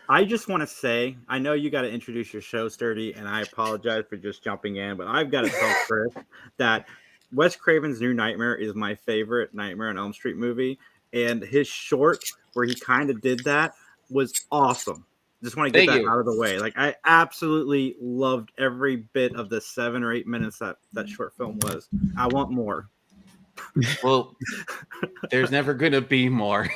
I just want to say, I know you got to introduce your show, Sturdy, and I apologize for just jumping in, but I've got to tell Chris that Wes Craven's New Nightmare is my favorite Nightmare on Elm Street movie, and his short where he kind of did that was awesome. Just want to get Thank that you. out of the way. Like, I absolutely loved every bit of the 7 or 8 minutes that short film was. I want more. Well, there's never gonna be more.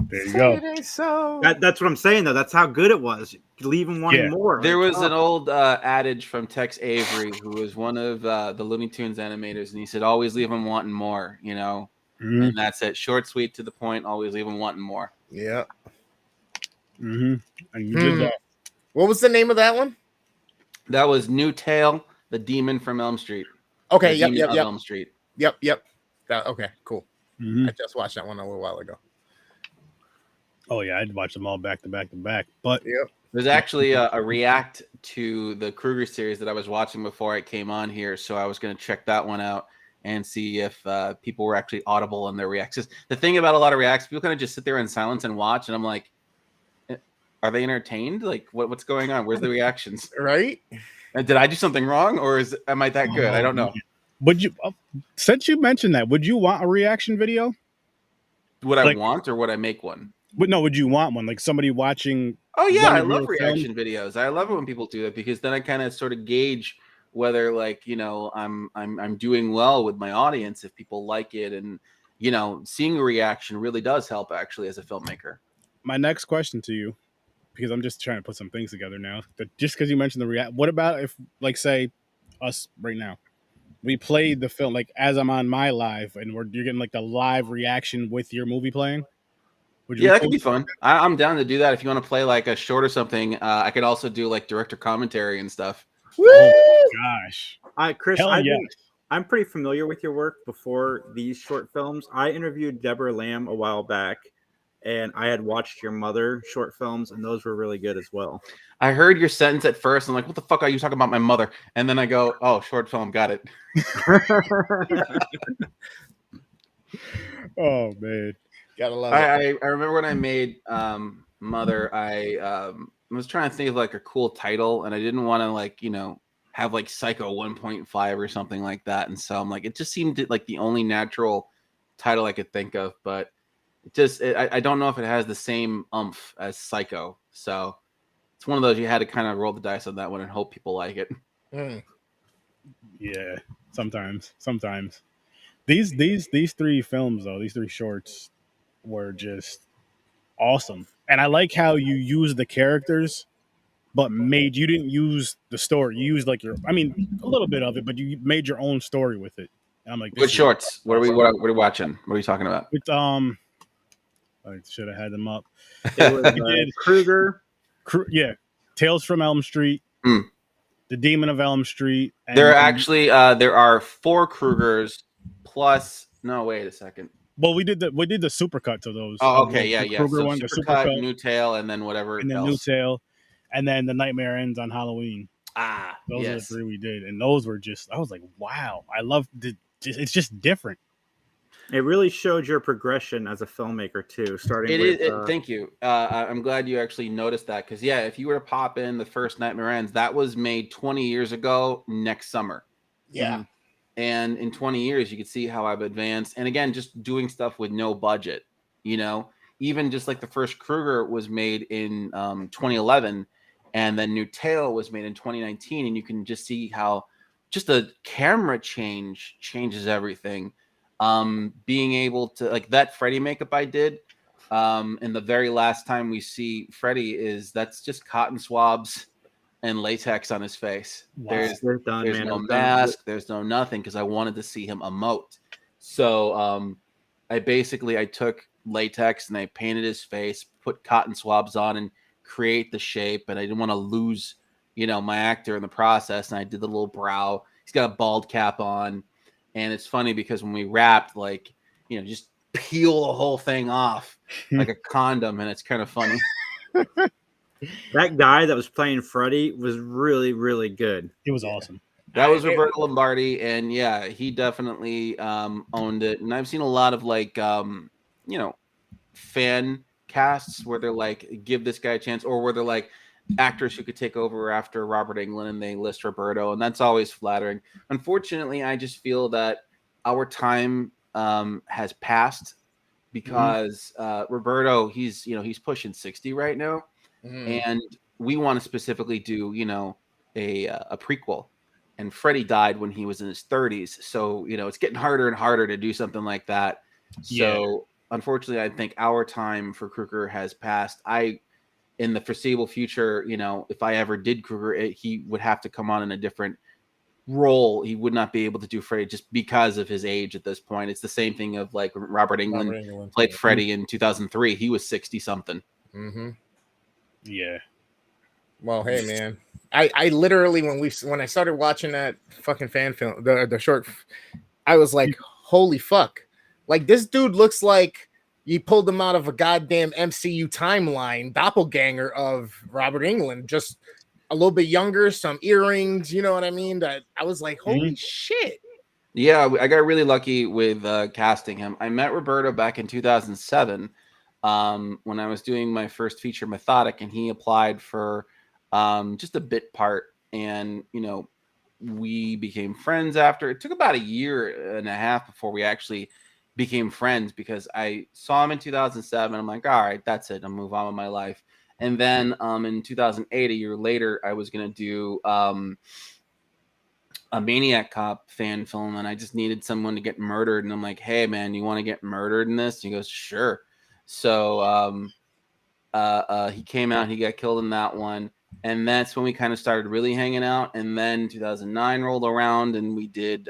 There you go. So That's what I'm saying, though. That's how good it was. You leave him wanting Yeah. more. There Like, was an old adage from Tex Avery, who was one of the Looney Tunes animators, and he said, "Always leave them wanting more," you know. Mm-hmm. And that's it. Short, sweet, to the point. Always leave them wanting more. yeah. Mm-hmm. And you did that. What was the name of that one? That was New Tale, the demon from Elm Street. Okay. The Yep. Demon Yep. of Yep. Elm Street. Yep. Okay. Cool. Mm-hmm. I just watched that one a little while ago. Oh yeah, I'd watch them all back to back to back. But Yep. There's actually a react to the Kruger series that I was watching before I came on here, so I was going to check that one out and see if people were actually audible in their reacts. The thing about a lot of reacts, people kind of just sit there in silence and watch, and I'm like, are they entertained? Like, what's going on? Where's the reactions? Right. Did I do something wrong, or am I that good? I don't know. Would you, since you mentioned that, would you want a reaction video? Would I Like- want, or would I make one? Would you want one? Like somebody watching? Oh yeah, one I of your love reaction videos. I love it when people do that, because then I kind of sort of gauge whether, like, you know, I'm doing well with my audience, if people like it, and you know, seeing a reaction really does help actually as a filmmaker. My next question to you, because I'm just trying to put some things together now. Just because you mentioned the react, what about if, like, say, us right now, we played the film, like as I'm on my live, and you're getting like the live reaction with your movie playing? Would Yeah, that could be fun. I'm down to do that. If you want to play like a short or something, I could also do like director commentary and stuff. Oh gosh, Chris, hell yeah. I'm pretty familiar with your work before these short films. I interviewed Deborah Lamb a while back, and I had watched your Mother short films, and those were really good as well. I heard your sentence at first. I'm like, what the fuck are you talking about my mother? And then I go, oh, short film, got it. Oh man, Gotta love it. I remember when I made Mother, I was trying to think of like a cool title, and I didn't want to, like, you know, have like Psycho 1.5 or something like that. And so I'm like, it just seemed like the only natural title I could think of, but I don't know if it has the same oomph as Psycho. So it's one of those, you had to kind of roll the dice on that one and hope people like it. Yeah, sometimes. These three films, though, these three shorts were just awesome. And I like how you use the characters, but you didn't use the story. You used like a little bit of it, but you made your own story with it. And I'm like, What shorts? What are we watching? What are you talking about? It's, I should have had them up. It was Kruger. Yeah, Tales from Elm Street, The Demon of Elm Street. And There are actually there are 4 Krugers plus. No, wait a second. Well, we did the supercuts of those. Oh, okay, The yeah. Kruger So one, the Supercut, New Tale, and then whatever and then else. New Tale, and then The Nightmare Ends on Halloween. Those are the 3 we did, and those were just, I was like, wow, I love it's just different. It really showed your progression as a filmmaker too. Thank you. I'm glad you actually noticed that, because yeah, if you were to pop in the first Nightmare Ends, that was made 20 years ago next summer. Yeah. And in 20 years, you could see how I've advanced. And again, just doing stuff with no budget, you know, even just like the first Kruger was made in 2011, and then New Tale was made in 2019. And you can just see how just the camera changes everything. Being able to, like, that Freddy makeup I did, and the very last time we see Freddy that's just cotton swabs and latex on his face. Wow. There's no mask, there's no nothing, because I wanted to see him emote. So I took latex and I painted his face, put cotton swabs on, and create the shape. And I didn't want to lose, you know, my actor in the process. And I did the little brow. He's got a bald cap on. And it's funny because when we wrapped, like, you know, just peel the whole thing off like a condom, and it's kind of funny. That guy that was playing Freddy was really, really good. It was awesome. That was Roberto Lombardi, and yeah, he definitely owned it. And I've seen a lot of, like, you know, fan casts where they're like, give this guy a chance, or where they're like actors who could take over after Robert Englund and they list Roberto, and that's always flattering. Unfortunately, I just feel that our time has passed because Roberto, he's pushing 60 right now, and we want to specifically do a prequel. And Freddie died when he was in his 30s, so it's getting harder and harder to do something like that. So unfortunately, I think our time for Kruger has passed. In the foreseeable future, if I ever did Kruger, he would have to come on in a different role. He would not be able to do Freddy just because of his age at this point. It's the same thing of like Robert Englund played Freddy in 2003. He was 60 something. Yeah. Well, hey man, I literally when I started watching that fucking fan film, the short, I was like, holy fuck! Like this dude looks like you pulled him out of a goddamn MCU timeline, doppelganger of Robert Englund, just a little bit younger, some earrings, you know what I mean? That I was like, holy shit. Yeah, I got really lucky with casting him. I met Roberto back in 2007 when I was doing my first feature, Methodic, and he applied for just a bit part. And, we became friends after. It took about a year and a half before we actually became friends because I saw him in 2007. I'm like, all right, that's it. I'll move on with my life. And then in 2008, a year later, I was going to do a Maniac Cop fan film, and I just needed someone to get murdered. And I'm like, hey, man, you want to get murdered in this? And he goes, sure. So he came out, he got killed in that one. And that's when we kind of started really hanging out. And then 2009 rolled around, and we did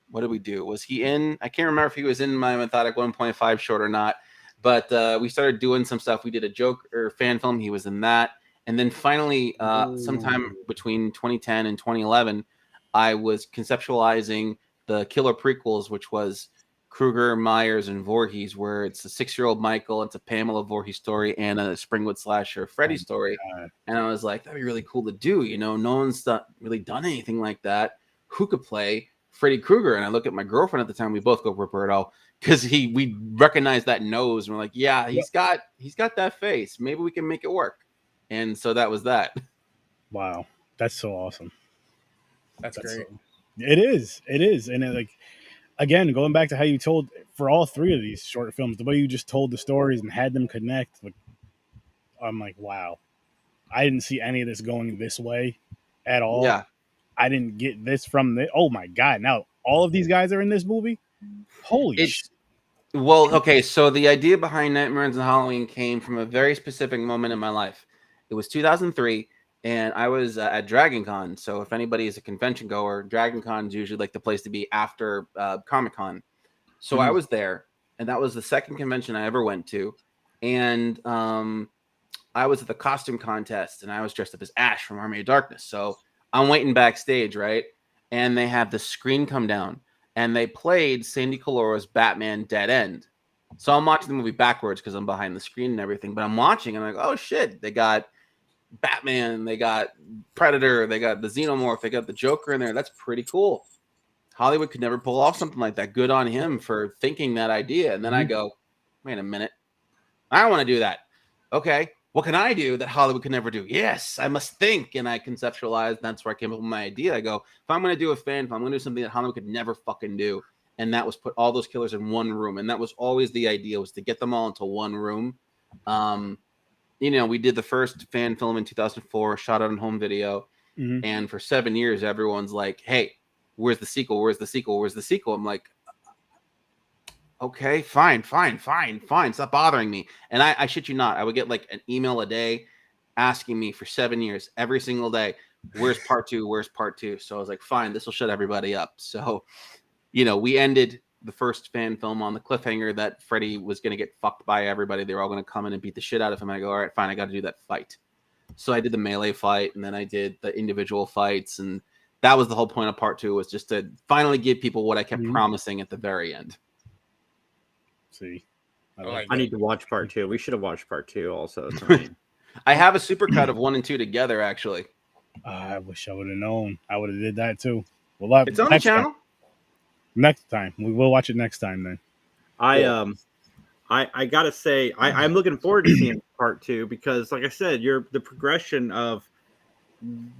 what did we do? Was he in? I can't remember if he was in my Methodic 1.5 short or not. But we started doing some stuff. We did a Joker fan film. He was in that. And then finally, sometime between 2010 and 2011, I was conceptualizing the killer prequels, which was Kruger, Myers, and Voorhees, where it's a 6-year-old Michael, it's a Pamela Voorhees story, and a Springwood slasher Freddy story. And I was like, that'd be really cool to do. No one's really done anything like that. Who could play Freddy Krueger? And I look at my girlfriend at the time. We both go Roberto because we recognize that nose. And we're like, yeah, he's got that face. Maybe we can make it work. And so that was that. Wow, that's so awesome. That's great. It is, and like again, going back to how you told for all three of these short films, the way you just told the stories and had them connect. Like, I'm like, wow, I didn't see any of this going this way at all. Yeah. I didn't get this from the. Oh my god! Now all of these guys are in this movie. Holy shit! Well, okay. So the idea behind Nightmares on Halloween came from a very specific moment in my life. It was 2003, and I was at Dragon Con. So if anybody is a convention goer, Dragon Con is usually like the place to be after Comic Con. So I was there, and that was the second convention I ever went to, and I was at the costume contest, and I was dressed up as Ash from Army of Darkness. So I'm waiting backstage, right? And they have the screen come down, and they played Sandy Calora's Batman Dead End. So I'm watching the movie backwards because I'm behind the screen and everything, but I'm watching, and I'm like, oh shit, they got Batman, they got Predator, they got the Xenomorph, they got the Joker in there. That's pretty cool. Hollywood could never pull off something like that. Good on him for thinking that idea. And then I go, wait a minute, I want to do that. Okay, what can I do that Hollywood could never do? Yes, I must think. And I conceptualized. That's where I came up with my idea. I go, if I'm going to do a fan film, I'm going to do something that Hollywood could never fucking do. And that was put all those killers in one room. And that was always the idea, was to get them all into one room. We did the first fan film in 2004, shot it on home video. And for 7 years, everyone's like, hey, where's the sequel? Where's the sequel? Where's the sequel? I'm like, okay, fine. Stop bothering me. And I shit you not, I would get like an email a day asking me for 7 years, every single day, where's part two? Where's part two? So I was like, fine, this will shut everybody up. So, we ended the first fan film on the cliffhanger that Freddy was going to get fucked by everybody. They were all going to come in and beat the shit out of him. I go, all right, fine, I got to do that fight. So I did the melee fight, and then I did the individual fights, and that was the whole point of part two, was just to finally give people what I kept promising at the very end. See, I need to watch part two. We should have watched part two also tonight. I have a supercut of 1 and 2 together, actually. I wish I would have known. I would have did that too. Well, it's on the channel. Next time. We will watch it next time then. I I gotta say, I'm looking forward to seeing part 2 because, like I said, the progression of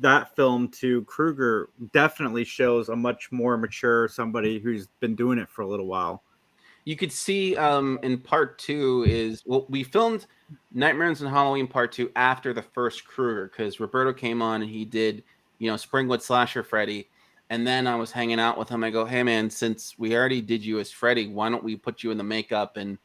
that film to Kruger definitely shows a much more mature somebody who's been doing it for a little while. You could see in part 2 is, well, we filmed Nightmares on Halloween part 2 after the first Kruger because Roberto came on and he did, Springwood Slasher Freddy. And then I was hanging out with him. I go, hey, man, since we already did you as Freddy, why don't we put you in the makeup and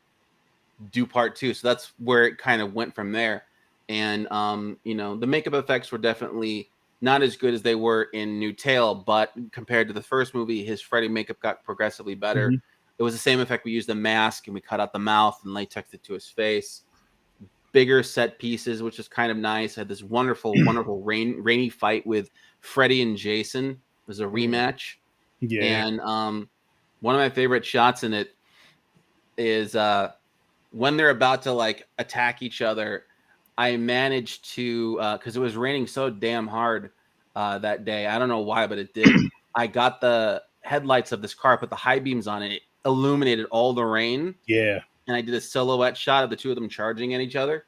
do part 2? So that's where it kind of went from there. And, the makeup effects were definitely not as good as they were in New Tale, but compared to the first movie, his Freddy makeup got progressively better. Mm-hmm. It was the same effect. We used a mask and we cut out the mouth and latexed it to his face. Bigger set pieces, which is kind of nice. I had this wonderful, wonderful rainy fight with Freddy and Jason. It was a rematch. Yeah. And one of my favorite shots in it is when they're about to like attack each other. I managed to, because it was raining so damn hard that day. I don't know why, but it did. I got the headlights of this car, put the high beams on it. It illuminated all the rain. Yeah. And I did a silhouette shot of the two of them charging at each other.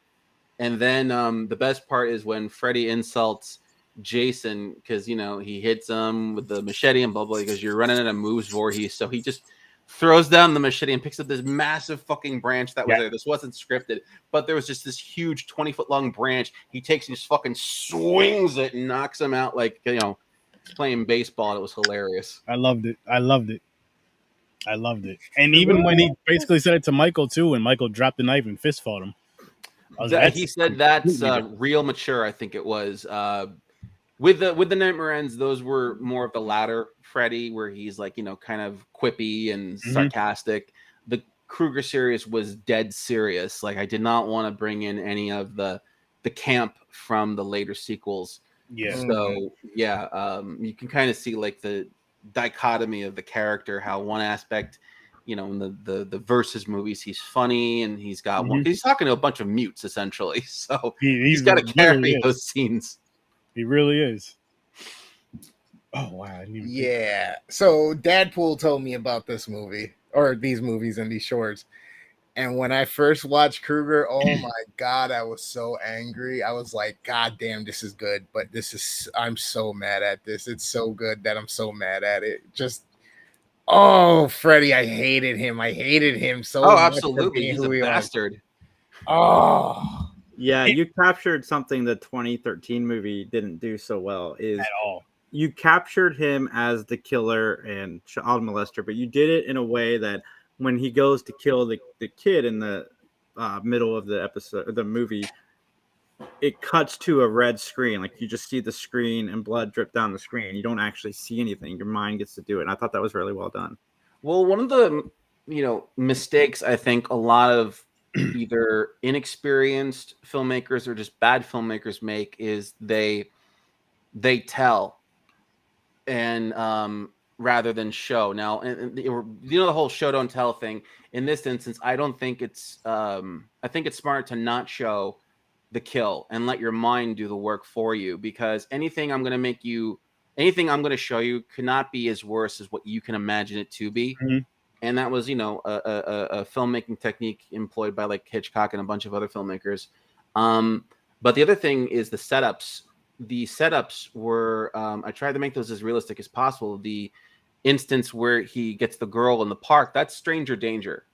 And then the best part is when Freddy insults Jason because, he hits him with the machete and blah, blah, because you're running out of moves, Voorhees. So he just throws down the machete and picks up this massive fucking branch that was there. This wasn't scripted, but there was just this huge 20-foot long branch. He takes and just fucking swings it and knocks him out like, he's playing baseball. It was hilarious. I loved it. And even when he basically said it to Michael too, and Michael dropped the knife and fist fought him. He said that's real mature, I think it was. With the Nightmare Ends, those were more of the latter Freddy, where he's like, kind of quippy and sarcastic. The Kruger series was dead serious. Like, I did not want to bring in any of the camp from the later sequels. Yeah. So you can kind of see like the dichotomy of the character, how one aspect, in the Versus movies, he's funny and he's got he's talking to a bunch of mutes essentially. So he's got to carry those scenes. He really is. Oh wow! Yeah. So Dadpool told me about this movie or these movies and these shorts, and when I first watched Kruger, oh my god, I was so angry. I was like, God damn, this is good, but I'm so mad at this. It's so good that I'm so mad at it. Freddy, I hated him so much. Oh, absolutely, he's a bastard. Oh. Yeah, you captured something the 2013 movie didn't do so well. At all. You captured him as the killer and child molester, but you did it in a way that when he goes to kill the kid in the middle of the episode, the movie, it cuts to a red screen. Like, you just see the screen and blood drip down the screen. You don't actually see anything. Your mind gets to do it. And I thought that was really well done. Well, one of the mistakes I think a lot of either inexperienced filmmakers or just bad filmmakers make is they tell and rather than show. Now, and the whole show don't tell thing. In this instance, I don't think it's I think it's smart to not show the kill and let your mind do the work for you, because anything I'm going to show you cannot be as worse as what you can imagine it to be. And that was, a filmmaking technique employed by like Hitchcock and a bunch of other filmmakers. But the other thing is the setups. The setups were, I tried to make those as realistic as possible. The instance where he gets the girl in the park, that's stranger danger.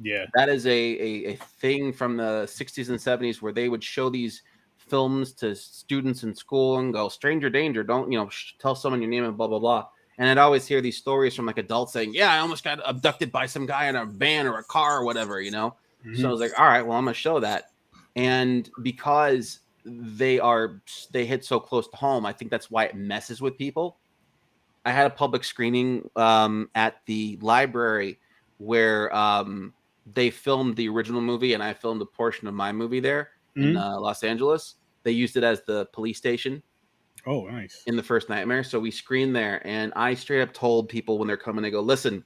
Yeah. That is a thing from the 60s and 70s where they would show these films to students in school and go, stranger danger, don't, tell someone your name and blah, blah, blah. And I'd always hear these stories from like adults saying, yeah, I almost got abducted by some guy in a van or a car or whatever, So I was like, all right, well, I'm going to show that. And because they hit so close to home, I think that's why it messes with people. I had a public screening at the library where they filmed the original movie, and I filmed a portion of my movie there in Los Angeles. They used it as the police station. Oh, nice. In the first Nightmare. So we screened there, and I straight up told people when they're coming, they go, listen,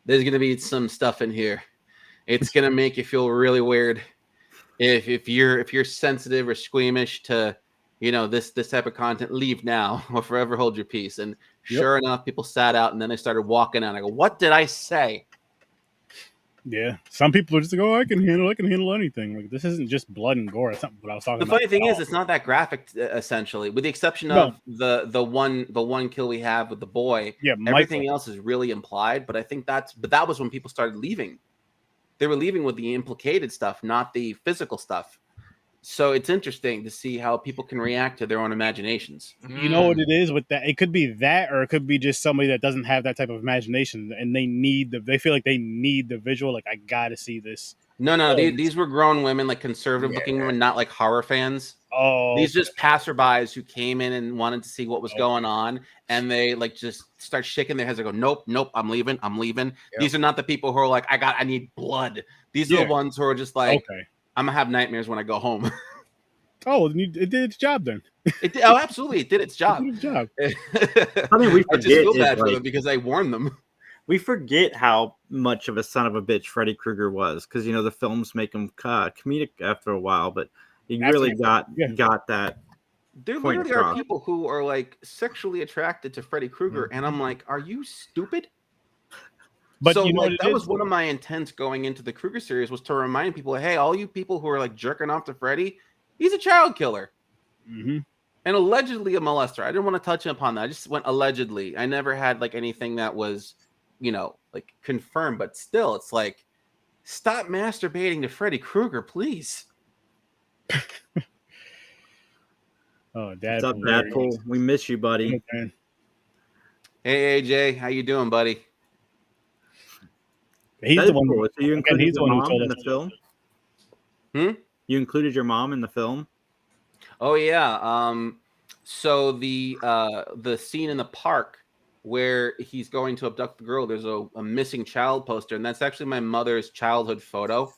there's going to be some stuff in here. It's going to make you feel really weird. If you're sensitive or squeamish to, this type of content, leave now or forever hold your peace. And sure enough, people sat out and then they started walking out. I go, what did I say? Yeah, some people are just like, oh, I can handle anything. Like this isn't just blood and gore. That's not what I was talking The about. funny thing is, it's not that graphic, essentially, with the exception No. of the one kill we have with the boy. Yeah, Everything Michael. else is really implied. But I think that was when people started leaving. They were leaving with the implicated stuff, not the physical stuff. So it's interesting to see how people can react to their own imaginations. You know what it is with that? It could be that, or it could be just somebody that doesn't have that type of imagination, and they feel like they need the visual. Like I gotta see this. No, these were grown women, like conservative looking women, not like horror fans. Oh, these just passerbys who came in and wanted to see what was going on, and they like just start shaking their heads. They go, nope, I'm leaving. Yep. These are not the people who are like, I need blood. These are the ones who are just like, I'm gonna have nightmares when I go home. Oh, it did its job then. Absolutely, it did its job. It did its job. I mean, we I just feel bad for them because I warned them. We forget how much of a son of a bitch Freddy Krueger was, because you know the films make him comedic after a while, but he really got that. There literally are people who are like sexually attracted to Freddy Krueger, and I'm like, are you stupid? But so that was one of my intents going into the Krueger series, was to remind people, hey, all you people who are like jerking off to Freddy, he's a child killer. Mm-hmm. And allegedly a molester. I didn't want to touch upon that. I just went allegedly. I never had like anything that was, like confirmed, but still, it's like, stop masturbating to Freddy Krueger, please. Oh, Dad. What's up, Dadpool? We miss you, buddy. Okay. Hey, AJ, how you doing, buddy? He's the one. So you included your mom in the film? Hmm? You included your mom in the film? Oh yeah. So the scene in the park where he's going to abduct the girl, there's a missing child poster, and that's actually my mother's childhood photo.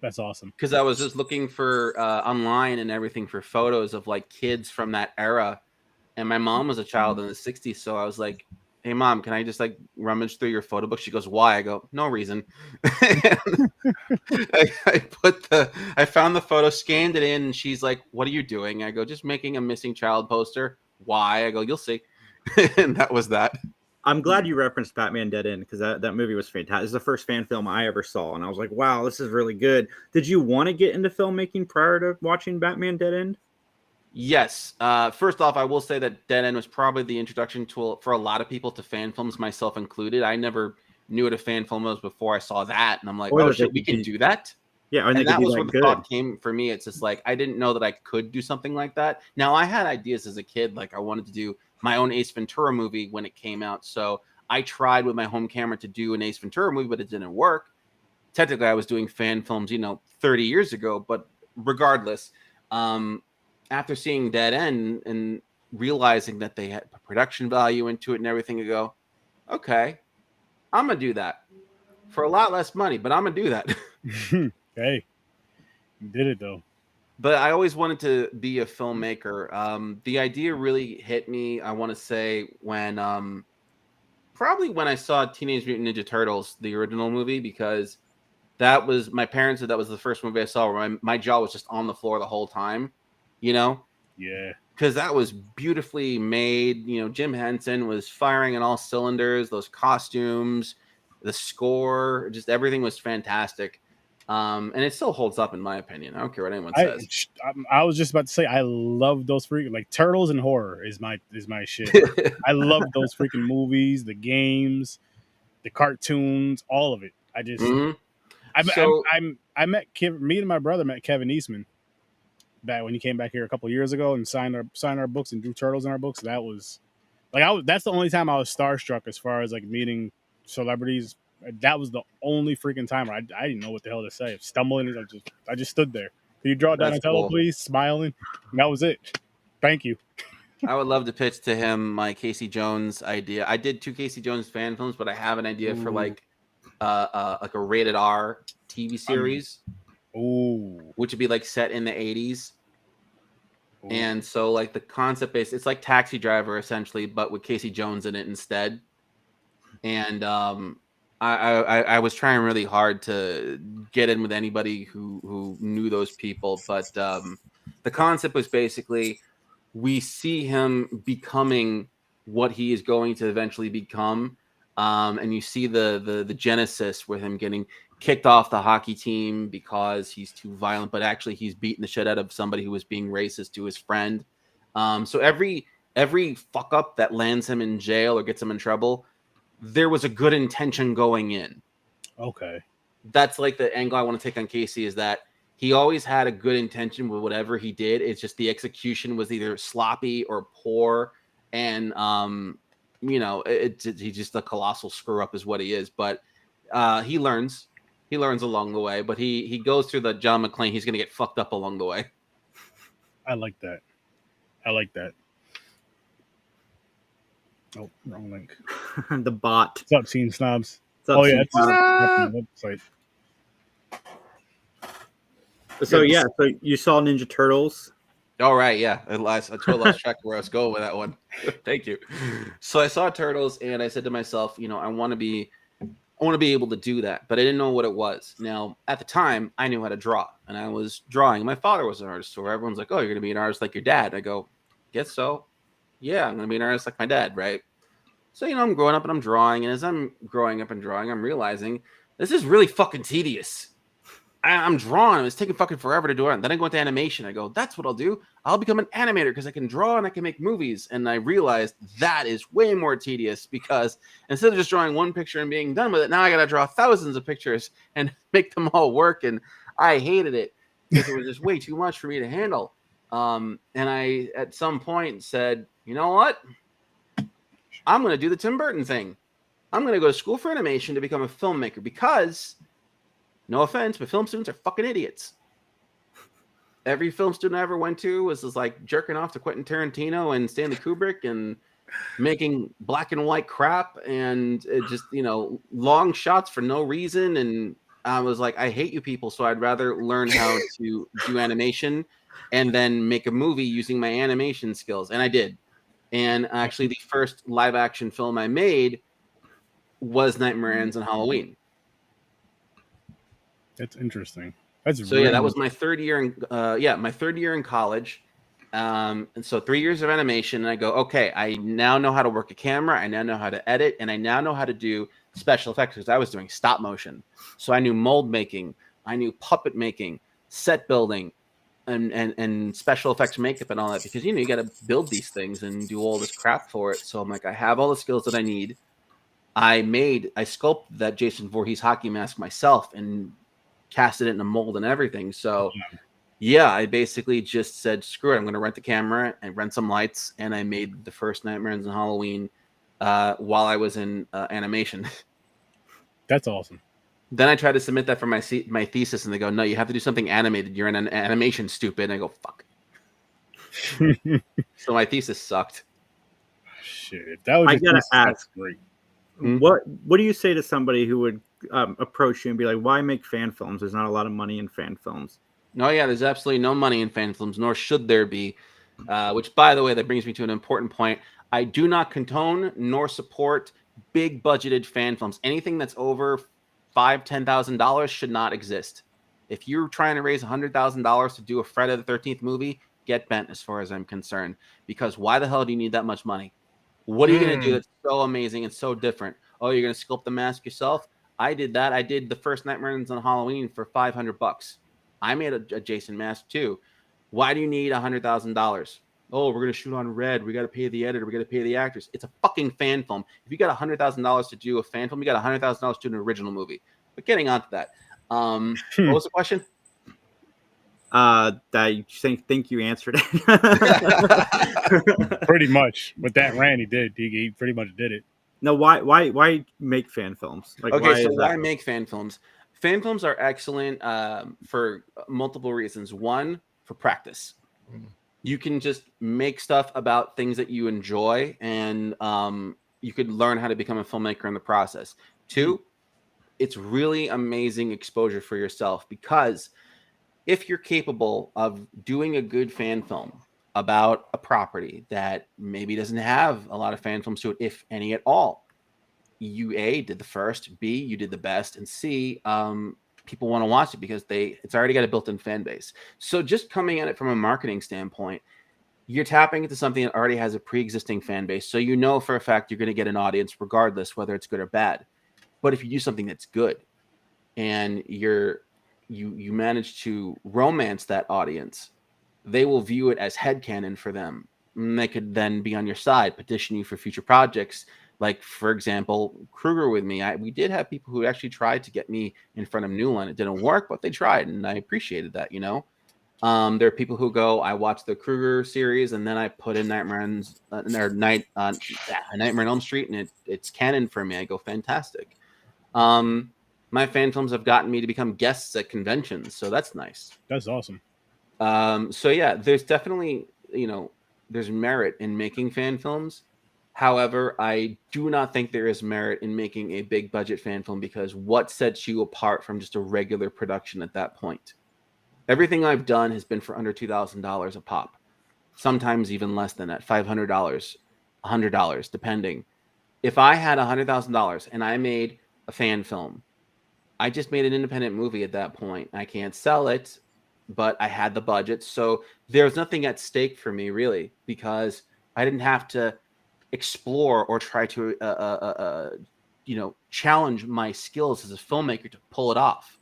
That's awesome. Because I was just looking for online and everything for photos of like kids from that era, and my mom was a child in the 60s, so I was like, hey mom, can I just like rummage through your photo book? She goes, why? I go, no reason. I found the photo, scanned it in, and she's like, what are you doing? I go, just making a missing child poster. Why? I go, you'll see. And that was that. I'm glad you referenced Batman Dead End, because that movie was fantastic. It's the first fan film I ever saw, and I was like, wow, this is really good. Did you want to get into filmmaking prior to watching Batman Dead End? Yes. First off, I will say that Dead End was probably the introduction for a lot of people to fan films, myself included. I never knew what a fan film was before I saw that, and I'm like, oh shit, we can do that? Yeah, and that was where the thought came for me. It's just like, I didn't know that I could do something like that. Now, I had ideas as a kid, like I wanted to do my own Ace Ventura movie when it came out, so I tried with my home camera to do an Ace Ventura movie, but it didn't work. Technically, I was doing fan films, 30 years ago, but regardless, after seeing Dead End and realizing that they had production value into it and everything, I go, okay, I'm going to do that for a lot less money, but I'm going to do that. Hey, you did it though. But I always wanted to be a filmmaker. The idea really hit me, I want to say, when probably when I saw Teenage Mutant Ninja Turtles, the original movie, because that was, my parents said that was the first movie I saw where my jaw was just on the floor the whole time. Yeah, because that was beautifully made. Jim Henson was firing on all cylinders. Those costumes, the score, just everything was fantastic. And it still holds up in my opinion. I don't care what anyone says. I was just about to say, I love those freaking, like, turtles and horror is my shit. I love those freaking movies, the games, the cartoons, all of it. I just me and my brother met Kevin Eastman back when he came back here a couple years ago and signed our books and drew turtles in our books. That was like, that's the only time I was starstruck as far as like meeting celebrities. That was the only freaking time where I didn't know what the hell to say. Stumbling, I just stood there. Can you draw Donatello, cool, please? Smiling. And that was it. Thank you. I would love to pitch to him my Casey Jones idea. I did 2 Casey Jones fan films, but I have an idea for like a rated R TV series. Which would be like set in the 80s. And so like the concept base, it's like Taxi Driver essentially, but with Casey Jones in it instead. And I was trying really hard to get in with anybody who knew those people, but the concept was basically, we see him becoming what he is going to eventually become, And you see the genesis with him getting kicked off the hockey team because he's too violent, but actually he's beating the shit out of somebody who was being racist to his friend. So every fuck up that lands him in jail or gets him in trouble, there was a good intention going in. Okay. That's like the angle I want to take on Casey, is that he always had a good intention with whatever he did. It's just the execution was either sloppy or poor. And, you know, he's just a colossal screw up is what he is. But he learns along the way. But he goes through the John McClane. He's going to get fucked up along the way. I like that. Oh, wrong link. The bot. What's up, Teen Snobs? What's up, Oh, yeah. Teen Snobs? Website. So, yeah. So you saw Ninja Turtles. All right, yeah. I totally lost track of where I was going with that one. Thank you. So I saw Turtles, and I said to myself, you know, I want to be able to do that, but I didn't know what it was. Now, at the time, I knew how to draw, and I was drawing. My father was an artist, so everyone's like, "Oh, you're going to be an artist like your dad." I go, "Guess so. Yeah, I'm going to be an artist like my dad, right?" So, you know, I'm growing up and I'm drawing, and as I'm growing up and drawing, I'm realizing this is really fucking tedious. I'm drawing. It's taking fucking forever to do it. And then I go into animation. I go, that's what I'll do. I'll become an animator because I can draw and I can make movies. And I realized that is way more tedious, because instead of just drawing one picture and being done with it, now I got to draw thousands of pictures and make them all work. And I hated it because it was just way too much for me to handle. And I, at some point, said, you know what? I'm going to do the Tim Burton thing. I'm going to go to school for animation to become a filmmaker, because, no offense, but film students are fucking idiots. Every film student I ever went to was like jerking off to Quentin Tarantino and Stanley Kubrick and making black and white crap, and it just, you know, long shots for no reason. And I was like, I hate you people, so I'd rather learn how to do animation and then make a movie using my animation skills. And I did. And actually, the first live action film I made was Nightmare Ends on Halloween. That's interesting. That's so yeah, that was my third year in my third year in college. And so 3 years of animation, and I go, okay, I now know how to work a camera, I now know how to edit, and I now know how to do special effects, because I was doing stop motion. So I knew mold making, I knew puppet making, set building, and special effects makeup and all that, because, you know, you got to build these things and do all this crap for it. So I'm like, I have all the skills that I need. I sculpted that Jason Voorhees hockey mask myself and casted it in a mold and everything. So yeah, I basically just said, screw it, I'm going to rent the camera and rent some lights. And I made the first Nightmare Ends on Halloween while I was in animation. That's awesome. Then I tried to submit that for my thesis, and they go, no, you have to do something animated. You're in an animation, stupid. And I go, fuck. So my thesis sucked. Shit, that was. I gotta ask, great. What do you say to somebody who would approach you and be like, why make fan films? There's not a lot of money in fan films. No, yeah, there's absolutely no money in fan films, nor should there be. Which, by the way, that brings me to an important point. I do not condone nor support big budgeted fan films. Anything that's over $5,000-$10,000 should not exist. If you're trying to raise $100,000 to do a Friday the 13th movie, get bent, as far as I'm concerned. Because why the hell do you need that much money? What are you going to do that's so amazing and so different? Oh, you're going to sculpt the mask yourself? I did that. I did the first Nightmare Ends on Halloween for $500. I made a Jason mask too. Why do you need $100,000? Oh, we're going to shoot on red. We got to pay the editor. We got to pay the actors. It's a fucking fan film. If you got $100,000 to do a fan film, you got $100,000 to do an original movie. But getting on to that, what was the question? That you think you answered it. Pretty much. With that rant, he did. He pretty much did it. No, why make fan films? Like, okay, so why make fan films? Fan films are excellent for multiple reasons. One, for practice. You can just make stuff about things that you enjoy, and you could learn how to become a filmmaker in the process. Two, it's really amazing exposure for yourself, because if you're capable of doing a good fan film about a property that maybe doesn't have a lot of fan films to it, if any at all, you A, did the first, B, you did the best, and C, people want to watch it because it's already got a built-in fan base. So just coming at it from a marketing standpoint, you're tapping into something that already has a pre-existing fan base. So you know for a fact you're going to get an audience regardless whether it's good or bad. But if you do something that's good and you manage to romance that audience, they will view it as headcanon for them. And they could then be on your side, petition you for future projects. Like, for example, Kruger with me. We did have people who actually tried to get me in front of Newland. It didn't work, but they tried, and I appreciated that, you know? There are people who go, I watched the Kruger series, and then I put in Nightmare on Elm Street, and it's canon for me. I go, fantastic. My fan films have gotten me to become guests at conventions, so that's nice. That's awesome. So yeah, there's definitely, there's merit in making fan films. However, I do not think there is merit in making a big budget fan film, because what sets you apart from just a regular production at that point? Everything I've done has been for under $2,000 a pop. Sometimes even less than that, $500, $100, depending. If I had $100,000 and I made a fan film, I just made an independent movie at that point. I can't sell it, but I had the budget. So there's nothing at stake for me, really, because I didn't have to explore or try to, challenge my skills as a filmmaker to pull it off,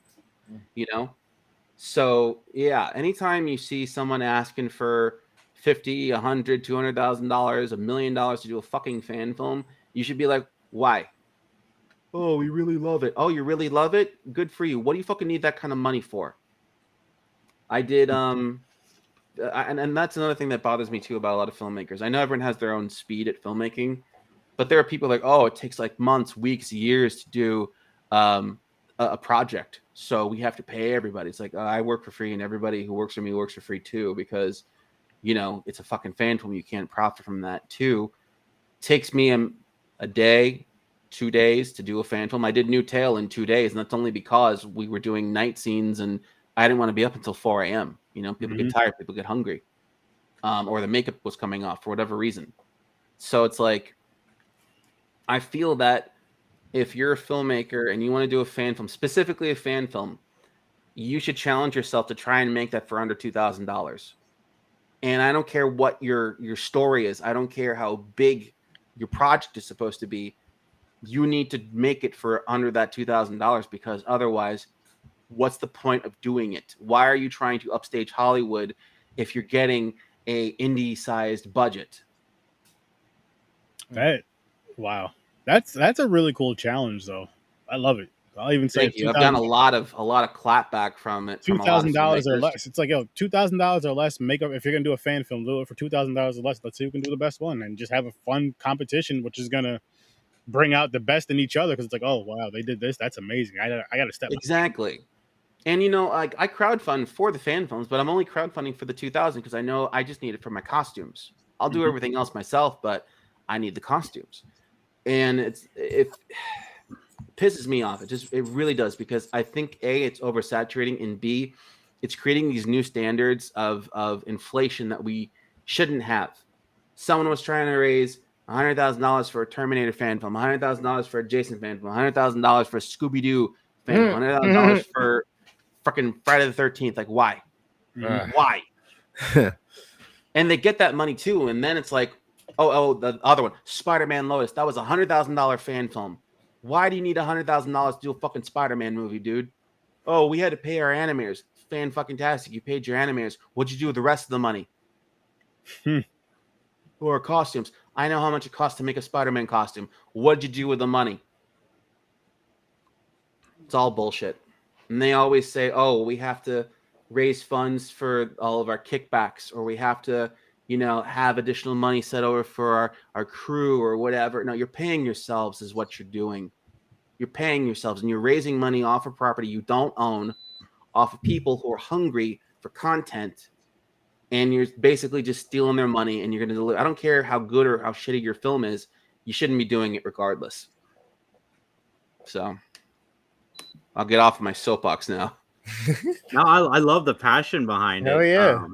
So yeah, anytime you see someone asking for $50, $100, $200,000, $1 million to do a fucking fan film, you should be like, why? Oh, we really love it. Oh, you really love it? Good for you. What do you fucking need that kind of money for? I did, and that's another thing that bothers me too about a lot of filmmakers. I know everyone has their own speed at filmmaking, but there are people like, oh, it takes like months, weeks, years to do a project, so we have to pay everybody. It's like, I work for free, and everybody who works for me works for free too, because it's a fucking fan film. You can't profit from that too. It takes me a day, 2 days to do a fan film. I did New Tale in 2 days, and that's only because we were doing night scenes, and I didn't want to be up until 4 a.m. People get tired, people get hungry, or the makeup was coming off for whatever reason. So it's like, I feel that if you're a filmmaker and you want to do a fan film, specifically a fan film, you should challenge yourself to try and make that for under $2,000. And I don't care what your story is. I don't care how big your project is supposed to be. You need to make it for under that $2,000, because otherwise, what's the point of doing it? Why are you trying to upstage Hollywood if you're getting a indie-sized budget? Wow. That's a really cool challenge, though. I love it. I'll even say Thank you. I've gotten a lot of clapback from it. $2,000 or less. It's like, $2,000 or less. If you're gonna do a fan film, do it for $2,000 or less. Let's see who can do the best one, and just have a fun competition, which is gonna bring out the best in each other. Because it's like, oh wow, they did this. That's amazing. I got to step exactly. And I crowdfund for the fan films, but I'm only crowdfunding for the 2,000 because I know I just need it for my costumes. I'll do everything else myself, but I need the costumes. And it pisses me off. It really does, because I think A, it's oversaturating, and B, it's creating these new standards of inflation that we shouldn't have. Someone was trying to raise $100,000 for a Terminator fan film, $100,000 for a Jason fan film, $100,000 for a Scooby-Doo fan film, $100,000 for fucking Friday the 13th. Like, why? Why? And they get that money too, and then it's like, oh, the other one, Spider-Man Lois, that was $100,000 fan film. Why do you need $100,000 to do a fucking Spider-Man movie, dude? Oh, we had to pay our animators. Fan fucking tastic. You paid your animators. What'd you do with the rest of the money? Or costumes. I know how much it costs to make a Spider-Man costume. What'd you do with the money? It's all bullshit. And they always say, oh, we have to raise funds for all of our kickbacks, or we have to, have additional money set over for our crew or whatever. No, you're paying yourselves is what you're doing. You're paying yourselves, and you're raising money off of property you don't own, off of people who are hungry for content, and you're basically just stealing their money, and you're going to deliver. I don't care how good or how shitty your film is. You shouldn't be doing it regardless. So I'll get off of my soapbox now. No, I love the passion behind Hell it. yeah.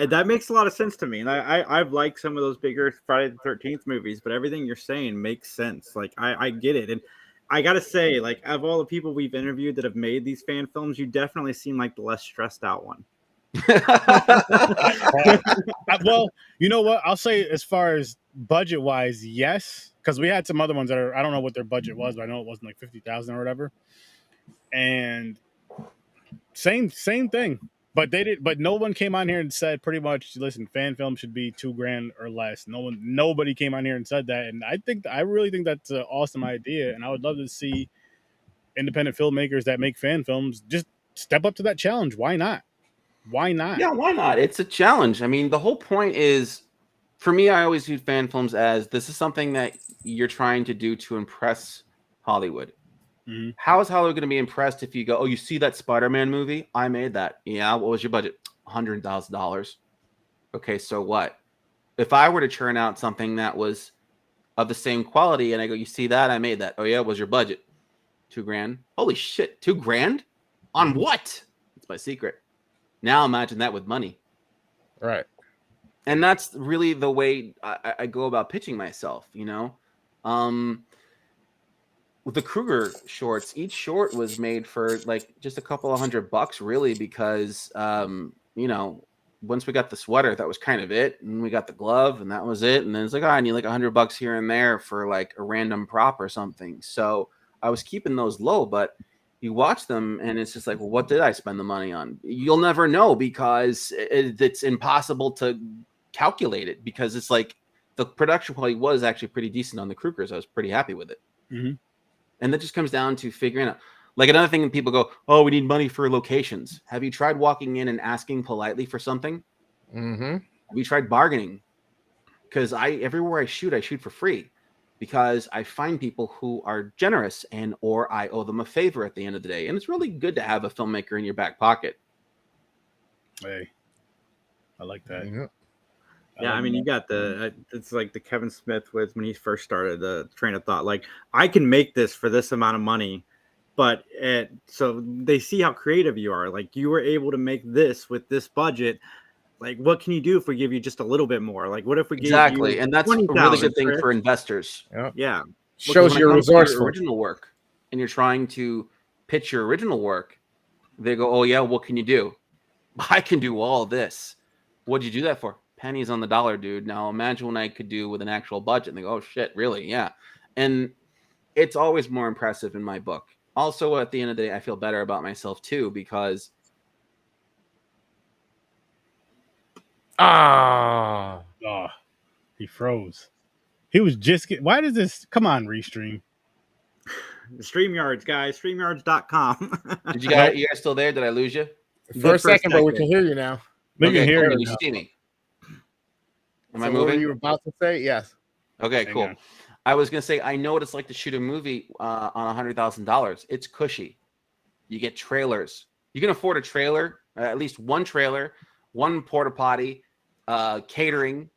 That makes a lot of sense to me, and I've liked some of those bigger Friday the 13th movies, but everything you're saying makes sense. Like, I get it, and I gotta say, like, of all the people we've interviewed that have made these fan films, you definitely seem like the less stressed out one. Well, you know what? I'll say as far as budget wise, yes, because we had some other ones that are I don't know what their budget was, but I know it wasn't like 50,000 or whatever. And same thing. But they did. But no one came on here and said pretty much. Listen, fan film should be $2,000 or less. Nobody came on here and said that. And I really think that's an awesome idea. And I would love to see independent filmmakers that make fan films just step up to that challenge. Why not? Why not? Yeah, why not? It's a challenge. I mean, the whole point is, for me, I always view fan films as this is something that you're trying to do to impress Hollywood. Mm-hmm. How is Hollywood going to be impressed if you go, oh, you see that Spider-Man movie? I made that. Yeah, what was your budget? $100,000. Okay, so what? If I were to churn out something that was of the same quality and I go, you see that? I made that. Oh, yeah, what was your budget? $2,000. Holy shit, $2,000? On what? It's my secret. Now imagine that with money. Right. And that's really the way I go about pitching myself, you know? With the KRUGER shorts, each short was made for like just a couple of $100 really, because, you know, once we got the sweater, that was kind of it. And we got the glove and that was it. And then it's like, oh, I need like $100 here and there for like a random prop or something. So I was keeping those low, but you watch them and it's just like, well, what did I spend the money on? You'll never know because it's impossible to calculate it, because it's like the production quality was actually pretty decent on the KRUGERs. I was pretty happy with it. Mm-hmm. And that just comes down to figuring out. Like another thing, people go, oh, we need money for locations. Have you tried walking in and asking politely for something? Mm-hmm. Have you tried bargaining? Because everywhere I shoot for free, because I find people who are generous or I owe them a favor at the end of the day. And it's really good to have a filmmaker in your back pocket. Hey, I like that. Mm-hmm. Yeah, I mean, you got it's like the Kevin Smith was when he first started the train of thought. Like, I can make this for this amount of money, but so they see how creative you are. Like, you were able to make this with this budget. Like, what can you do if we give you just a little bit more? Like, what if we gave you And that's a really 20,000, good thing Chris? for investors. Yep. Yeah, Shows when you're it comes to your resourceful. original work, and you're trying to pitch your original work, they go, oh yeah, what can you do? I can do all this. What'd you do that for? Pennies on the dollar, dude. Now imagine what I could do with an actual budget. And they go, oh shit, really? Yeah. And it's always more impressive in my book. Also, at the end of the day, I feel better about myself too, because Oh, he froze. He was just why does this come on, Restream? the StreamYards, guys, StreamYards.com. did you guys still there? Did I lose you? For a second, but we can hear you now. We can hear cool. you You now. see me? Am So I what moving? were you about to say? Yes. Okay, Hang cool. on. I was gonna say, I know what it's like to shoot a movie on $100,000. It's cushy. You get trailers. You can afford a trailer, at least one trailer, one porta potty, catering.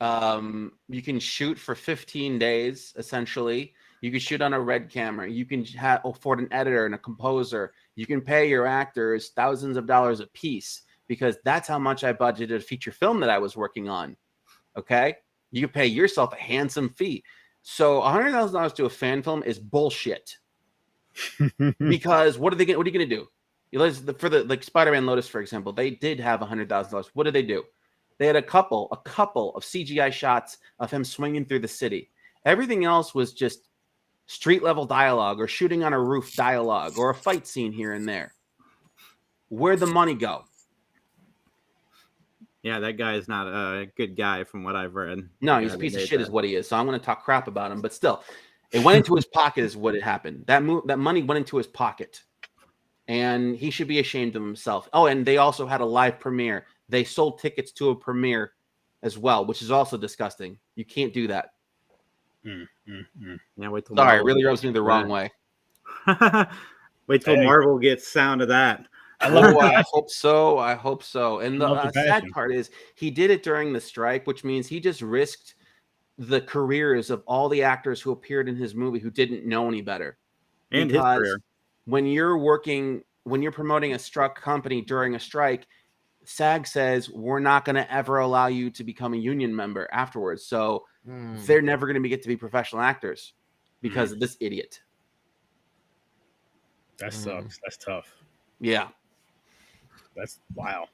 You can shoot for 15 days, essentially. You can shoot on a red camera. You can afford an editor and a composer. You can pay your actors thousands of dollars a piece, because that's how much I budgeted a feature film that I was working on. Okay? You can pay yourself a handsome fee. So $100,000 to a fan film is bullshit. Because what are you going to do? For the like Spider-Man Lotus, for example, they did have $100,000. What did they do? They had a couple of CGI shots of him swinging through the city. Everything else was just street level dialogue or shooting on a roof dialogue or a fight scene here and there. Where'd the money go? Yeah, that guy is not a good guy from what I've read. No, he's a piece of shit is what he is. So I'm going to talk crap about him, but still, it went into his pocket is what had happened. That money went into his pocket, and he should be ashamed of himself. Oh, and they also had a live premiere. They sold tickets to a premiere as well, which is also disgusting. You can't do that. Yeah, wait till Sorry, it Marvel really rubs me the wrong way. Wait till Marvel gets sound of that. I hope so. I hope so. And the sad passion. part is he did it during the strike, which means he just risked the careers of all the actors who appeared in his movie who didn't know any better. And his career. When you're promoting a struck company during a strike, SAG says we're not going to ever allow you to become a union member afterwards. So they're never going to get to be professional actors because of this idiot. That sucks. That's tough. Yeah. That's wow.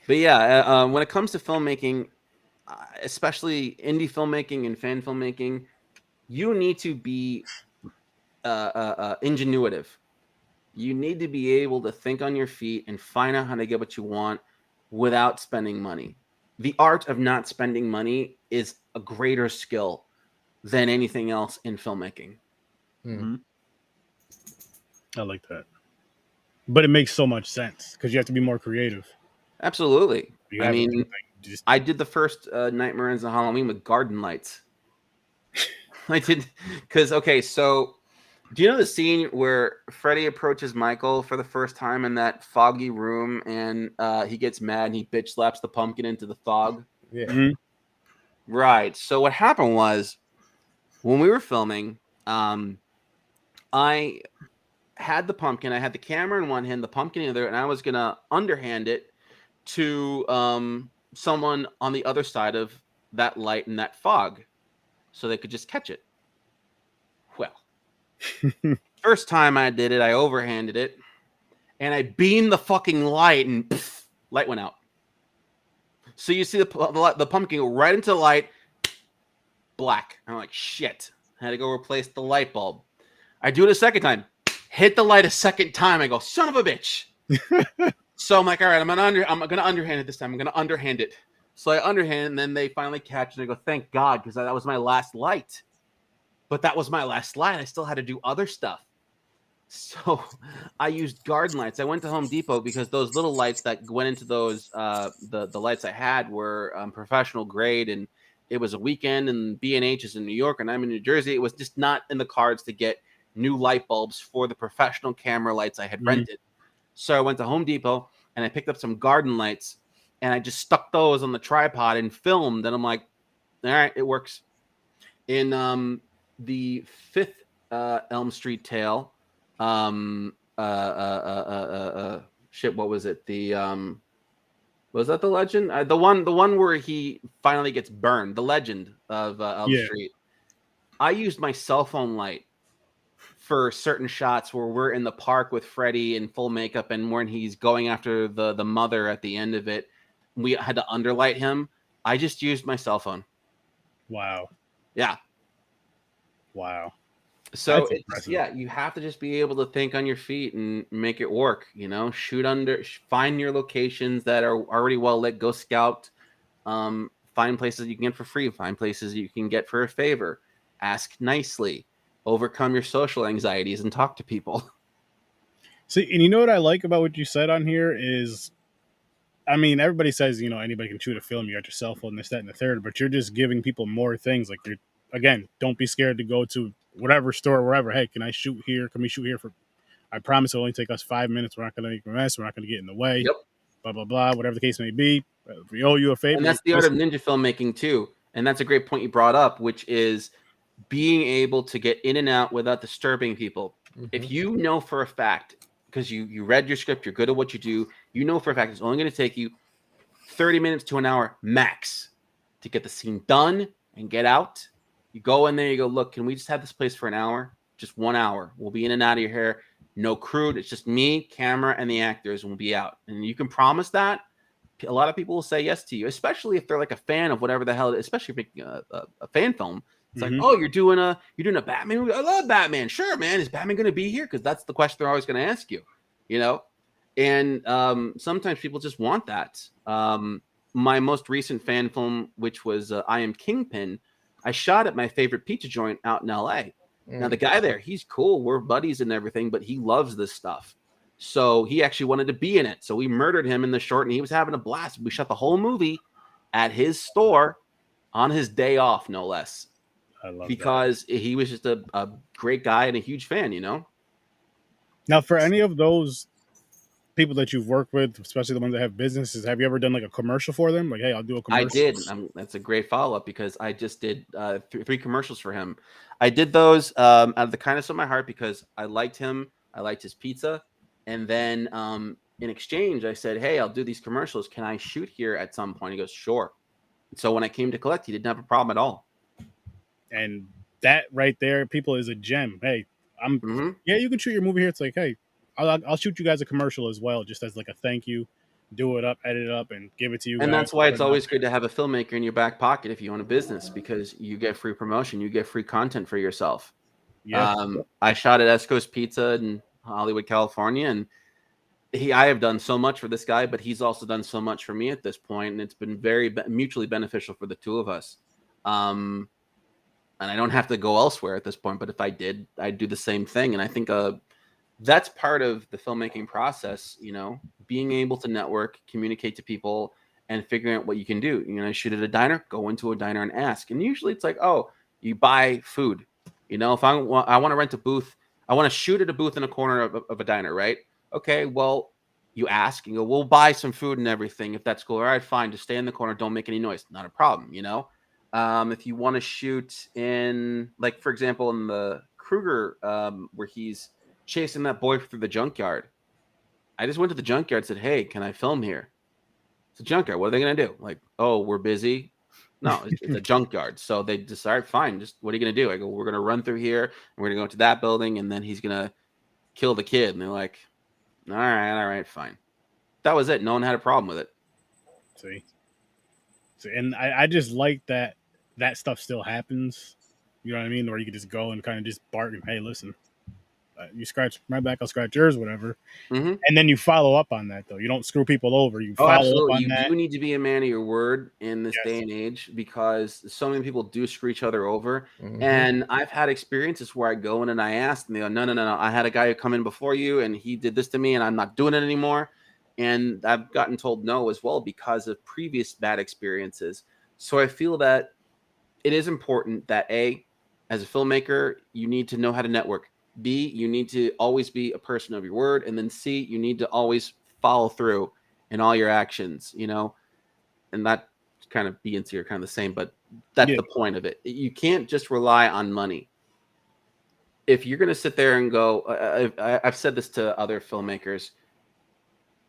But yeah, when it comes to filmmaking, especially indie filmmaking and fan filmmaking, you need to be ingenuitive. You need to be able to think on your feet and find out how to get what you want without spending money. The art of not spending money is a greater skill than anything else in filmmaking. Mm-hmm. I like that. But it makes so much sense because you have to be more creative. Absolutely. You I have to mean, just I did the first Nightmare Ends on Halloween with garden lights. I did because so do you know the scene where Freddy approaches Michael for the first time in that foggy room and he gets mad and he bitch slaps the pumpkin into the fog? Yeah. Mhm. Right. So what happened was when we were filming, I had the pumpkin, I had the camera in one hand, the pumpkin in the other, and I was gonna underhand it to someone on the other side of that light and that fog so they could just catch it. Well, first time I did it, I overhanded it and I beamed the fucking light and pff, light went out. So you see the pumpkin go right into the light, black. I'm like, shit. I had to go replace the light bulb. I do it a second time, hit the light a second time. I go, son of a bitch. So I'm like, all right, I'm gonna underhand it this time. I'm gonna underhand it. So I underhand, and then they finally catch, and I go, thank God, because that was my last light. But that was my last light. I still had to do other stuff. So I used garden lights. I went to Home Depot because those little lights that went into those the lights I had were professional grade, and it was a weekend, and B&H is in New York, and I'm in New Jersey. It was just not in the cards to get new light bulbs for the professional camera lights I had rented. So I went to Home Depot and I picked up some garden lights and I just stuck those on the tripod and filmed. And I'm like, all right, it works. In the fifth Elm Street tale, shit, what was it? The was that the legend? The one where he finally gets burned. The legend of Elm Street. I used my cell phone light for certain shots where we're in the park with Freddy in full makeup, and when he's going after the mother at the end of it, we had to underlight him. I just used my cell phone. Wow. Yeah. Wow. So it's, yeah, you have to just be able to think on your feet and make it work. You know, find your locations that are already well lit. Go scout. Find places you can get for free. Find places you can get for a favor. Ask nicely. Overcome your social anxieties and talk to people. See, and you know what I like about what you said on here is, I mean, everybody says, you know, anybody can shoot a film. You got your cell phone, this, that, and the third, but you're just giving people more things. Like, you're, again, don't be scared to go to whatever store, wherever. Hey, can I shoot here? Can we shoot here for? I promise it'll only take us 5 minutes. We're not going to make a mess. We're not going to get in the way. Yep. Blah blah blah. Whatever the case may be. If we owe you a favor, and that's the art of ninja filmmaking too. And that's a great point you brought up, which is being able to get in and out without disturbing people. Mm-hmm. If you know for a fact, because you read your script, you're good at what you do, you know for a fact it's only going to take you 30 minutes to an hour max to get the scene done and get out. You go in there, you go, look, can we just have this place for an hour? Just 1 hour. We'll be in and out of your hair. No crew. It's just me, camera, and the actors, and we'll be out. And you can promise that. A lot of people will say yes to you, especially if they're like a fan of whatever the hell, especially if you're a fan film. It's like, oh, you're doing a Batman movie. I love Batman. Sure, man. Is Batman going to be here? Because that's the question they're always going to ask you, you know? And sometimes people just want that. My most recent fan film, which was I Am Kingpin, I shot at my favorite pizza joint out in LA. Now, the guy there, he's cool. We're buddies and everything, but he loves this stuff. So he actually wanted to be in it. So we murdered him in the short, and he was having a blast. We shot the whole movie at his store on his day off, no less. I love because he was just a great guy and a huge fan, you know? Now, for any of those people that you've worked with, especially the ones that have businesses, have you ever done like a commercial for them? Like, hey, I'll do a commercial. I did. That's a great follow-up because I just did 3 commercials for him. I did those out of the kindness of my heart because I liked him. I liked his pizza. And then in exchange, I said, hey, I'll do these commercials. Can I shoot here at some point? He goes, sure. So when I came to collect, he didn't have a problem at all. And that right there, people, is a gem. Hey, yeah, you can shoot your movie here. It's like, hey, I'll shoot you guys a commercial as well, just as like a thank you. do it up, edit it up, and give it to you. And guys. that's why it's always good to have a filmmaker in your back pocket if you own a business, because you get free promotion, you get free content for yourself. Yeah. I shot at Esco's Pizza in Hollywood, California, and I have done so much for this guy, but he's also done so much for me at this point, and it's been very mutually beneficial for the two of us. And I don't have to go elsewhere at this point, but if I did, I'd do the same thing. And I think that's part of the filmmaking process, you know, being able to network, communicate to people, and figuring out what you can do. You know, shoot at a diner, go into a diner and ask. And usually it's like, oh, you buy food. You know, if I want to rent a booth, I want to shoot at a booth in a corner of a diner, right? Okay, well, you ask and go, we'll buy some food and everything. If that's cool, all right, fine. Just stay in the corner. Don't make any noise. Not a problem, you know? If you want to shoot in, like, for example, in the KRUGER, where he's chasing that boy through the junkyard, I just went to the junkyard and said, hey, can I film here? It's a junkyard. What are they going to do? Like, oh, we're busy. No, it's a junkyard. So they decided, fine, just what are you going to do? I go, we're going to run through here, and we're going to go to that building, and then he's going to kill the kid. And they're like, all right, fine. That was it. No one had a problem with it. See, and I just like that stuff still happens. You know what I mean? Or you could just go and kind of just bargain. Hey, listen, you scratch my back, I'll scratch yours, whatever. Mm-hmm. And then you follow up on that, though. You don't screw people over. You follow absolutely. up on you that. do need to be a man of your word in this Yes. day and age, because so many people do screw each other over. Mhm. And I've had experiences where I go in and I ask, and they go, no. I had a guy who come in before you, and he did this to me, and I'm not doing it anymore. And I've gotten told no as well because of previous bad experiences. So I feel that it is important that A, as a filmmaker, you need to know how to network. B, you need to always be a person of your word. And then C, you need to always follow through in all your actions, you know? And that kind of B and C are kind of the same, but that's the point of it. You can't just rely on money. If you're going to sit there and go, I've said this to other filmmakers,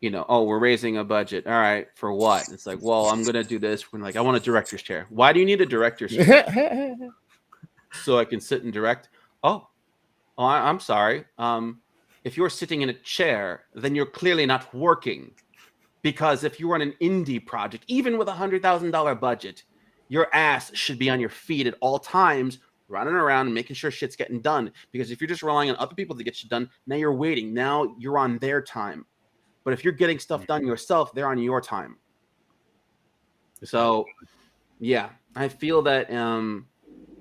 you know, oh, we're raising a budget. All right, for what? It's like, well, I'm going to do this. When like, I want a director's chair. Why do you need a director's chair? So I can sit and direct. Oh, I'm sorry. If you're sitting in a chair, then you're clearly not working. Because if you're on an indie project, even with $100,000 budget, your ass should be on your feet at all times, running around and making sure shit's getting done. Because if you're just relying on other people to get shit done, now you're waiting. Now you're on their time. But if you're getting stuff done yourself, they're on your time. So, yeah, I feel that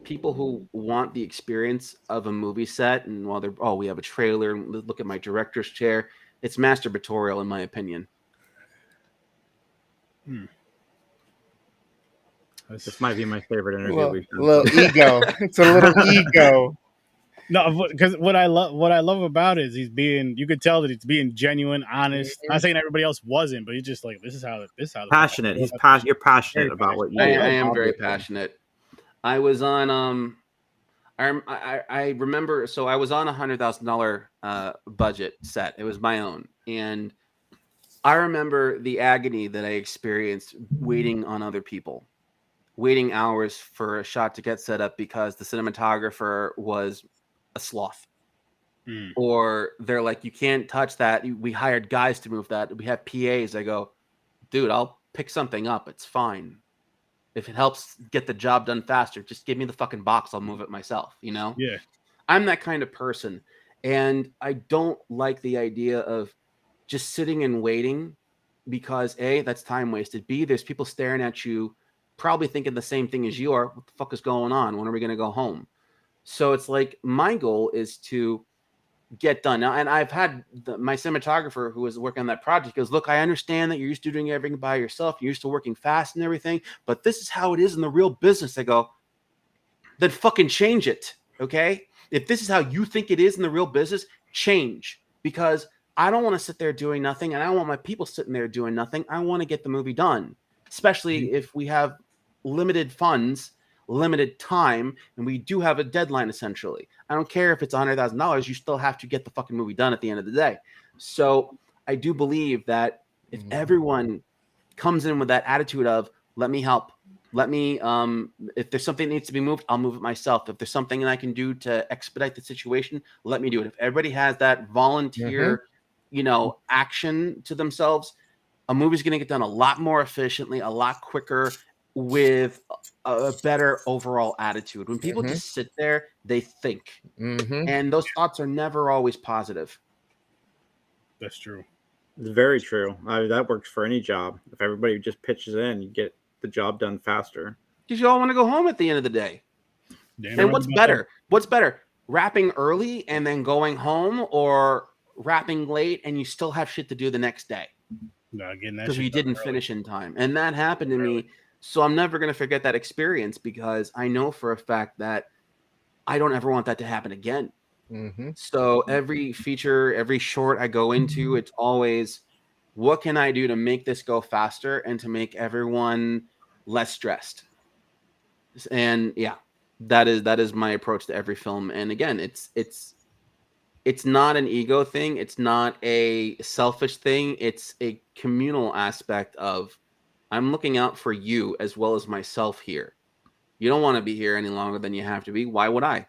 people who want the experience of a movie set, and while they're, we have a trailer, look at my director's chair, it's masturbatorial in my opinion. This might be my favorite interview we've done. Little ego. It's a little ego. No, because what I love about it is he's being. You could tell that he's being genuine, honest. Mm-hmm. Not saying everybody else wasn't, but he's just like, this is how. Passionate. You're passionate about what you do. I am very passionate. I was on I remember. So I was on $100,000 budget set. It was my own, and I remember the agony that I experienced waiting on other people, waiting hours for a shot to get set up because the cinematographer was a sloth. Or they're like, you can't touch that. We hired guys to move that. We have PAs. I go, dude, I'll pick something up. It's fine. If it helps get the job done faster, just give me the fucking box. I'll move it myself, you know? Yeah. I'm that kind of person. And I don't like the idea of just sitting and waiting because A, that's time wasted. B, there's people staring at you, probably thinking the same thing as you are. What the fuck is going on? When are we going to go home? So it's like my goal is to get done now. And I've had my cinematographer who was working on that project goes, look, I understand that you're used to doing everything by yourself. You're used to working fast and everything, but this is how it is in the real business. I go, then fucking change it. Okay. If this is how you think it is in the real business, change, because I don't want to sit there doing nothing. And I don't want my people sitting there doing nothing. I want to get the movie done, especially if we have limited funds, limited time, and we do have a deadline. Essentially, I don't care if it's $100,000, you still have to get the fucking movie done at the end of the day. So I do believe that if everyone comes in with that attitude of let me help, let me if there's something that needs to be moved, I'll move it myself. If there's something that I can do to expedite the situation, let me do it. If everybody has that volunteer action to themselves, a movie's going to get done a lot more efficiently, a lot quicker, with a better overall attitude. When people just sit there, they think. And those thoughts are never always positive. That's true. It's very true. That works for any job. If everybody just pitches in, you get the job done faster. Because you all want to go home at the end of the day. Damn And right what's about better? that. What's better? Wrapping early and then going home, or wrapping late and you still have shit to do the next day? Nah, getting that Because shit you done didn't early. finish in time. And that happened to me. So I'm never going to forget that experience, because I know for a fact that I don't ever want that to happen again. So every feature, every short I go into, it's always, what can I do to make this go faster and to make everyone less stressed? And yeah, that is my approach to every film. And again, it's not an ego thing. It's not a selfish thing. It's a communal aspect of, I'm looking out for you as well as myself here. You don't want to be here any longer than you have to be. Why would I?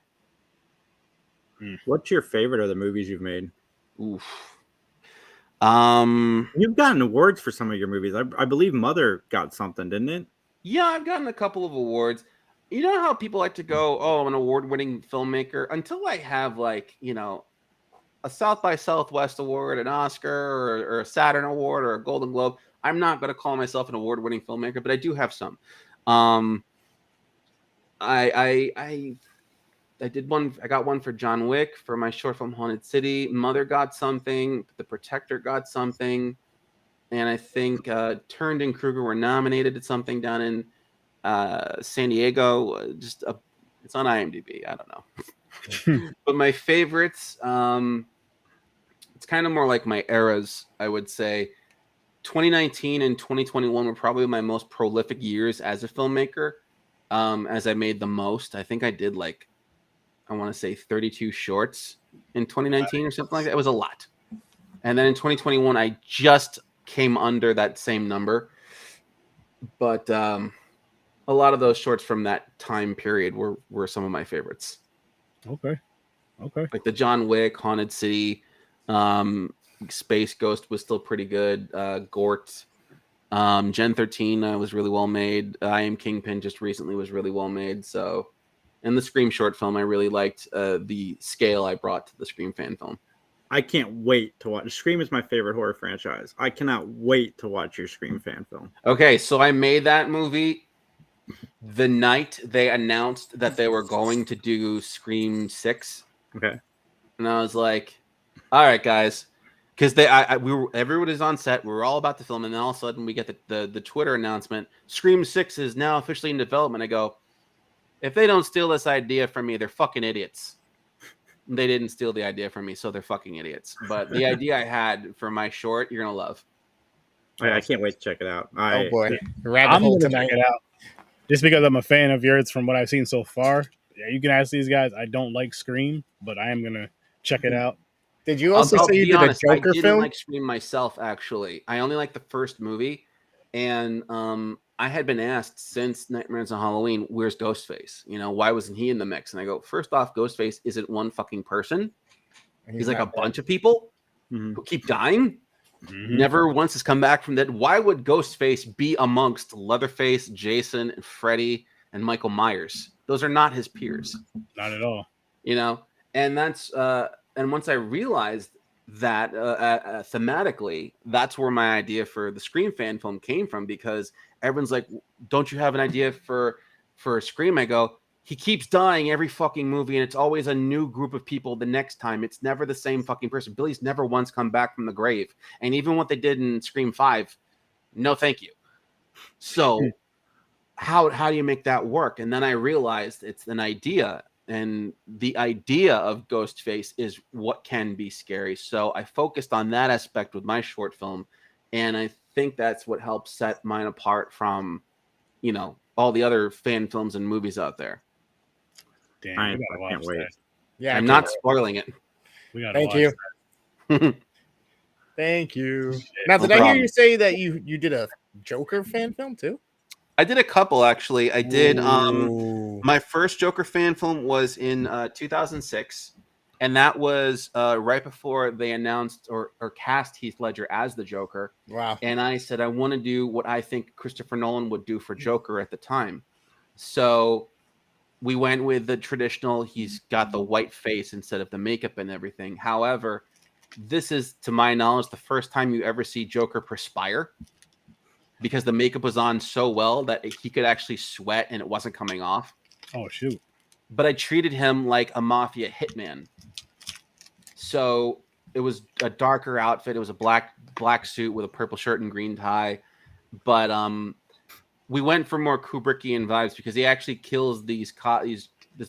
What's your favorite of the movies you've made? Oof. You've gotten awards for some of your movies. I believe Mother got something, didn't it? Yeah, I've gotten a couple of awards. You know how people like to go, oh, I'm an award-winning filmmaker, until I have, like, you know, a South by Southwest award, an Oscar, or a Saturn award, or a Golden Globe. I'm not going to call myself an award-winning filmmaker, but I do have some. I did one. I got one for John Wick for my short film Haunted City. Mother got something. The Protector got something, and I think Turned and Kruger were nominated at something down in San Diego. It's on IMDb. I don't know. But my favorites, it's kind of more like my eras, I would say. 2019 and 2021 were probably my most prolific years as a filmmaker, as I made the most. I think I did, like, I want to say 32 shorts in 2019 or something like that. It was a lot. And then in 2021, I just came under that same number. But a lot of those shorts from that time period were some of my favorites. Okay. Like the John Wick, Haunted City, Space Ghost was still pretty good. Gort, Gen 13 was really well made. I Am Kingpin just recently was really well made. So, and the Scream short film, I really liked the scale I brought to the Scream fan film. I can't wait to watch. Scream is my favorite horror franchise. I cannot wait to watch your Scream fan film. Okay, so I made that movie the night they announced that they were going to do Scream 6. Okay. And I was like, all right, guys. Because everyone is on set. We were all about to film, and then all of a sudden we get the Twitter announcement: Scream 6 is now officially in development. I go, if they don't steal this idea from me, they're fucking idiots. They didn't steal the idea from me, so they're fucking idiots. But the idea I had for my short, you're gonna love. I can't wait to check it out. Oh boy, I'm gonna check it out just because I'm a fan of yours from what I've seen so far. Yeah, you can ask these guys. I don't like Scream, but I am gonna check it out. Did you also say you did a Joker I didn't film? like Scream myself, actually. I only liked the first movie, and I had been asked since Nightmares on Halloween, where's Ghostface? You know, why wasn't he in the mix? And I go, first off, Ghostface isn't one fucking person. He's like a bunch of people who keep dying. Never once has come back from that. Why would Ghostface be amongst Leatherface, Jason, and Freddy, and Michael Myers? Those are not his peers. Not at all. You know, and that's and once I realized that thematically, that's where my idea for the Scream fan film came from, because everyone's like, don't you have an idea for Scream? I go, he keeps dying every fucking movie, and it's always a new group of people the next time. It's never the same fucking person. Billy's never once come back from the grave. And even what they did in Scream 5, no thank you. So how do you make that work? And then I realized it's an idea. And the idea of Ghostface is what can be scary. So I focused on that aspect with my short film. And I think that's what helps set mine apart from, you know, all the other fan films and movies out there. Damn, I we gotta watch can't wait. that. Yeah, I'm not spoiling it. We gotta Thank watch you. that. Thank you. Now, No did I hear problem. you say that you did a Joker fan film too? I did a couple, actually. I did Ooh. my first Joker fan film was in 2006, And that was right before they announced or cast Heath Ledger as the Joker. Wow. And I said, I want to do what I think Christopher Nolan would do for Joker at the time. So we went with the traditional, he's got the white face instead of the makeup and everything. However, this is, to my knowledge, the first time you ever see Joker perspire, because the makeup was on so well that he could actually sweat and it wasn't coming off. Oh, shoot. But I treated him like a mafia hitman. So it was a darker outfit. It was a black suit with a purple shirt and green tie. But we went for more Kubrickian vibes because he actually kills this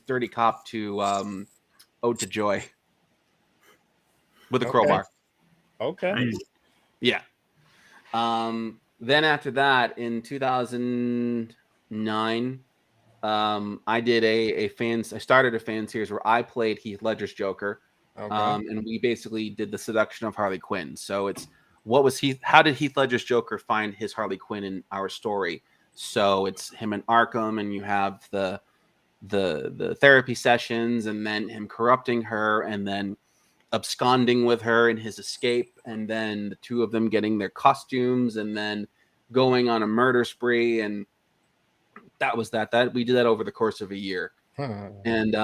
dirty cop to Ode to Joy with a crowbar. Okay. Yeah. Then after that, in 2009, I did I started a fan series where I played Heath Ledger's Joker. Okay. And we basically did the seduction of Harley Quinn. So it's how did Heath Ledger's Joker find his Harley Quinn in our story? So it's him in Arkham, and you have the therapy sessions, and then him corrupting her, and then absconding with her in his escape, and then the two of them getting their costumes, and then going on a murder spree, and that was that we did that over the course of a year. And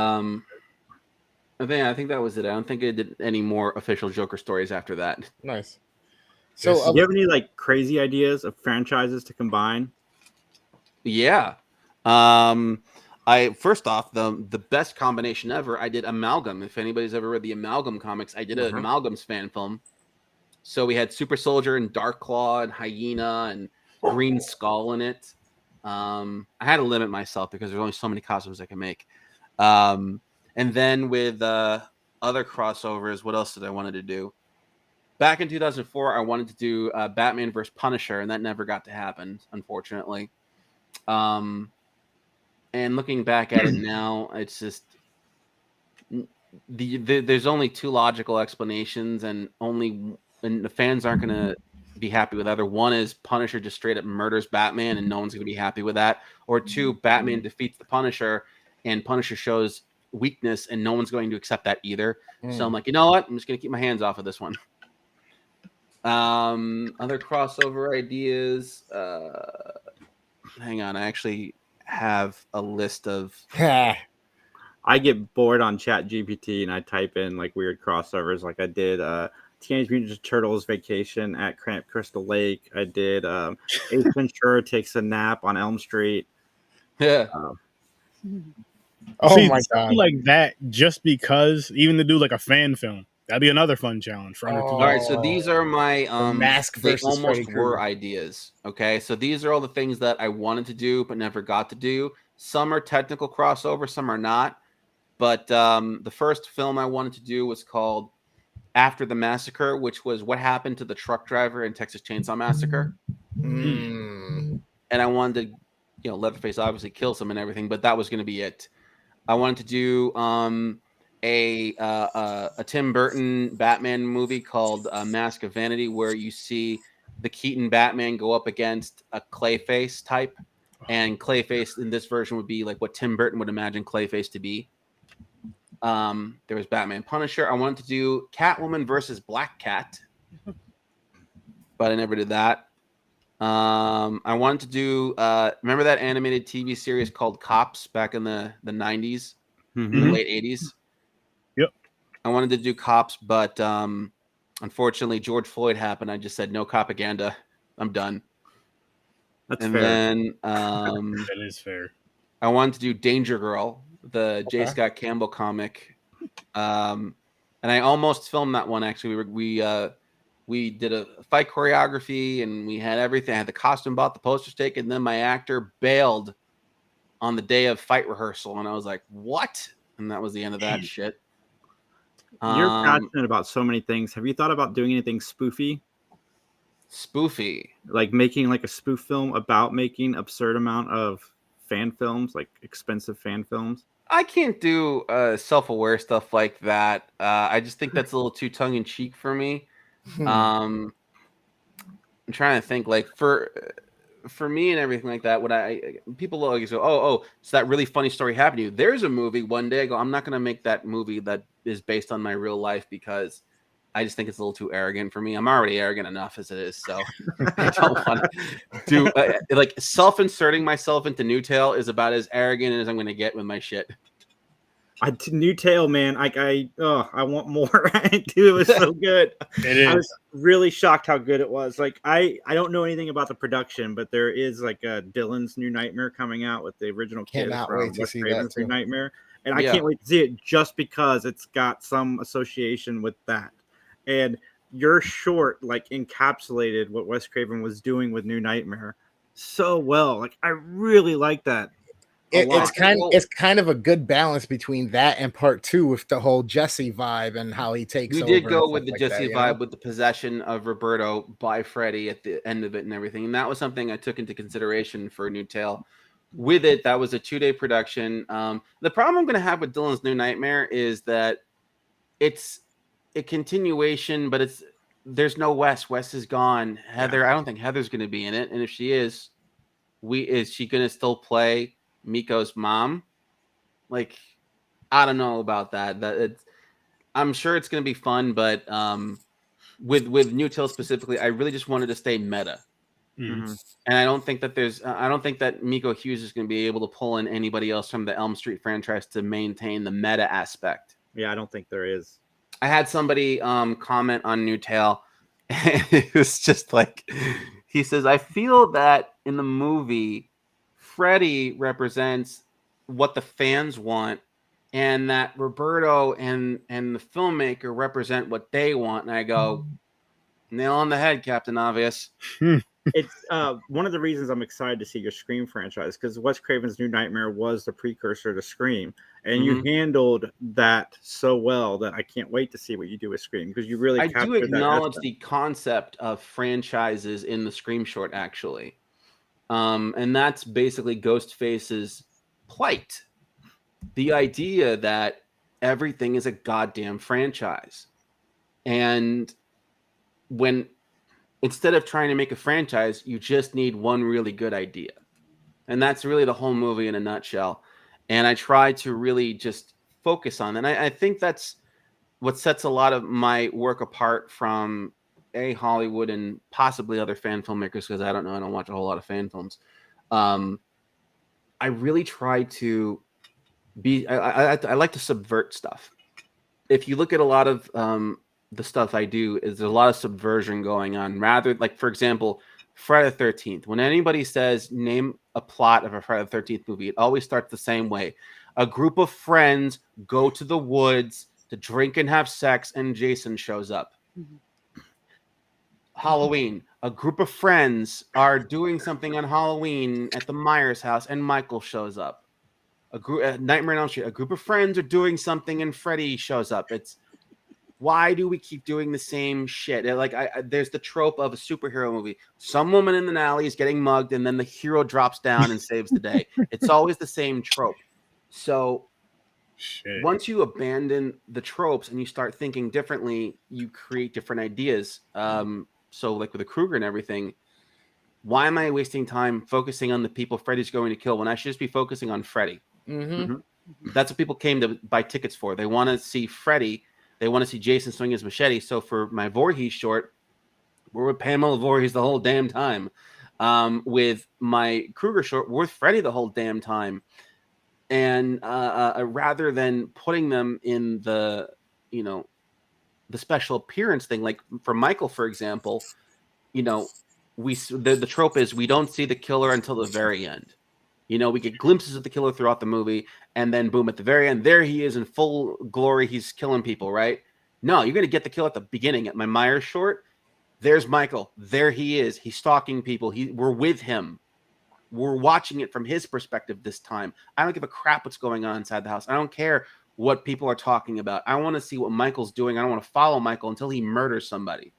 I think that was it. I don't think I did any more official Joker stories after that. Nice. So do you have any like crazy ideas of franchises to combine? Yeah. First off, the best combination ever, I did Amalgam. If anybody's ever read the Amalgam comics, I did an Amalgam's fan film. So we had Super Soldier and Dark Claw and Hyena and Green Skull in it. I had to limit myself because there's only so many costumes I can make. And then with other crossovers, what else did I wanted to do? Back in 2004, I wanted to do Batman vs. Punisher, and that never got to happen, unfortunately. And looking back at it now, it's just there's only two logical explanations, and the fans aren't going to be happy with either. One is Punisher just straight up murders Batman, and no one's going to be happy with that. Or two, Batman defeats the Punisher, and Punisher shows weakness, and no one's going to accept that either. So I'm like, you know what? I'm just going to keep my hands off of this one. Other crossover ideas. Hang on, I actually have a list of. I get bored on ChatGPT and I type in like weird crossovers. Like I did Teenage Mutant Ninja Turtles Vacation at Camp Crystal Lake. I did Ace Ventura Takes a Nap on Elm Street. Yeah. Oh See, my something god! like that, just because, even to do like a fan film, that'd be another fun challenge for under 2 All right, so these are my Mask they versus almost Freddy were Krueger. ideas. Okay, so these are all the things that I wanted to do but never got to do. Some are technical crossover, some are not. But the first film I wanted to do was called After the Massacre, which was what happened to the truck driver in Texas Chainsaw Massacre. And I wanted to, Leatherface obviously kills him and everything, but that was going to be it. I wanted to do a Tim Burton Batman movie called Mask of Vanity, where you see the Keaton Batman go up against a Clayface type, and Clayface in this version would be like what Tim Burton would imagine Clayface to be. There was Batman Punisher. I wanted to do Catwoman versus Black Cat, but I never did that. I wanted to do remember that animated TV series called Cops back in the 90s, in the late 80s? Yep. I wanted to do Cops, but unfortunately George Floyd happened. I just said no propaganda. I'm done. That's and fair. Then that is fair. I wanted to do Danger Girl, the J. Scott Campbell comic. And I almost filmed that one actually. We did a fight choreography and we had everything. I had the costume bought, the posters taken, and then my actor bailed on the day of fight rehearsal. And I was like, what? And that was the end of that shit. You're passionate about so many things. Have you thought about doing anything spoofy? Spoofy? Like making like a spoof film about making absurd amount of fan films, like expensive fan films? I can't do self-aware stuff like that. I just think that's a little too tongue-in-cheek for me. I'm trying to think, like for me and everything like that. What people always go, oh, so that really funny story happened to you. There's a movie one day I go, I'm not going to make that movie that is based on my real life because I just think it's a little too arrogant for me. I'm already arrogant enough as it is, so I don't want to do like self-inserting myself into Newtail is about as arrogant as I'm going to get with my shit. Newtail, man, I want more. Dude, it was so good. It is. I was really shocked how good it was. Like I don't know anything about the production, but there is like a Dylan's New Nightmare coming out with the original kid Cannot from wait to Wes see that Craven's New too. Nightmare, and I Yeah. can't wait to see it just because it's got some association with that. And your short like encapsulated what Wes Craven was doing with New Nightmare so well. Like I really like that. It's Well, kind of a good balance between that and part 2 with the whole Jesse vibe and how he takes we over. did and go stuff with the like Jesse that, vibe with the possession of Roberto by Freddy at the end of it and everything. And that was something I took into consideration for New Tale. With it, that was a 2-day production. The problem I'm going to have with Dylan's New Nightmare is that it's a continuation, but there's no Wes. Wes is gone. Heather, I don't think Heather's going to be in it. And if she is she going to still play Miko's mom? Like, I don't know about that. I'm sure it's going to be fun, but with Newtail specifically, I really just wanted to stay meta. Mm-hmm. And I don't think that I don't think that Miko Hughes is going to be able to pull in anybody else from the Elm Street franchise to maintain the meta aspect. Yeah, I don't think there is. I had somebody comment on Newtail, and it was just like, he says, I feel that in the movie, Freddy represents what the fans want, and that Roberto and the filmmaker represent what they want. And I go, nail on the head, Captain Obvious. It's one of the reasons I'm excited to see your Scream franchise, because Wes Craven's New Nightmare was the precursor to Scream, and you handled that so well that I can't wait to see what you do with Scream, because you really I do captured acknowledge that the concept of franchises in the Scream short, actually. And that's basically Ghostface's plight. The idea that everything is a goddamn franchise. And when instead of trying to make a franchise, you just need one really good idea. And that's really the whole movie in a nutshell. And I try to really just focus on that. And I think that's what sets a lot of my work apart from Hollywood and possibly other fan filmmakers, because I don't know, I don't watch a whole lot of fan films. I really try to be, I like to subvert stuff. If you look at a lot of the stuff I do, is there's a lot of subversion going on. Rather, like, for example, Friday the 13th. When anybody says, name a plot of a Friday the 13th movie, it always starts the same way. A group of friends go to the woods to drink and have sex, and Jason shows up. Halloween. A group of friends are doing something on Halloween at the Myers house, and Michael shows up. Nightmare on Elm Street. A group of friends are doing something, and Freddy shows up. It's why do we keep doing the same shit? Like, there's the trope of a superhero movie. Some woman in an alley is getting mugged, and then the hero drops down and saves the day. It's always the same trope. So once you abandon the tropes and you start thinking differently, you create different ideas. So like with the KRUGER and everything, why am I wasting time focusing on the people Freddy's going to kill when I should just be focusing on Freddy? That's what people came to buy tickets for. They want to see Freddy. They want to see Jason swing his machete. So for my Voorhees short, we're with Pamela Voorhees the whole damn time. With my KRUGER short, we're with Freddy the whole damn time. And rather than putting them in the special appearance thing, like for Michael, for example, the trope is we don't see the killer until the very end. We get glimpses of the killer throughout the movie, and then boom, at the very end, there he is in full glory. He's killing people, right? No, you're going to get the kill at the beginning. At my Myers short, there's Michael. There he is. He's stalking people. We're with him. We're watching it from his perspective this time. I don't give a crap what's going on inside the house. I don't care what people are talking about. I want to see what Michael's doing. I don't want to follow Michael until he murders somebody.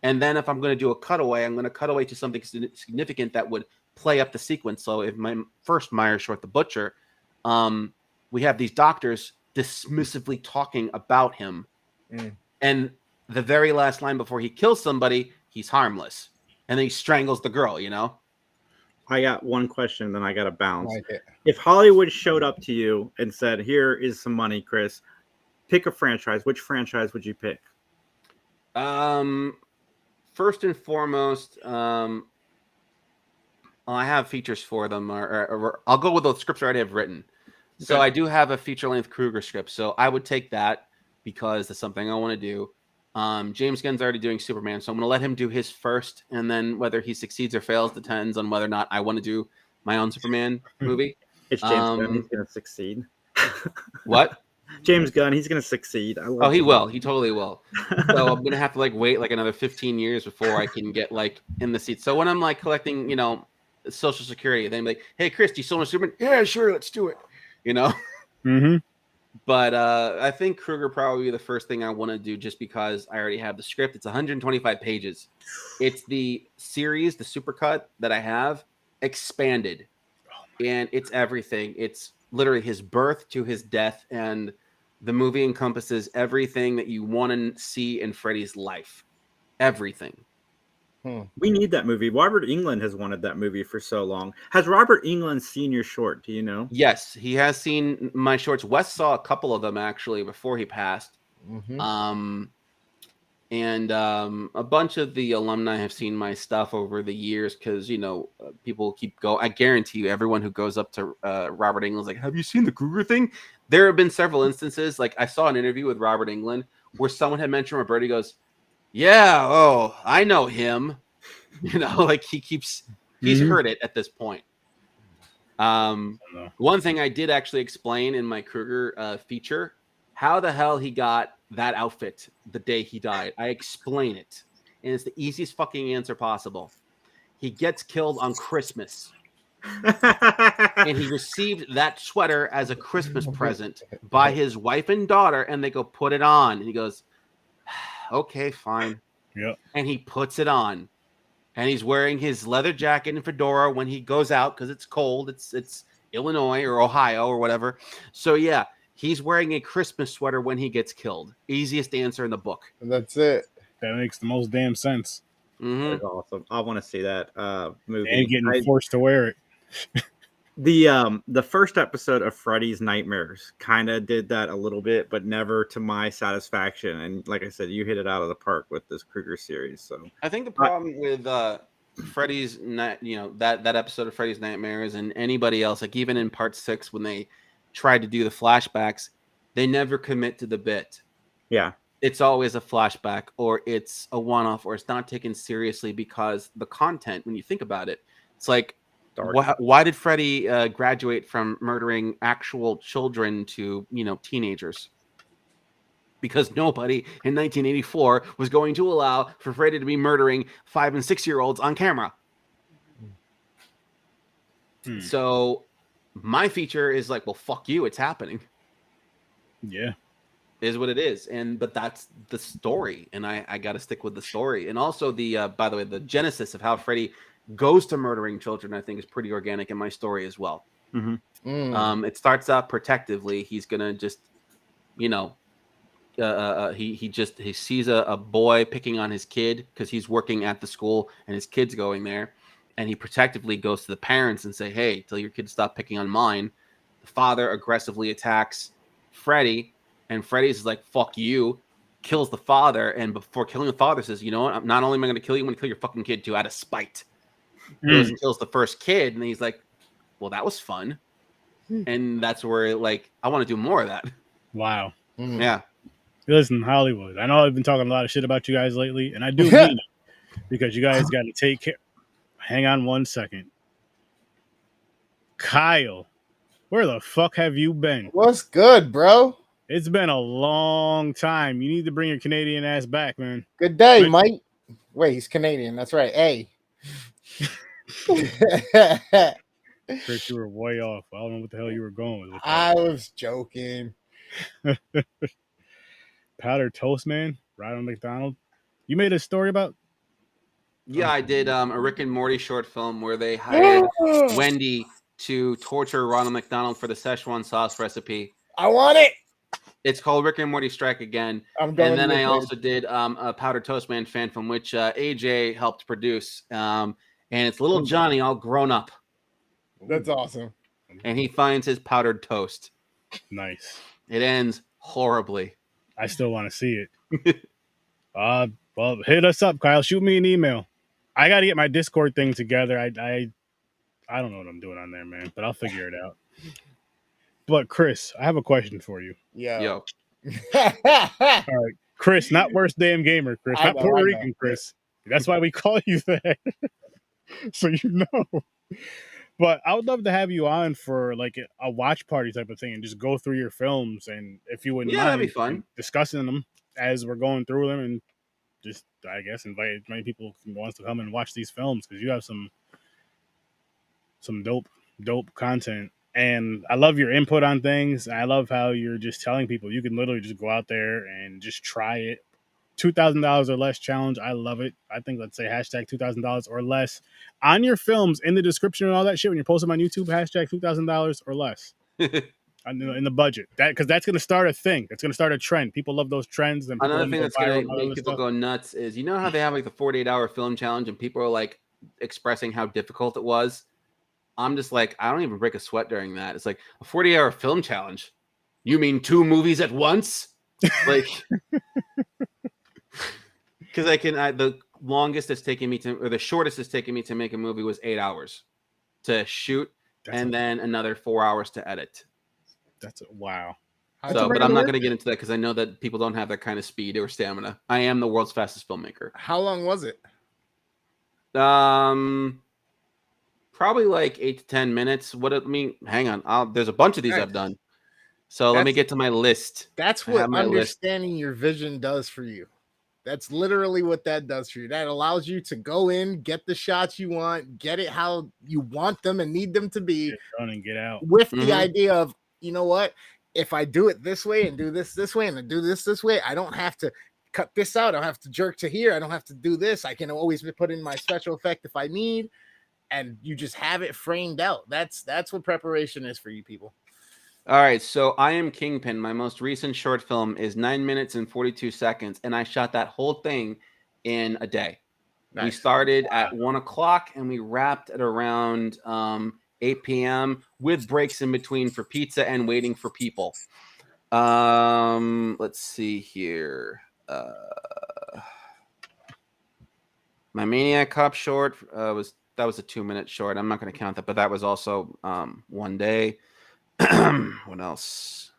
And then if I'm going to do a cutaway, I'm going to cut away to something significant that would play up the sequence. So if my first Myers short, The Butcher, we have these doctors dismissively talking about him. And the very last line before he kills somebody, he's harmless. And then he strangles the girl, I got one question, then I got to bounce. Like it. If Hollywood showed up to you and said, here is some money, Chris, pick a franchise, which franchise would you pick? First and foremost, I have features for them, or I'll go with the scripts I already have written. So I do have a feature-length Kruger script, so I would take that because that's something I want to do. James Gunn's already doing Superman, so I'm going to let him do his first, and then whether he succeeds or fails depends on whether or not I want to do my own Superman movie. It's James Gunn. He's going to succeed. What? James Gunn, he's going to succeed. Oh, he will. He totally will. So I'm going to have to wait another 15 years before I can get in the seat. So when I'm collecting, Social Security, then I'm like, hey, Chris, do you still want Superman? Yeah, sure, let's do it. Mm-hmm. But I think Kruger probably be the first thing I want to do just because I already have the script. It's 125 pages. It's the series, the supercut that I have expanded. And it's everything. It's literally his birth to his death. And the movie encompasses everything that you want to see in Freddy's life. Everything. We need that movie. Robert Englund has wanted that movie for so long. Has Robert Englund seen your short? Do you know? Yes, he has seen my shorts. Wes saw a couple of them actually before he passed. Mm-hmm. And a bunch of the alumni have seen my stuff over the years because people keep going. I guarantee you, everyone who goes up to Robert Englund's like, "Have you seen the Kruger thing?" There have been several instances. I saw an interview with Robert Englund where someone had mentioned Roberto. He goes, "Yeah, oh, I know him." He's heard it at this point. One thing I did actually explain in my Kruger feature, how the hell he got that outfit the day he died. I explain it, and it's the easiest fucking answer possible. He gets killed on Christmas, and he received that sweater as a Christmas present by his wife and daughter, and they go, "Put it on," and he goes, "Okay, fine." Yep. And he puts it on, and he's wearing his leather jacket and fedora when he goes out because it's cold. It's Illinois or Ohio or whatever. So yeah. He's wearing a Christmas sweater when he gets killed. Easiest answer in the book. That's it. That makes the most damn sense. Mm-hmm. That's awesome. I want to see that movie. And getting forced to wear it. The first episode of Freddy's Nightmares kind of did that a little bit, but never to my satisfaction. And like I said, you hit it out of the park with this Kruger series. So I think the problem with Freddy's, that episode of Freddy's Nightmares and anybody else, even in part 6 when they tried to do the flashbacks, they never commit to the bit. Yeah. It's always a flashback or it's a one-off or it's not taken seriously because the content, when you think about it, it's like, why did Freddy graduate from murdering actual children to, teenagers? Because nobody in 1984 was going to allow for Freddy to be murdering 5- and 6-year-olds on camera. So my feature is well, fuck you, it's happening. Yeah. Is what it is. But that's the story. And I got to stick with the story. And also by the way, the genesis of how Freddy goes to murdering children, I think is pretty organic in my story as well. Mm-hmm. It starts out protectively. He's going to just, he sees a boy picking on his kid because he's working at the school and his kid's going there. And he protectively goes to the parents and say, "Hey, tell your kid to stop picking on mine." The father aggressively attacks Freddy, and Freddy's like, "Fuck you," kills the father, and before killing the father says, "You know what? Not only am I going to kill you, I'm going to kill your fucking kid too, out of spite." Goes and kills the first kid, and he's like, "Well, that was fun." And that's where I want to do more of that. Wow. Yeah. Listen, Hollywood, I know I've been talking a lot of shit about you guys lately, and I do mean it because you guys got to take care. Hang on one second. Kyle, where the fuck have you been? What's good, bro? It's been a long time. You need to bring your Canadian ass back, man. Good day, Mike. Wait, he's Canadian. That's right. Hey. Chris, you were way off. I don't know what the hell you were going with. I was joking. Powdered toast, man. Ronald McDonald. You made a story about? Yeah, I did a Rick and Morty short film where they hired Wendy to torture Ronald McDonald for the Szechuan sauce recipe. I want it. It's called Rick and Morty Strike Again. And then I also did a Powdered Toast Man fan from which AJ helped produce. And it's little Johnny all grown up. That's awesome. And he finds his powdered toast. Nice. It ends Horribly. I still want to see it. Well, hit us up, Kyle. Shoot me an email. I got to get my Discord thing together. I don't know what I'm doing on there, man, but I'll figure it out. But Chris, I have a question for you. Yo. All right, Chris, not worst damn gamer, Chris, I not know, Puerto I know. Rican, Chris. That's why we call you that, so you know. But I would love to have you on for like a watch party type of thing, and just go through your films, and if you wouldn't Yeah, that'd mind, be fun. discussing them as we're going through them, and just I guess invite as many people who wants to come and watch these films because you have some dope content. And I love your input on things. I love how you're just telling people you can literally just go out there and just try it. $2,000 or less challenge. I love it. I think let's say hashtag $2,000 or less on your films in the description and all that shit when you're posting on YouTube. Hashtag $2,000 or less in the budget. That because that's going to start a thing. It's going to start a trend. People love those trends. And Another thing that's going to make people stuff. go nuts is, you know how they have like the 48-hour film challenge and people are like expressing how difficult it was. I'm just like, I don't even break a sweat during that. It's like a 40-hour film challenge. You mean 2 movies at once? Like, because the longest it's taken me to, or the shortest it's taken me to make a movie was 8 hours to shoot, then another 4 hours to edit. Wow. So, but I'm not going to get into that because I know that people don't have that kind of speed or stamina. I am the world's fastest filmmaker. How long was it? Probably like 8 to 10 minutes. Hang on. There's a bunch of these I've done. So let me get to my list. That's what understanding your vision does for you. That's literally what that does for you. That allows you to go in, get the shots you want, get it how you want them and need them to be, and get out with the idea of, you know what? If I do it this way and do this way and do this way, I don't have to cut this out. I don't have to jerk to here. I don't have to do this. I can always put in my special effect if I need. And you just have it framed out. That's what preparation is for you people. All right, so I Am Kingpin. My most recent short film is 9 minutes and 42 seconds, and I shot that whole thing in a day. Nice. We started at 1 o'clock, and we wrapped at around 8 p.m. with breaks in between for pizza and waiting for people. Let's see here. My Maniac Cop short was a 2-minute short. I'm not going to count that, but that was also 1 day. What else?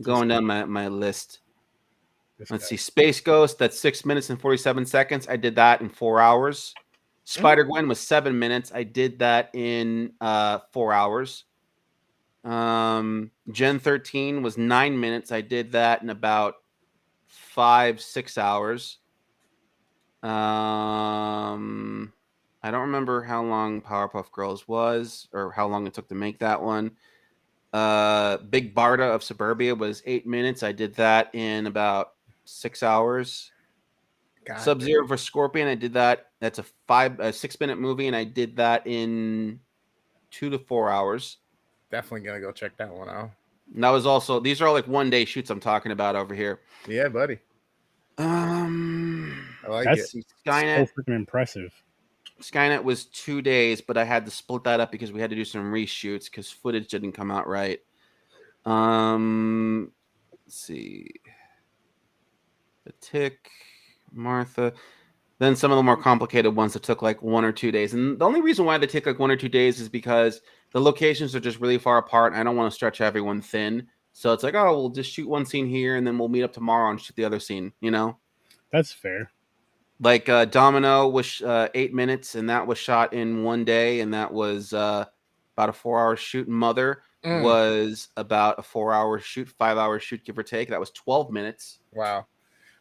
Going down my list. Let's see. Space Ghost, that's 6 minutes and 47 seconds. I did that in 4 hours. Spider-Gwen was 7 minutes. I did that in 4 hours. Gen 13 was 9 minutes. I did that in about 5-6 hours. I don't remember how long Powerpuff Girls was or how long it took to make that one. Big Barda of Suburbia was 8 minutes. I did that in about 6 hours. Sub-Zero for Scorpion, I did that. That's a 6-minute movie, and I did that in 2 to 4 hours. Definitely gonna go check that one out. And that was also, these are all like 1-day shoots I'm talking about over here. Yeah, buddy. I like it. Skynet, so freaking impressive. Skynet was 2 days, but I had to split that up because we had to do some reshoots because footage didn't come out right. Let's see. The Tick, Martha. Then some of the more complicated ones that took like 1 or 2 days. And the only reason why they take like 1 or 2 days is because the locations are just really far apart. And I don't want to stretch everyone thin. So it's like, oh, we'll just shoot one scene here and then we'll meet up tomorrow and shoot the other scene, you know? That's fair. Like Domino was 8 minutes, and that was shot in 1 day, and that was about a 4-hour shoot. Mother was about a 4-hour shoot, 5-hour shoot, give or take. That was 12 minutes. Wow.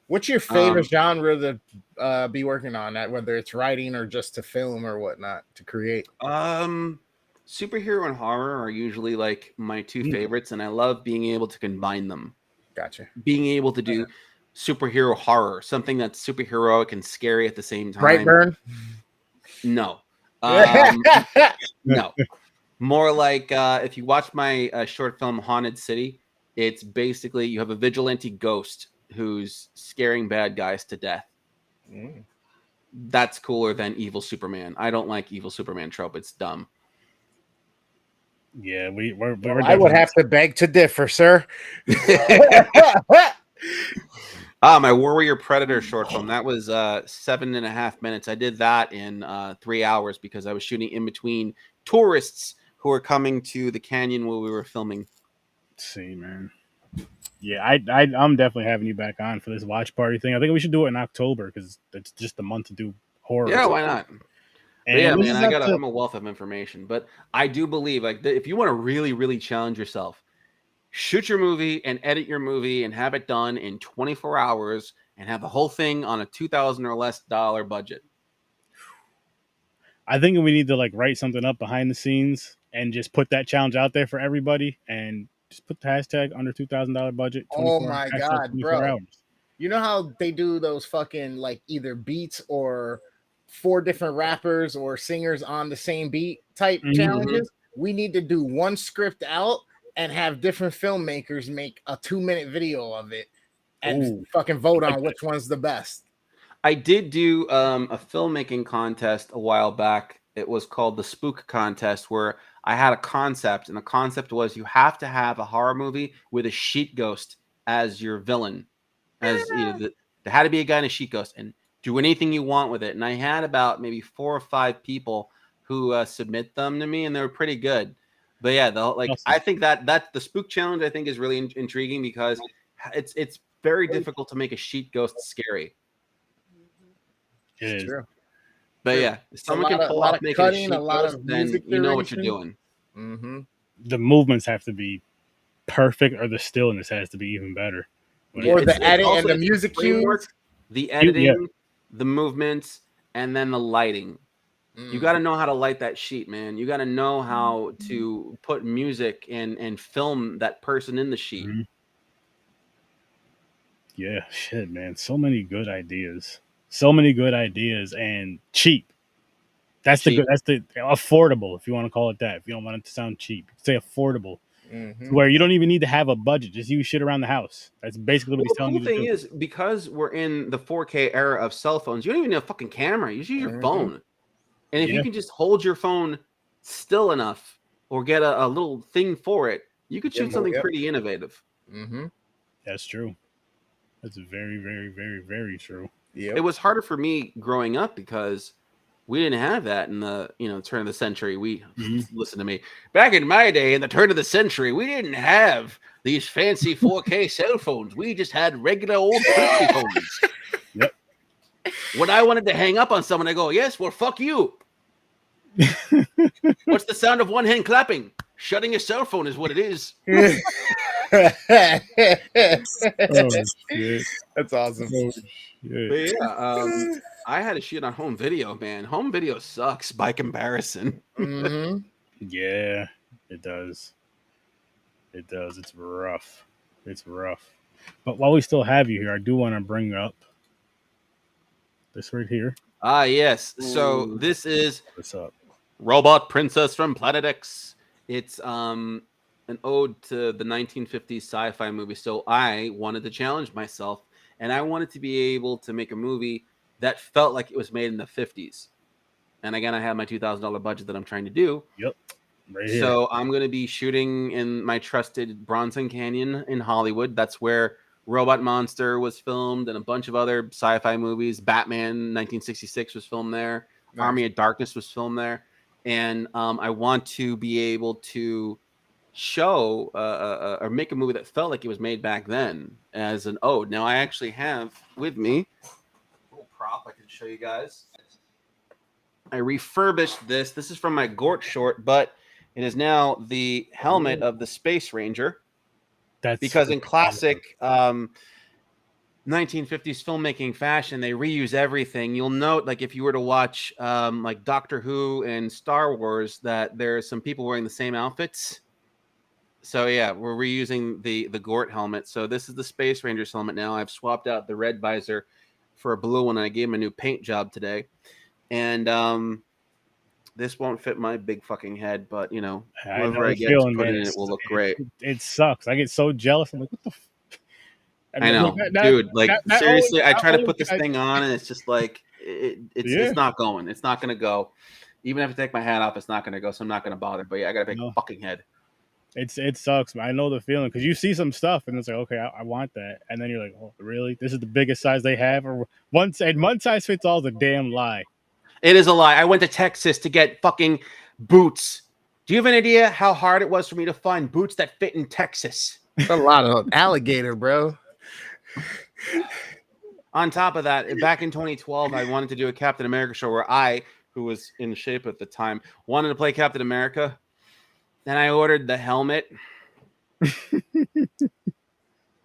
What's your favorite genre to be working on, that whether it's writing or just to film or whatnot to create? Superhero and horror are usually like my two favorites, and I love being able to combine them. Gotcha. Being able to do superhero horror, something that's superheroic and scary at the same time. Brightburn? No. No. More like if you watch my short film Haunted City, it's basically you have a vigilante ghost who's scaring bad guys to death. That's cooler than evil Superman. I don't like evil Superman trope. It's dumb. Yeah, we're I would have to beg to differ, sir. My Warrior Predator short film, that was 7.5 minutes. I did that in 3 hours because I was shooting in between tourists who were coming to the canyon where we were filming. See, man. Yeah, I'm definitely having you back on for this watch party thing. I think we should do it in October because it's just the month to do horror. Yeah, why not? But And yeah, this man, is I'm a wealth of information. But I do believe, like, if you want to really, really challenge yourself, shoot your movie and edit your movie and have it done in 24 hours and have the whole thing on a $2,000 or less budget. I think we need to like write something up behind the scenes and just put that challenge out there for everybody and just put the hashtag under $2,000 budget. Oh my God, 24 bro. hours. You know how they do those fucking like either beats or 4 different rappers or singers on the same beat type challenges? We need to do one script out and have different filmmakers make a 2-minute video of it and fucking vote on which one's the best. I did do a filmmaking contest a while back. It was called the Spook Contest, where I had a concept, and the concept was you have to have a horror movie with a sheet ghost as your villain. As there had to be a guy in a sheet ghost, and do anything you want with it. And I had about maybe 4 or 5 people who submit them to me, and they were pretty good. But yeah, awesome. I think that the Spook Challenge I think is really intriguing because it's very difficult to make a sheet ghost scary. It is. True. But yeah, if someone can pull off making a sheet ghost, then you know what you're doing. The movements have to be perfect, or the stillness has to be even better. Or the edit and the music cues, the editing, the movements, and then the lighting. You got to know how to light that sheet, man. You got to know how to put music and film that person in the sheet. Yeah, shit, man. So many good ideas. So many good ideas and cheap. That's cheap. That's the affordable, if you want to call it that. If you don't want it to sound cheap, say affordable. Where you don't even need to have a budget, just use shit around the house. That's basically what he's telling you to do. The cool thing is, because we're in the 4K era of cell phones, you don't even need a fucking camera. You just use your phone. And if you can just hold your phone still enough or get a little thing for it, you could shoot something pretty innovative. That's true. That's very, very, very, very true. It was harder for me growing up because we didn't have that in the turn of the century. We listen to me. Back in my day, in the turn of the century, we didn't have these fancy 4K cell phones. We just had regular old flip phones. Yep. When I wanted to hang up on someone, I go, "Yes, well, fuck you." What's the sound of one hand clapping? Shutting your cell phone is what it is. That's awesome. But yeah, I had a shit on home video, man. Home video sucks by comparison. Yeah, it does. It does. It's rough. It's rough. But while we still have you here, I do want to bring up this right here. Ah, yes. So this is what's up? Robot Princess from Planet X. It's an ode to the 1950s sci-fi movie. So I wanted to challenge myself, and I wanted to be able to make a movie that felt like it was made in the 50s. And again, I have my $2,000 budget that I'm trying to do. Yep. Right here. So I'm going to be shooting in my trusted Bronson Canyon in Hollywood. That's where Robot Monster was filmed and a bunch of other sci-fi movies. Batman 1966 was filmed there. Nice. Army of Darkness was filmed there. And I want to be able to show or make a movie that felt like it was made back then as an ode. Now, I actually have with me a little prop I can show you guys. I refurbished this. This is from my Gort short, but it is now the helmet of the Space Ranger. That's because in classic 1950s filmmaking fashion, they reuse everything. You'll note, like if you were to watch like Doctor Who and Star Wars, that there are some people wearing the same outfits. So yeah, we're reusing the Gort helmet. So this is the Space Ranger's helmet now. I've swapped out the red visor for a blue one, and I gave him a new paint job today. And this won't fit my big fucking head, but whoever I get to put in it will look great. It sucks. I get so jealous. I'm like, what the I know, dude. Like seriously, I try to put this thing on, and it's just like it's not going. It's not going to go. Even if I take my hat off, it's not going to go, so I'm not going to bother. But yeah, I got a big fucking head. It sucks, man. I know the feeling because you see some stuff and it's like, okay, I want that, and then you're like, oh, really? This is the biggest size they have, or one size fits all is a damn lie. It is a lie. I went to Texas to get fucking boots. Do you have an idea how hard it was for me to find boots that fit in Texas? That's a lot of alligator, bro. On top of that, back in 2012, I wanted to do a Captain America show where I, who was in shape at the time, wanted to play Captain America. Then I ordered the helmet.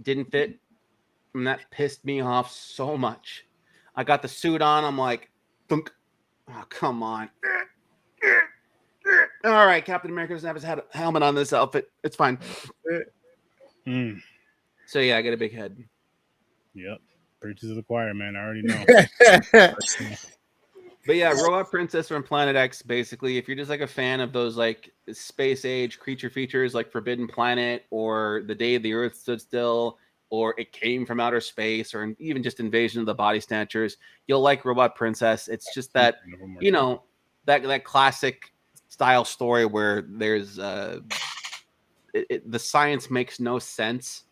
Didn't fit. And that pissed me off so much. I got the suit on. I'm like, thunk. Oh, come on. All right, Captain America doesn't have his helmet on this outfit. It's fine. So, yeah, I get a big head. Yep. Preachers of the choir, man. I already know. But yeah, Robot Princess from Planet X, basically, if you're just like a fan of those like space age creature features like Forbidden Planet or The Day the Earth Stood Still or It Came from Outer Space or even just Invasion of the Body Snatchers, you'll like Robot Princess. It's just that, you know, that classic style story where there's the science makes no sense.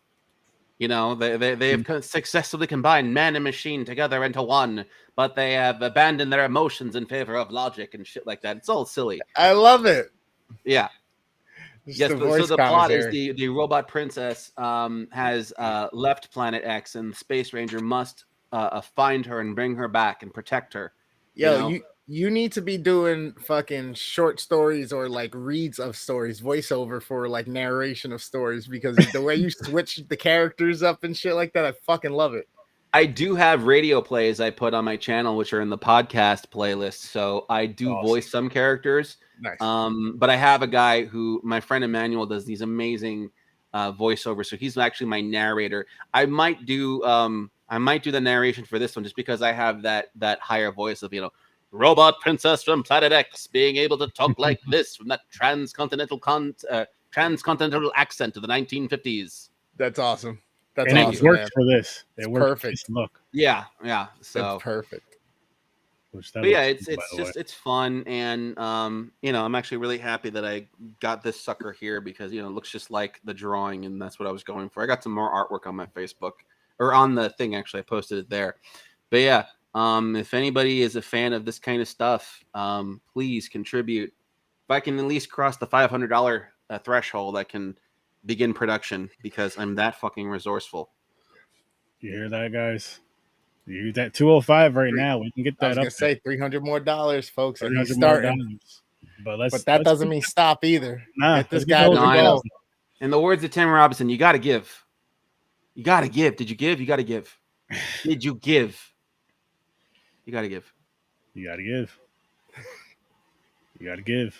You know, they have successfully combined man and machine together into one, but they have abandoned their emotions in favor of logic and shit like that. It's all silly. I love it. Yeah. Yes, so the plot is the robot princess has left Planet X, and the Space Ranger must find her and bring her back and protect her. Yo, you need to be doing fucking short stories or like reads of stories, voiceover for like narration of stories, because the way you switch the characters up and shit like that, I fucking love it. I do have radio plays I put on my channel, which are in the podcast playlist. So I do voice some characters. Nice. But I have a guy who, my friend Emmanuel, does these amazing voiceovers. So he's actually my narrator. I might do the narration for this one just because I have that higher voice of, you know, Robot Princess from Planet X being able to talk like this from that transcontinental accent of the 1950s. That's awesome. That's and awesome, it worked man. for this. It worked. Perfect. Look. Yeah. So that's perfect. But yeah, it's fun, and you know, I'm actually really happy that I got this sucker here because, you know, it looks just like the drawing, and that's what I was going for. I got some more artwork on my Facebook, or on the thing, actually. I posted it there. But yeah, if anybody is a fan of this kind of stuff, please contribute. If I can at least cross the $500 threshold, I can begin production because I'm that fucking resourcul. You hear that, guys? You hear that? 205 right now. We can get that up. Say $300 more, folks. And he's starting. But that doesn't mean stop either. Nah, get this guy to go. In the words of Tim Robinson, you got to give. You got to give. Did you give? You got to give. Did you give? You got to give. You got to give. You got to give.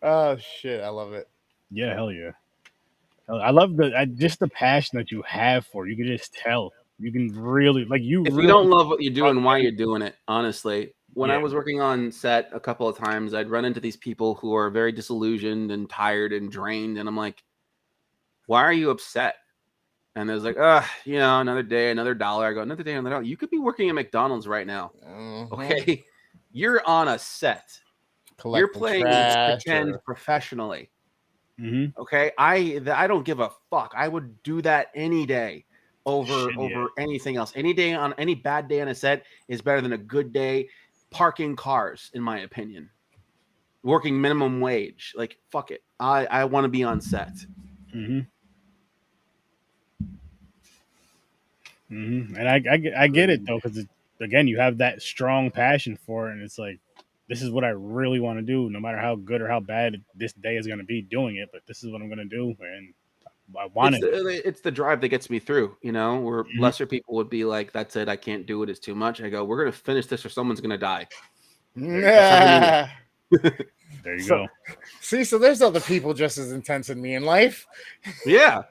Oh, shit. I love it. Yeah, hell yeah. I love just the passion that you have for it. You can just tell. You can really, like, you. If you don't love what you're doing, why you're doing it, honestly. When I was working on set a couple of times, I'd run into these people who are very disillusioned and tired and drained. And I'm like, why are you upset? And there's like, you know, another day, another dollar. I go, another day, another dollar. You could be working at McDonald's right now. Okay. You're on a set. You're playing pretend professionally. Mm-hmm. Okay. I don't give a fuck. I would do that any day over anything else. Any day, on any bad day on a set is better than a good day parking cars, in my opinion. Working minimum wage. Like, fuck it. I want to be on set. Mm-hmm. Mm-hmm. And I get it though, because again, you have that strong passion for it, and it's like, this is what I really want to do, no matter how good or how bad this day is going to be doing it. But this is what I'm going to do, and I want it. It's the drive that gets me through. You know, where lesser people would be like, "That's it, I can't do it. It's too much." I go, "We're going to finish this, or someone's going to die." Yeah. There you go. See, so there's other people just as intense in me in life. Yeah.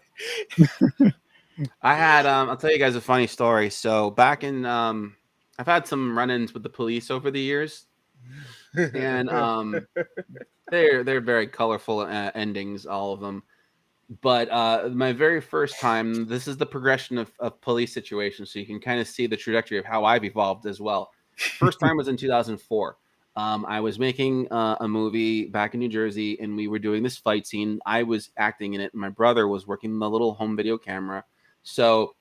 I had I'll tell you guys a funny story. So back in I've had some run-ins with the police over the years, and they're very colorful endings, all of them. But my very first time, this is the progression of police situations, so you can kind of see the trajectory of how I've evolved as well. First time was in 2004. I was making a movie back in New Jersey, and we were doing this fight scene. I was acting in it, and my brother was working the little home video camera. So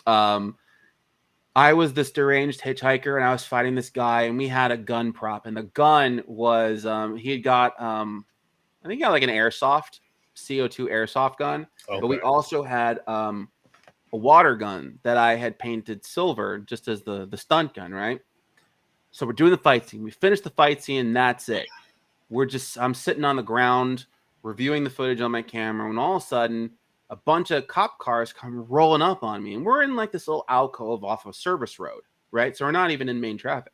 I was this deranged hitchhiker, and I was fighting this guy, and we had a gun prop, and the gun was he had got I think he got like an airsoft CO2 airsoft gun, but we also had a water gun that I had painted silver just as the stunt gun, right? So we're doing the fight scene. We finished the fight scene, and that's it. I'm sitting on the ground reviewing the footage on my camera, and all of a sudden, a bunch of cop cars come rolling up on me, and we're in like this little alcove off of a service road, right? So we're not even in main traffic.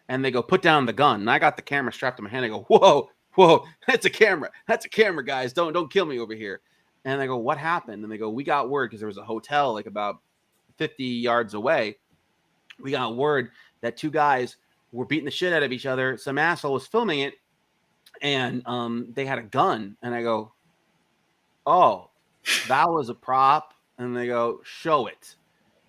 And they go, put down the gun. And I got the camera strapped to my hand. I go, whoa, that's a camera. That's a camera, guys. Don't kill me over here. And I go, what happened? And they go, we got word because there was a hotel like about 50 yards away. We got word that two guys were beating the shit out of each other. Some asshole was filming it, and they had a gun. And I go, oh, that was a prop. And they go, show it.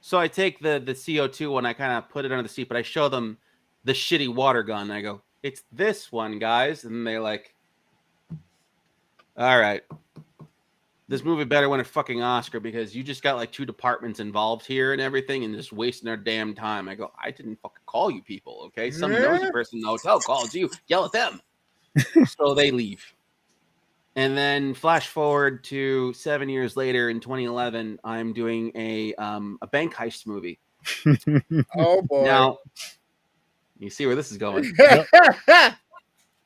So I take the CO2 one, I kind of put it under the seat, but I show them the shitty water gun. And I go, it's this one, guys. And they're like, all right, this movie better win a fucking Oscar because you just got like two departments involved here and everything and just wasting our damn time. I go, I didn't fucking call you people, okay? Some nosy person in the hotel calls you, yell at them. So they leave. And then flash forward to 7 years later in 2011, I'm doing a bank heist movie. Oh boy! Now, you see where this is going.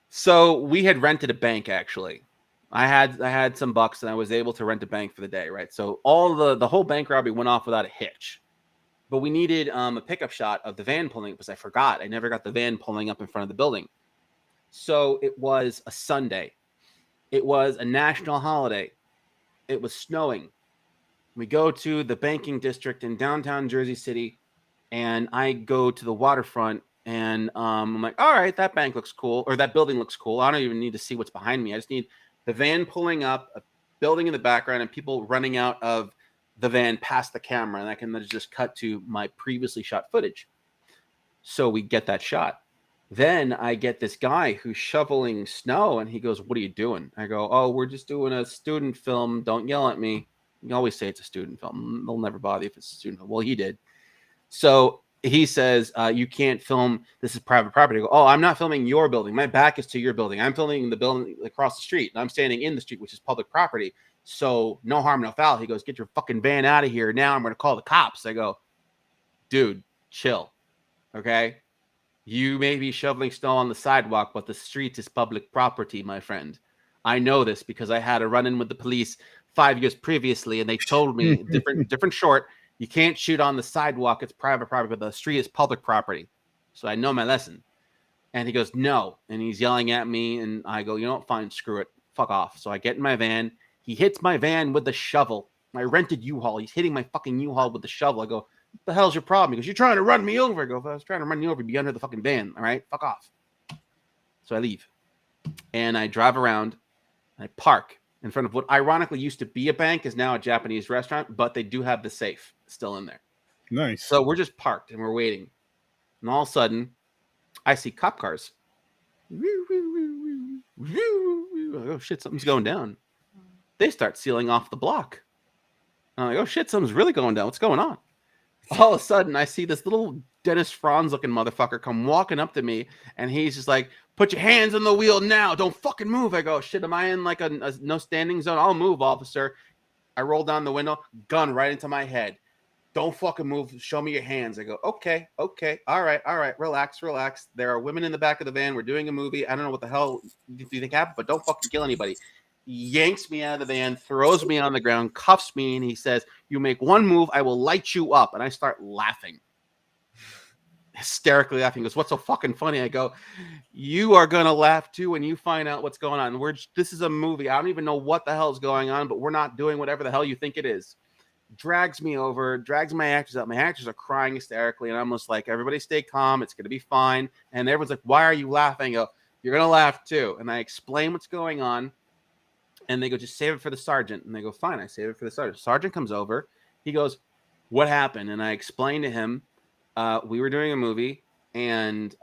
So we had rented a bank actually. I had some bucks and I was able to rent a bank for the day, right? So all the whole bank robbery went off without a hitch. But we needed a pickup shot of the van pulling because I forgot. I never got the van pulling up in front of the building. So it was a Sunday. It was a national holiday. It was snowing. We go to the banking district in downtown Jersey City, and I go to the waterfront, and I'm like, all right, that bank looks cool, or that building looks cool. I don't even need to see what's behind me. I just need the van pulling up, a building in the background, and people running out of the van past the camera, and I can just cut to my previously shot footage. So we get that shot. Then I get this guy who's shoveling snow, and he goes, what are you doing? I go, oh, we're just doing a student film. Don't yell at me. You always say it's a student film. They'll never bother you if it's a student film. Well, he did. So he says, you can't film. This is private property. I go, oh, I'm not filming your building. My back is to your building. I'm filming the building across the street, and I'm standing in the street, which is public property. So no harm, no foul. He goes, get your fucking van out of here. Now I'm going to call the cops. I go, dude, chill. Okay. You may be shoveling snow on the sidewalk, but the street is public property, my friend. I know this because I had a run-in with the police 5 years previously, and they told me different short. You can't shoot on the sidewalk; it's private property, but the street is public property. So I know my lesson. And he goes, no, and he's yelling at me, and I go, you know what? Fine, screw it, fuck off. So I get in my van. He hits my van with the shovel. My rented U-Haul. He's hitting my fucking U-Haul with the shovel. I go, what the hell's your problem? He goes, you're trying to run me over. I go, if I was trying to run you over, be under the fucking van. All right, fuck off. So I leave. And I drive around. And I park in front of what ironically used to be a bank, is now a Japanese restaurant, but they do have the safe still in there. Nice. So we're just parked and we're waiting. And all of a sudden, I see cop cars. Oh, shit, something's going down. They start sealing off the block. I'm like, oh, shit, something's really going down. What's going on? All of a sudden, I see this little Dennis Franz looking motherfucker come walking up to me, and he's just like, put your hands on the wheel now. Don't fucking move. I go, shit, am I in like a no standing zone? I'll move, officer. I roll down the window, gun right into my head. Don't fucking move. Show me your hands. I go, okay. All right. Relax. There are women in the back of the van. We're doing a movie. I don't know what the hell you think happened, but don't fucking kill anybody. Yanks me out of the van, throws me on the ground, cuffs me, and he says, you make one move, I will light you up. And I start laughing. Hysterically laughing. He goes, what's so fucking funny? I go, you are going to laugh too when you find out what's going on. This is a movie. I don't even know what the hell is going on, but we're not doing whatever the hell you think it is. Drags me over, drags my actors up. My actors are crying hysterically, and I'm just like, everybody stay calm. It's going to be fine. And everyone's like, why are you laughing? I go, you're going to laugh too. And I explain what's going on. And they go, just save it for the sergeant. And they go, fine, I save it for the sergeant. Sergeant comes over. He goes, what happened? And I explained to him, we were doing a movie, and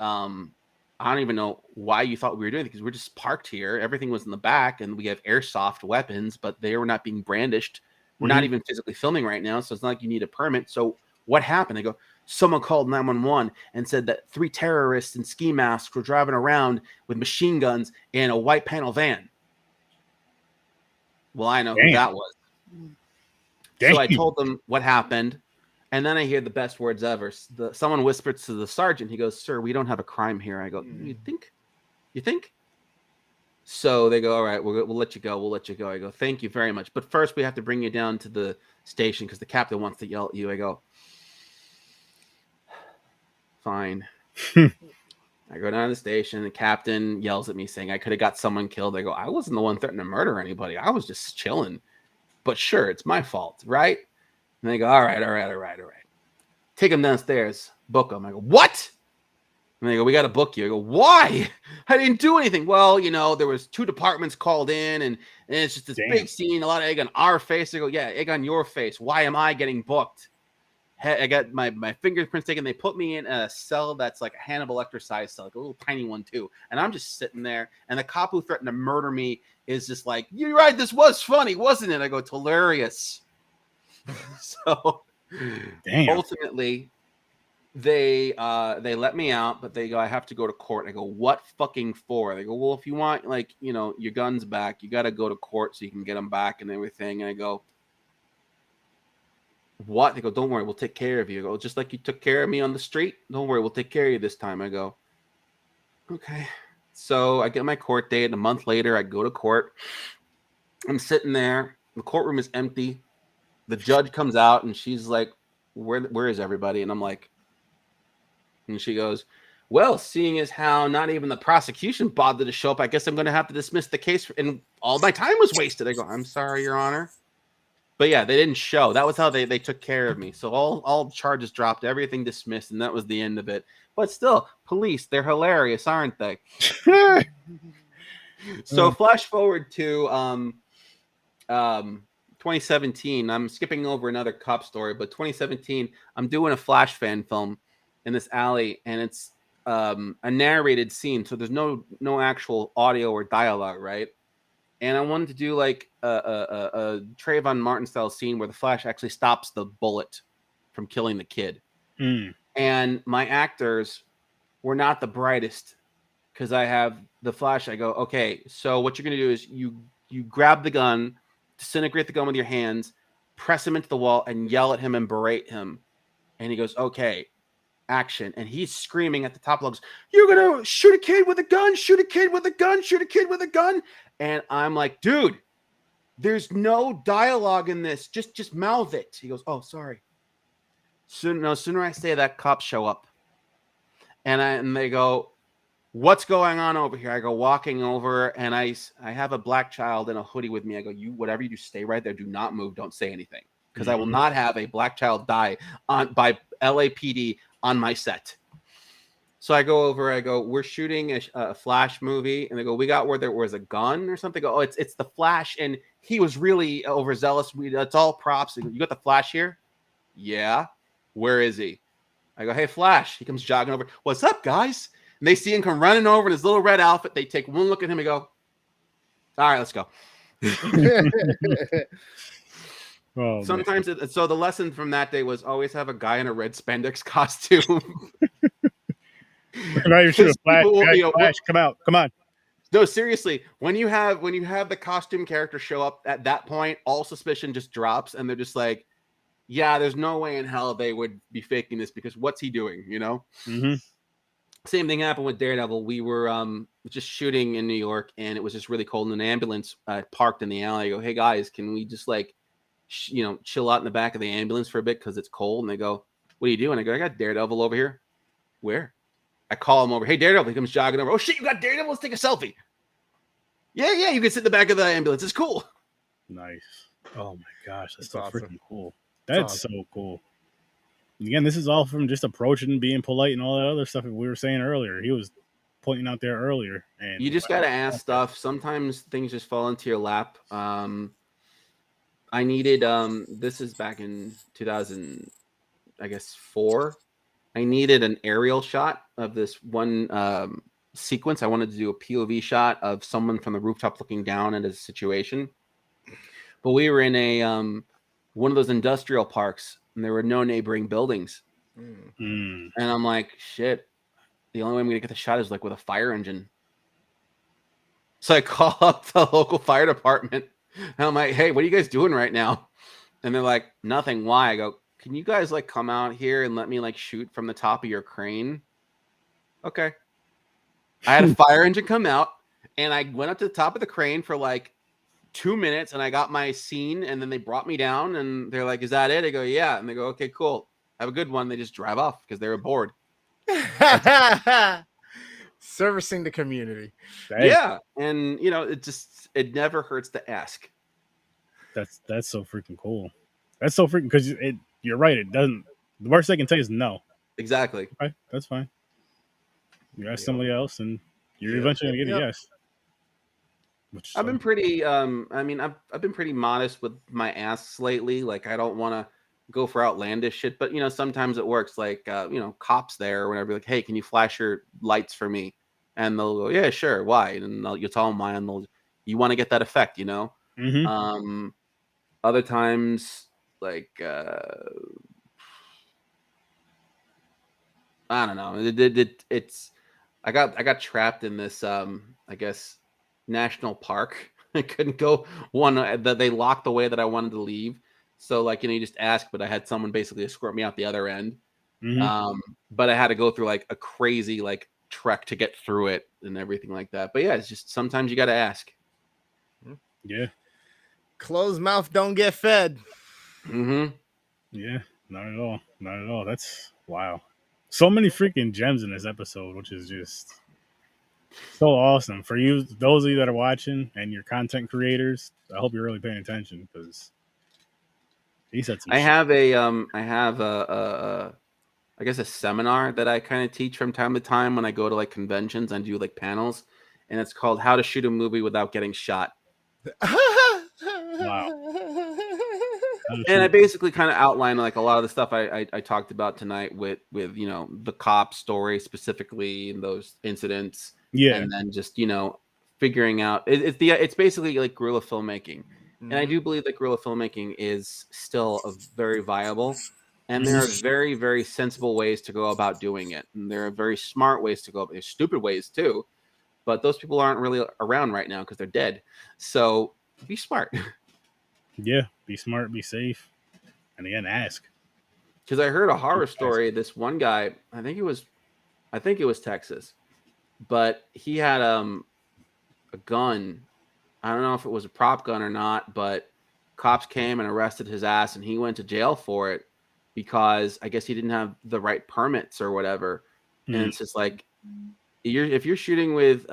I don't even know why you thought we were doing it, because we're just parked here. Everything was in the back, and we have airsoft weapons, but they were not being brandished. We're not even physically filming right now, so it's not like you need a permit. So what happened?" They go, "Someone called 911 and said that 3 terrorists in ski masks were driving around with machine guns in a white panel van." Well, I know who that was. So I told them what happened. And then I hear the best words ever. Someone whispers to the sergeant. He goes, "Sir, we don't have a crime here." I go, "You think? You think?" So they go, "All right, we'll let you go. We'll let you go." I go, "Thank you very much. But first we have to bring you down to the station because the captain wants to yell at you." I go, "Fine." I go down to the station. The captain yells at me saying I could have got someone killed. I go, "I wasn't the one threatening to murder anybody. I was just chilling. But sure, it's my fault, right?" And they go, all right. Take him downstairs. Book him. I go, "What?" And they go, "We got to book you." I go, "Why? I didn't do anything." "Well, there was 2 departments called in, and it's just this big scene, a lot of egg on our face." I go, "Yeah, egg on your face. Why am I getting booked?" I got my fingerprints taken. They put me in a cell that's like a Hannibal Lecter size cell, like a little tiny one too. And I'm just sitting there, and the cop who threatened to murder me is just like, "You're right, this was funny, wasn't it?" I go, "It's hilarious." So ultimately they let me out, but they go, "I have to go to court." I go, "What fucking for?" They go, "Well, if you want, your guns back, you got to go to court so you can get them back and everything." And I go, "What?" They go, "Don't worry, we'll take care of you." I go, "Just like you took care of me on the street? Don't worry, we'll take care of you this time." I go, "Okay." So I get my court date. A month later, I go to court. I'm sitting there. The courtroom is empty. The judge comes out, and she's like, where is everybody?" And I'm like, and she goes, "Well, seeing as how not even the prosecution bothered to show up, I guess I'm going to have to dismiss the case, and all my time was wasted." I go, "I'm sorry, Your Honor." But yeah, they didn't show. That was how they took care of me. So all charges dropped, everything dismissed, and that was the end of it. But still, police, they're hilarious, aren't they? So flash forward to 2017. I'm skipping over another cop story, but 2017, I'm doing a flash fan film in this alley, and it's a narrated scene, so there's no actual audio or dialogue, right? And I wanted to do like a Trayvon Martin style scene where the Flash actually stops the bullet from killing the kid. And my actors were not the brightest, because I have the Flash. I go, "Okay, so what you're going to do is you grab the gun, disintegrate the gun with your hands, press him into the wall, and yell at him and berate him." And he goes, "Okay, action." And he's screaming at the top of lungs, "You're going to shoot a kid with a gun, shoot a kid with a gun, shoot a kid with a gun." And I'm like, "Dude, there's no dialogue in this. Just mouth it." He goes, "Oh, sorry." Sooner I say that, cops show up. And they go, "What's going on over here?" I go, walking over, and I have a black child in a hoodie with me. I go, whatever you do, stay right there. Do not move. Don't say anything. Because I will not have a black child die by LAPD on my set. So I go over, I go, "We're shooting a Flash movie." And they go, "We got where there was a gun or something." I go, "Oh, it's the Flash. And he was really overzealous. It's all props." They go, "You got the Flash here?" "Yeah." "Where is he?" I go, "Hey, Flash." He comes jogging over. "What's up, guys?" And they see him come running over in his little red outfit. They take one look at him and go, "All right, let's go." Sometimes so the lesson from that day was always have a guy in a red spandex costume. Now you're shooting Flash. Flash, come out, come on. No, seriously, when you have the costume character show up at that point, all suspicion just drops, and they're just like, "Yeah, there's no way in hell they would be faking this, because what's he doing?" Same thing happened with Daredevil. We were just shooting in New York, and it was just really cold, and an ambulance parked in the alley. I go, "Hey guys, can we just like chill out in the back of the ambulance for a bit because it's cold?" And they go, "What are you doing?" I go, "I got Daredevil over here." "Where?" I call him over. "Hey, Daredevil." He comes jogging over. "Oh shit, you got Daredevil? Let's take a selfie." Yeah, you can sit in the back of the ambulance. It's cool. Nice. Oh my gosh, that's so awesome. freaking cool. That's so cool. Again, this is all from just approaching, being polite, and all that other stuff that we were saying earlier. He was pointing out there earlier. And you just got to ask stuff. Sometimes things just fall into your lap. I needed this is back in 2000, I guess 4. I needed an aerial shot of this one sequence. I wanted to do a POV shot of someone from the rooftop looking down at a situation. But we were in a one of those industrial parks, and there were no neighboring buildings. Mm. And I'm like, shit, the only way I'm gonna get the shot is like with a fire engine. So I call up the local fire department, and I'm like, hey, what are you guys doing right now? And they're like, nothing. Why? I go, can you guys like come out here and let me like shoot from the top of your crane? Okay. I had a fire engine come out, and I went up to the top of the crane for like 2 minutes, and I got my scene, and then they brought me down, and they're like, is that it? I go, yeah. And they go, okay, cool. Have a good one. They just drive off because they were bored. Servicing the community. Hey, Yeah. And you know, it never hurts to ask. that's so freaking cool. That's so freaking because you're right. It doesn't. The worst they can say is no. Exactly. Okay, that's fine. You ask somebody else, and you're Yep. eventually gonna get a Yep. yes. Which I've been pretty I mean I've been pretty modest with my asks lately. Like I don't want to go for outlandish shit, but you know, sometimes it works. Like you know, cops there or whatever, like, hey, can you flash your lights for me? And they'll go, yeah, sure, why? And you'll tell them why, and you want to get that effect, you know. Mhm. Other times, like I don't know. It's I got trapped in this I guess national park. I couldn't go one that they locked the way that I wanted to leave. So like, you know, you just ask, but I had someone basically escort me out the other end. Mhm. But I had to go through like a crazy like trek to get through it and everything like that. But yeah, it's just sometimes you got to ask. Yeah. Closed mouth don't get fed. Mm-hmm. Yeah. Not at all. Not at all. That's wow. So many freaking gems in this episode, which is just so awesome for you. Those of you that are watching and you're content creators, I hope you're really paying attention because he said some I shit. have a I guess a seminar that I kind of teach from time to time when I go to like conventions and do like panels, and it's called How to Shoot a Movie Without Getting Shot. Wow. And I basically kind of outline like a lot of the stuff I talked about tonight with you know the cop story specifically and those incidents, Yeah. and then just you know figuring out it's basically like guerrilla filmmaking, and I do believe that guerrilla filmmaking is still a very viable, and there are very very sensible ways to go about doing it, and there are very smart ways to go. There's stupid ways too, but those people aren't really around right now because they're dead. So be smart. Yeah. Be smart. Be safe. And again, ask. Because I heard a horror story. This one guy, I think it was Texas, but he had a gun. I don't know if it was a prop gun or not, but cops came and arrested his ass, and he went to jail for it because I guess he didn't have the right permits or whatever. And it's just like if you're shooting with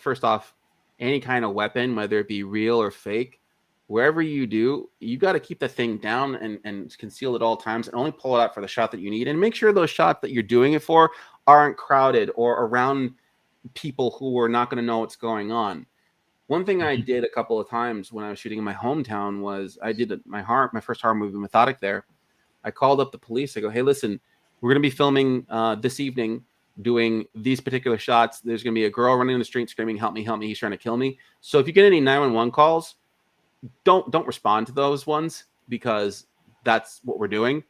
first off any kind of weapon, whether it be real or fake, wherever you do, you got to keep the thing down and conceal at all times and only pull it out for the shot that you need. And make sure those shots that you're doing it for aren't crowded or around people who are not going to know what's going on. One thing I did a couple of times when I was shooting in my hometown was I did my first horror movie, Methodic, there. I called up the police. I go, hey, listen, we're going to be filming this evening doing these particular shots. There's going to be a girl running in the street screaming, help me, he's trying to kill me. So if you get any 911 calls, don't respond to those ones because that's what we're doing.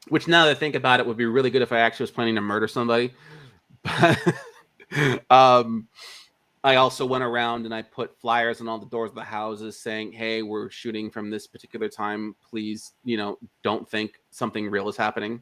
Which now that I think about it would be really good if I actually was planning to murder somebody. But I also went around and I put flyers on all the doors of the houses saying, hey, we're shooting from this particular time. Please, you know, don't think something real is happening.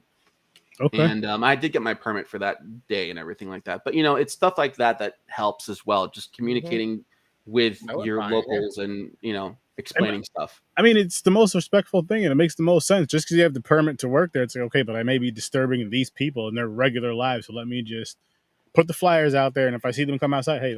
Okay. And I did get my permit for that day and everything like that. But, you know, it's stuff like that that helps as well. Just communicating with your locals and, you know, explaining stuff. I mean, it's the most respectful thing and it makes the most sense. Just because you have the permit to work there, it's like, okay, but I may be disturbing these people in their regular lives. So let me just put the flyers out there. And if I see them come outside, hey,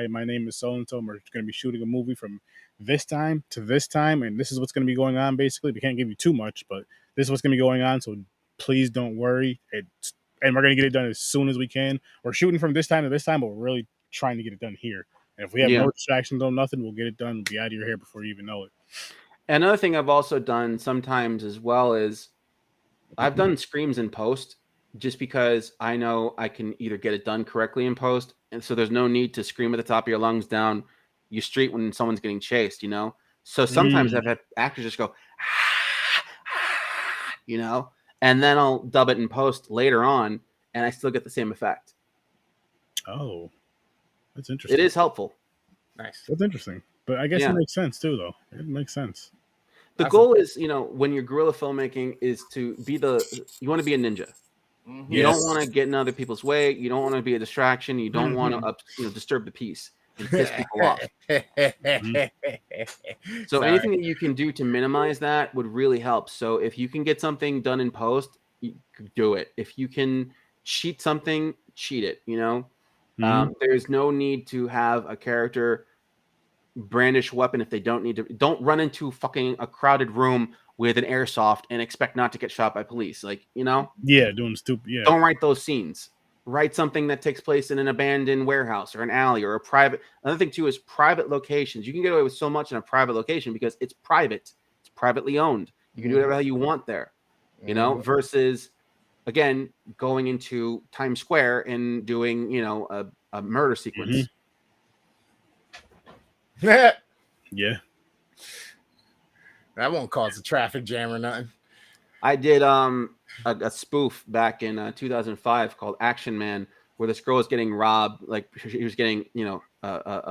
my name is so-and-so. We're going to be shooting a movie from this time to this time. And this is what's going to be going on, basically. We can't give you too much, but this is what's going to be going on. So please don't worry. And we're going to get it done as soon as we can. We're shooting from this time to this time, but we're really trying to get it done here. And if we have no distractions, no nothing, we'll get it done. We'll be out of your hair before you even know it. Another thing I've also done sometimes as well is I've done screams in post, just because I know I can either get it done correctly in post, and so there's no need to scream at the top of your lungs down your street when someone's getting chased, you know? So sometimes I've had actors just go, you know, and then I'll dub it in post later on, and I still get the same effect. Oh, that's interesting. It is helpful. Nice. That's interesting. But I guess it makes sense too, though. It makes sense. The goal is, you know, when you're guerrilla filmmaking, is to be you want to be a ninja. Mhm. You don't want to get in other people's way. You don't want to be a distraction. You don't want to disturb the peace and piss people off. So anything that you can do to minimize that would really help. So if you can get something done in post, you do it. If you can cheat something, cheat it. You know, there's no need to have a character brandish weapon if they don't need to. Don't run into fucking a crowded room with an airsoft and expect not to get shot by police. Like, you know? Yeah, doing stupid. Yeah. Don't write those scenes. Write something that takes place in an abandoned warehouse or an alley or a private. Another thing too is private locations. You can get away with so much in a private location because it's private. It's privately owned. You can do whatever the hell you want there. You know, versus again going into Times Square and doing, you know, a murder sequence. Yeah. That won't cause a traffic jam or nothing. I did a spoof back in 2005 called Action Man, where this girl was getting robbed. Like she was getting, you know,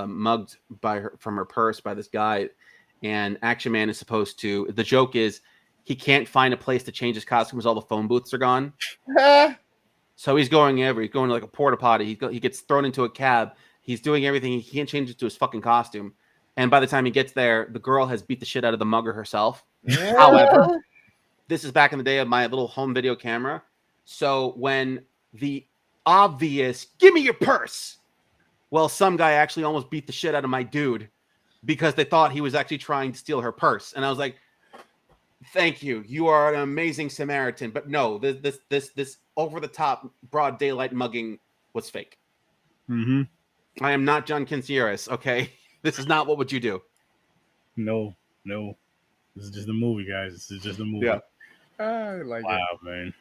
mugged from her purse by this guy. And Action Man is supposed to. The joke is he can't find a place to change his costume because all the phone booths are gone. So he's going He's going to like a porta potty. He gets thrown into a cab. He's doing everything. He can't change it to his fucking costume. And by the time he gets there, the girl has beat the shit out of the mugger herself. However, this is back in the day of my little home video camera. So when the obvious, give me your purse. Well, some guy actually almost beat the shit out of my dude because they thought he was actually trying to steal her purse. And I was like, thank you. You are an amazing Samaritan. But no, this over the top broad daylight mugging was fake. I am not John Quinceañeras, okay? This is not what would you do. No. This is just a movie, guys. This is just a movie. Yeah. I like it. Wow, man.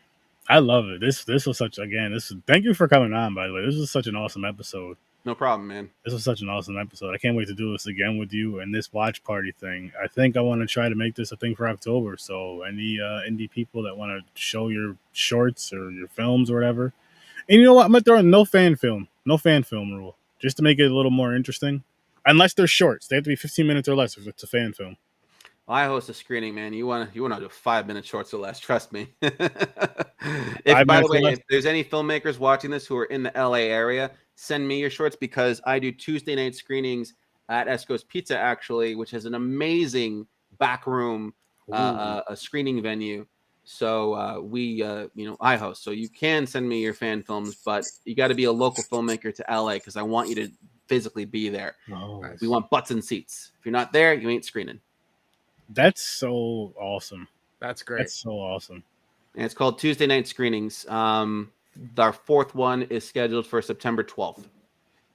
I love it. This was such, again, thank you for coming on, by the way. This was such an awesome episode. No problem, man. This was such an awesome episode. I can't wait to do this again with you and this watch party thing. I think I want to try to make this a thing for October. So any indie people that want to show your shorts or your films or whatever. And you know what? I'm going to throw in no fan film rule, just to make it a little more interesting. Unless they're shorts. They have to be 15 minutes or less if it's a fan film. Well, I host a screening, man. You want to do 5-minute shorts or less? Trust me. By the way, if there's any filmmakers watching this who are in the LA area, send me your shorts because I do Tuesday night screenings at Esco's Pizza, actually, which has an amazing back room, a screening venue. So I host. So you can send me your fan films, but you got to be a local filmmaker to LA because I want you to physically be there. Nice. We want butts and seats. If you're not there, you ain't screening. That's so awesome. That's great. That's so awesome. And it's called Tuesday Night Screenings. Our fourth one is scheduled for September 12th.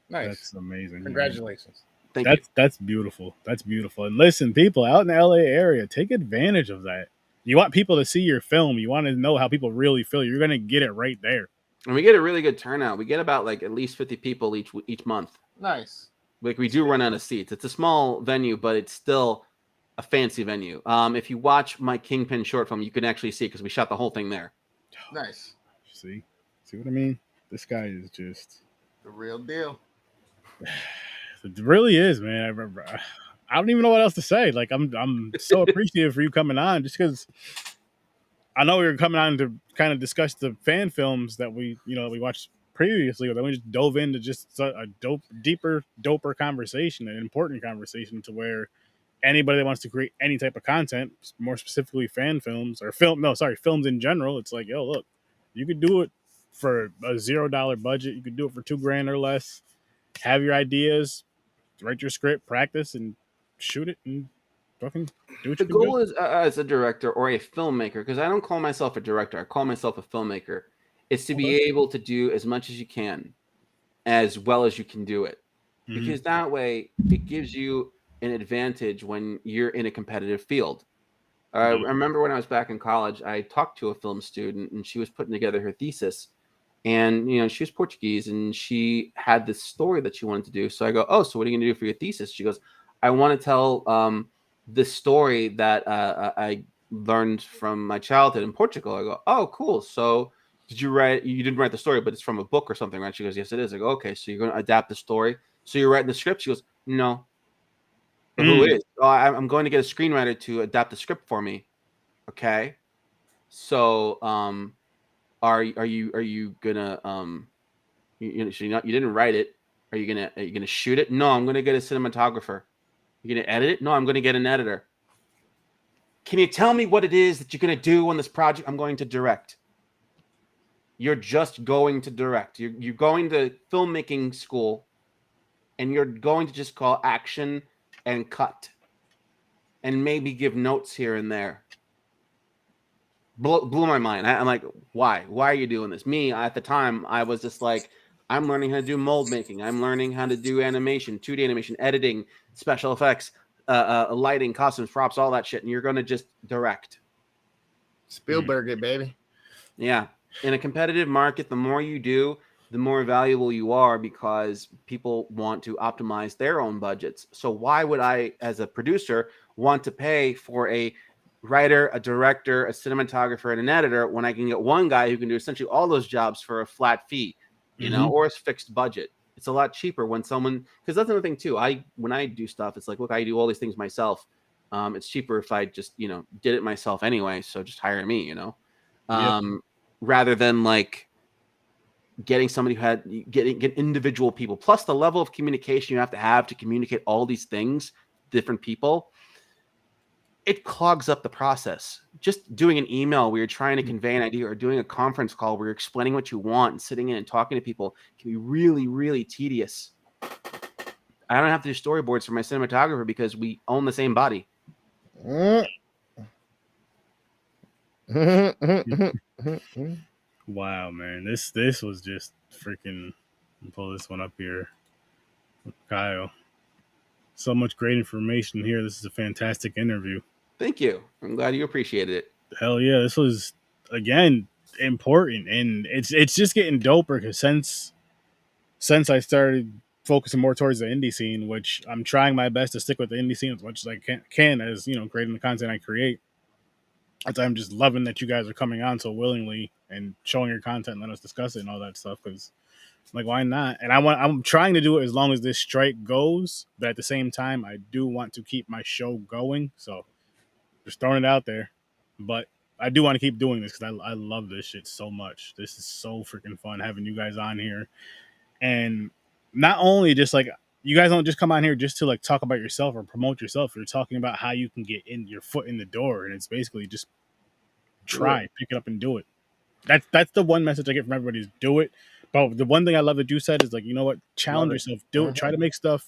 Nice. That's amazing. Congratulations. Thank you. That's beautiful. That's beautiful. And listen, people out in the LA area, take advantage of that. You want people to see your film. You want to know how people really feel. You're going to get it right there. And we get a really good turnout. We get about like at least 50 people each month. Nice. Like we do run out of seats. It's a small venue, but it's still a fancy venue. If you watch my Kingpin short film, you can actually see because we shot the whole thing there. Nice. See what I mean? This guy is just the real deal. It really is, man. I don't even know what else to say. Like I'm so appreciative for you coming on, just because I know we were coming on to kind of discuss the fan films that we watched previously, but then we just dove into just a doper conversation, an important conversation to where anybody that wants to create any type of content, more specifically fan films or films in general, it's like, yo, look, you could do it for a $0 budget. You could do it for $2,000 or less. Have your ideas, write your script, practice, and shoot it, and fucking do what the you can do. goal is, as a director or a filmmaker, because I don't call myself a director, I call myself a filmmaker, is to be able to do as much as you can, as well as you can do it. Mm-hmm. Because that way, it gives you an advantage when you're in a competitive field. I remember when I was back in college, I talked to a film student, and she was putting together her thesis. And she was Portuguese, and she had this story that she wanted to do. So I go, "Oh, so what are you going to do for your thesis?" She goes, "I want to tell this story that I learned from my childhood in Portugal." I go, "Oh, cool. So did you write? You didn't write the story, but it's from a book or something, right?" She goes, "Yes, it is." I go, "Okay, so you're going to adapt the story. So you're writing the script?" She goes, "No." Who is? "Oh, I'm going to get a screenwriter to adapt the script for me." Okay. So are you gonna so you didn't write it? Are you gonna shoot it? No, I'm gonna get a cinematographer. You're gonna edit it? No, I'm gonna get an editor. Can you tell me what it is that you're gonna do on this project? I'm going to direct. You're just going to direct. You're going to filmmaking school, and you're going to just call action and cut, and maybe give notes here and there. Blew my mind. I'm like, why? Why are you doing this? Me, at the time, I was just like, I'm learning how to do mold making. I'm learning how to do animation, 2D animation, editing, special effects, lighting, costumes, props, all that shit. And you're going to just direct. Spielberg it, baby. Yeah. In a competitive market, the more you do, the more valuable you are, because people want to optimize their own budgets. So why would I, as a producer, want to pay for a writer, a director, a cinematographer, and an editor when I can get one guy who can do essentially all those jobs for a flat fee, or a fixed budget? It's a lot cheaper when someone, because that's another thing too. When I do stuff, it's like, look, I do all these things myself. It's cheaper if I just, did it myself anyway. So just hire me, rather than like getting somebody who get individual people, plus the level of communication you have to communicate all these things, different people. It clogs up the process. Just doing an email where you're trying to convey an idea, or doing a conference call where you're explaining what you want and sitting in and talking to people, can be really, really tedious. I don't have to do storyboards for my cinematographer because we own the same body. Wow, man, this was just freaking. Pull this one up here, Kyle. So much great information here. This is a fantastic interview. Thank you. I'm glad you appreciated it. Hell yeah, this was again important, and it's just getting doper because since I started focusing more towards the indie scene, which I'm trying my best to stick with the indie scene as much as I can as creating the content I create. I'm just loving that you guys are coming on so willingly and showing your content and letting us discuss it and all that stuff, because like, why not? And I'm trying to do it as long as this strike goes, but at the same time I do want to keep my show going, so just throwing it out there. But I do want to keep doing this because I love this shit so much. This is so freaking fun having you guys on here. And not only just like, you guys don't just come on here just to like talk about yourself or promote yourself. You're talking about how you can get in your foot in the door, and it's basically just pick it up and do it. That's the one message I get from everybody is do it. But the one thing I love that you said is like, you know what? Challenge yourself. Do it. Try to make stuff.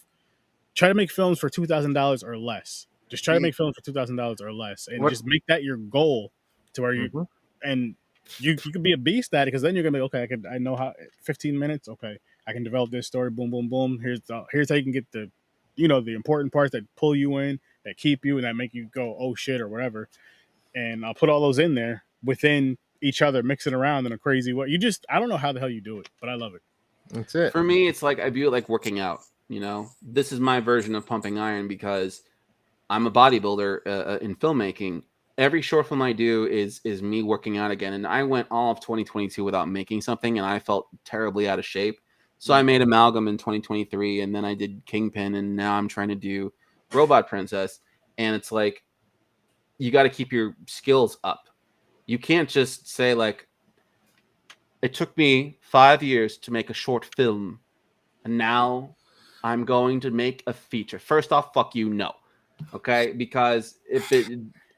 Try to make films for $2,000 or less. Just try to make films for $2,000 or less, and just make that your goal to where you and you can be a beast at it, because then you're gonna be okay. I know how 15 minutes. Okay, I can develop this story. Boom, boom, boom. Here's how you can get the the important parts that pull you in, that keep you, and that make you go oh shit or whatever. And I'll put all those in there within each other, mixing around in a crazy way. I don't know how the hell you do it, but I love it. That's it. For me, it's like I view it like working out. This is my version of pumping iron, because I'm a bodybuilder in filmmaking. Every short film I do is me working out again. And I went all of 2022 without making something, and I felt terribly out of shape. So I made Amalgam in 2023, and then I did Kingpin, and now I'm trying to do Robot Princess. And it's like, you got to keep your skills up. You can't just say like, it took me 5 years to make a short film, and now I'm going to make a feature. First off, fuck you, no. Okay? Because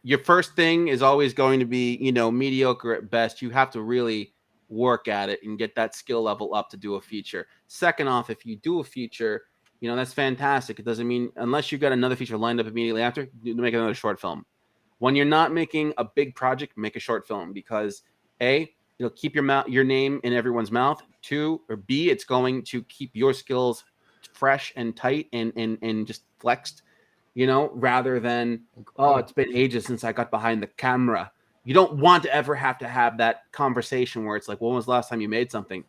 your first thing is always going to be, mediocre at best. You have to really work at it and get that skill level up to do a feature. Second off, if you do a feature, that's fantastic. It doesn't mean, unless you've got another feature lined up immediately after, you make another short film. When you're not making a big project, make a short film, because A, it'll keep your name in everyone's mouth. 2, or B, it's going to keep your skills fresh and tight and just flexed. you know, rather than, oh, it's been ages since I got behind the camera. You don't want to ever have to have that conversation where it's like, when was the last time you made something?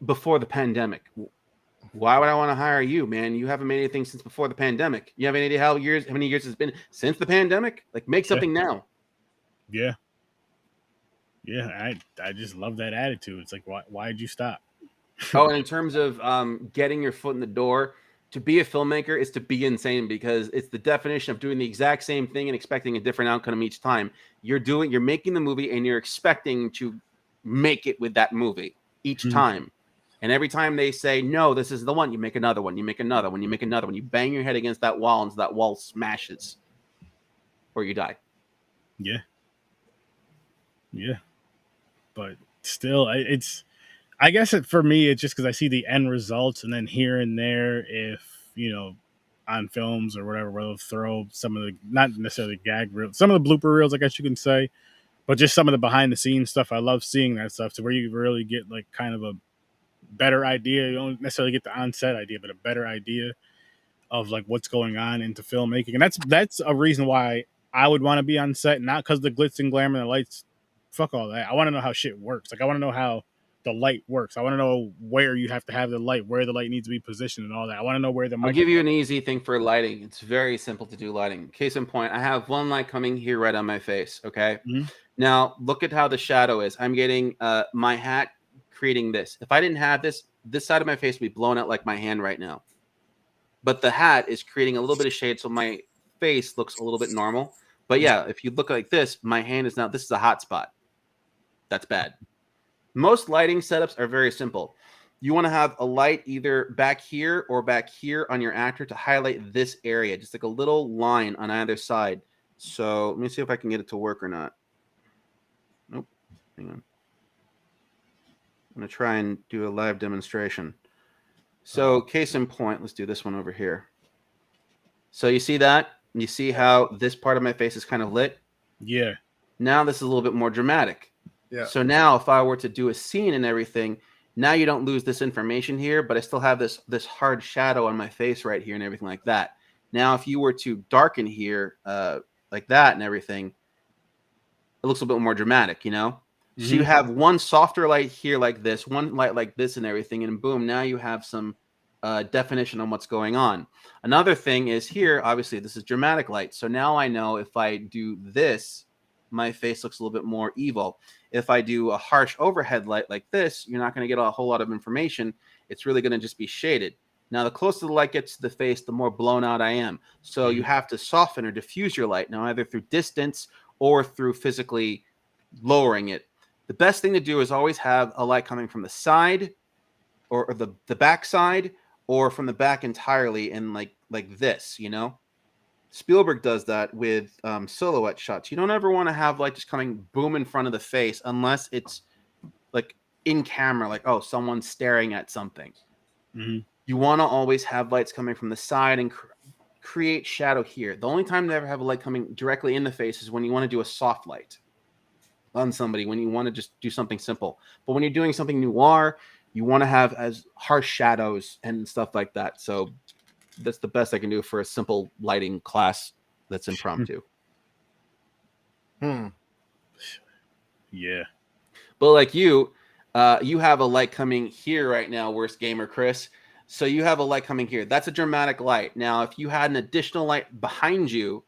Before the pandemic. Why would I want to hire you, man? You haven't made anything since before the pandemic. You have any idea how many years it's been since the pandemic? Like, make something now. Yeah. Yeah, I just love that attitude. It's like, why'd you stop? Oh, and in terms of getting your foot in the door, to be a filmmaker is to be insane, because it's the definition of doing the exact same thing and expecting a different outcome each time. You're making the movie and you're expecting to make it with that movie each time. And every time they say, no, this is the one, you make another one, you make another one, you make another one. You bang your head against that wall until that wall smashes or you die. Yeah. Yeah. But still, I guess for me, it's just because I see the end results, and then here and there, if, you know, on films or whatever, where they'll throw some of the, not necessarily gag reels, some of the blooper reels, I guess you can say, but just some of the behind the scenes stuff. I love seeing that stuff, to where you really get like kind of a better idea. You don't necessarily get the on-set idea, but a better idea of like what's going on into filmmaking. And that's a reason why I would want to be on set, not because the glitz and glamour and the lights. Fuck all that. I want to know how shit works. Like, I want to know how the light works. I want to know where you have to have the light, where the light needs to be positioned, and all that. I want to know where the I'll give you an easy thing for lighting. It's very simple to do lighting. Case in point, I have one light coming here right on my face. Okay. Now look at how the shadow is. I'm getting my hat creating this. If I didn't have this side of my face would be blown out like my hand right now. But the hat is creating a little bit of shade, so my face looks a little bit normal. But yeah, if you look like this, my hand is now, this is a hot spot. That's bad. Most lighting setups are very simple. You want to have a light either back here or back here on your actor to highlight this area, just like a little line on either side. So let me see if I can get it to work or not. Nope. Hang on. I'm going to try and do a live demonstration. So case in point, let's do this one over here. So you see that? You see how this part of my face is kind of lit? Yeah. Now this is a little bit more dramatic. Yeah. So now if I were to do a scene and everything, now you don't lose this information here, but I still have this hard shadow on my face right here and everything like that. Now, if you were to darken here like that and everything, it looks a little bit more dramatic, you know? So you have one softer light here like this, one light like this and everything, and boom, now you have some definition on what's going on. Another thing is here, obviously, this is dramatic light. So now I know if I do this, my face looks a little bit more evil. If I do a harsh overhead light like this, you're not going to get a whole lot of information. It's really going to just be shaded. Now, the closer the light gets to the face, the more blown out I am. So you have to soften or diffuse your light, now either through distance or through physically lowering it. The best thing to do is always have a light coming from the side or the back side or from the back entirely, and like this, you know? Spielberg does that with silhouette shots. You don't ever want to have light just coming boom in front of the face unless it's like in camera, like, oh, someone's staring at something. You want to always have lights coming from the side and create shadow here. The only time to ever have a light coming directly in the face is when you want to do a soft light on somebody, when you want to just do something simple. But when you're doing something noir, you want to have as harsh shadows and stuff like that. So that's the best I can do for a simple lighting class that's impromptu. Yeah. But like you have a light coming here right now, Worst Gamer Chris. So you have a light coming here. That's a dramatic light. Now, if you had an additional light behind you,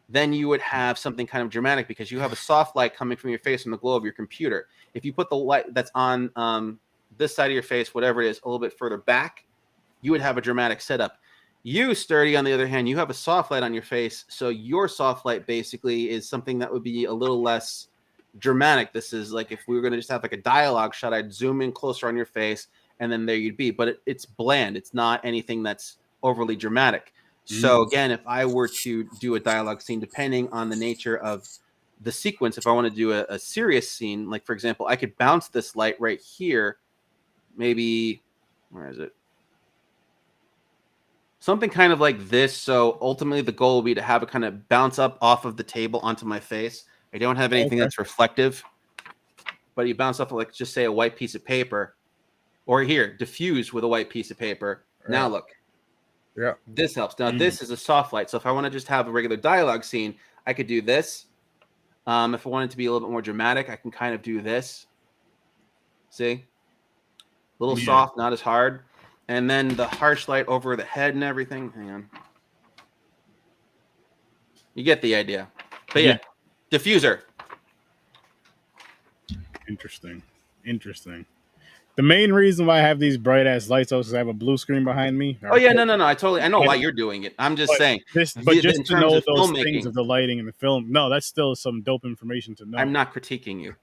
then you would have something kind of dramatic because you have a soft light coming from your face from the glow of your computer. If you put the light that's on this side of your face, whatever it is, a little bit further back, you would have a dramatic setup. You, Sturdy, on the other hand, you have a soft light on your face. So your soft light basically is something that would be a little less dramatic. This is like if we were going to just have like a dialogue shot, I'd zoom in closer on your face and then there you'd be. But it's bland. It's not anything that's overly dramatic. So again, if I were to do a dialogue scene, depending on the nature of the sequence, if I want to do a serious scene, like for example, I could bounce this light right here, maybe, where is it? Something kind of like this. So ultimately the goal will be to have it kind of bounce up off of the table onto my face. I don't have anything that's reflective, but you bounce off, like, just say a white piece of paper, or here, diffuse with a white piece of paper. Right. Now look. Yeah. This helps. Now, this is a soft light. So if I want to just have a regular dialogue scene, I could do this. If I wanted to be a little bit more dramatic, I can kind of do this. See? A little soft, not as hard. And then the harsh light over the head and everything. Hang on. You get the idea. But yeah, diffuser. Interesting. The main reason why I have these bright ass lights is I have a blue screen behind me. Oh yeah, no. I know why you're doing it. I'm just saying. Just to know those things of the lighting in the film. No, that's still some dope information to know. I'm not critiquing you.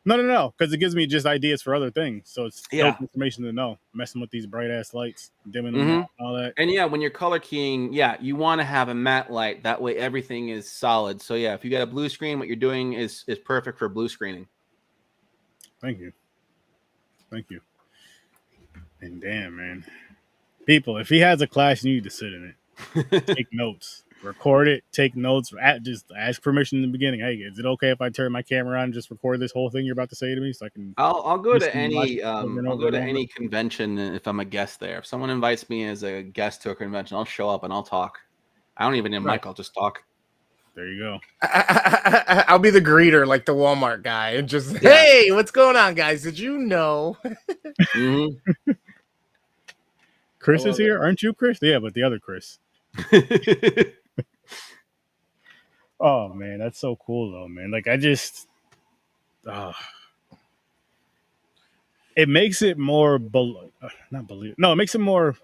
No, because it gives me just ideas for other things. So it's dope information to know. Messing with these bright ass lights, dimming them and all that. And yeah, when you're color keying, you want to have a matte light. That way everything is solid. So yeah, if you got a blue screen, what you're doing is perfect for blue screening. Thank you. And damn, man. People, if he has a class, you need to sit in it. Take notes. Record it. Take notes. Just ask permission in the beginning. Hey, is it okay if I turn my camera on and just record this whole thing you're about to say to me, so I can? I'll go to any convention if I'm a guest there. If someone invites me as a guest to a convention, I'll show up and I'll talk. I don't even need a mic. I'll just talk. There you go. I'll be the greeter, like the Walmart guy, and just hey, what's going on, guys? Did you know? Chris is here, aren't you, Chris? Yeah, but the other Chris. Oh man, that's so cool though, man. Like I just, it makes it more it makes it more,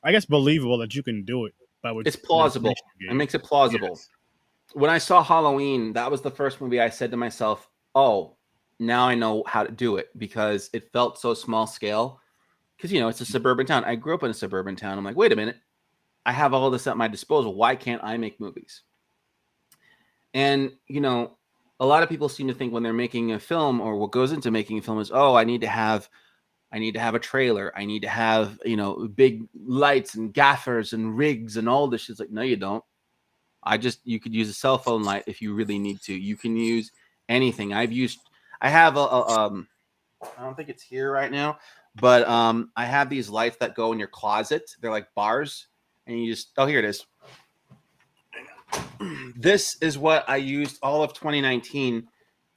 I guess, believable that you can do it. It's plausible. It makes it plausible. Yes. When I saw Halloween, that was the first movie I said to myself, oh, now I know how to do it, because it felt so small scale. Because, it's a suburban town. I grew up in a suburban town. I'm like, wait a minute. I have all this at my disposal. Why can't I make movies? And, a lot of people seem to think when they're making a film, or what goes into making a film is, oh, I need to have a trailer. I need to have, big lights and gaffers and rigs and all this shit. It's like, no, you don't. You could use a cell phone light if you really need to. You can use anything. I have I don't think it's here right now, but I have these lights that go in your closet. They're like bars, and you just, here it is. This is what I used all of 2019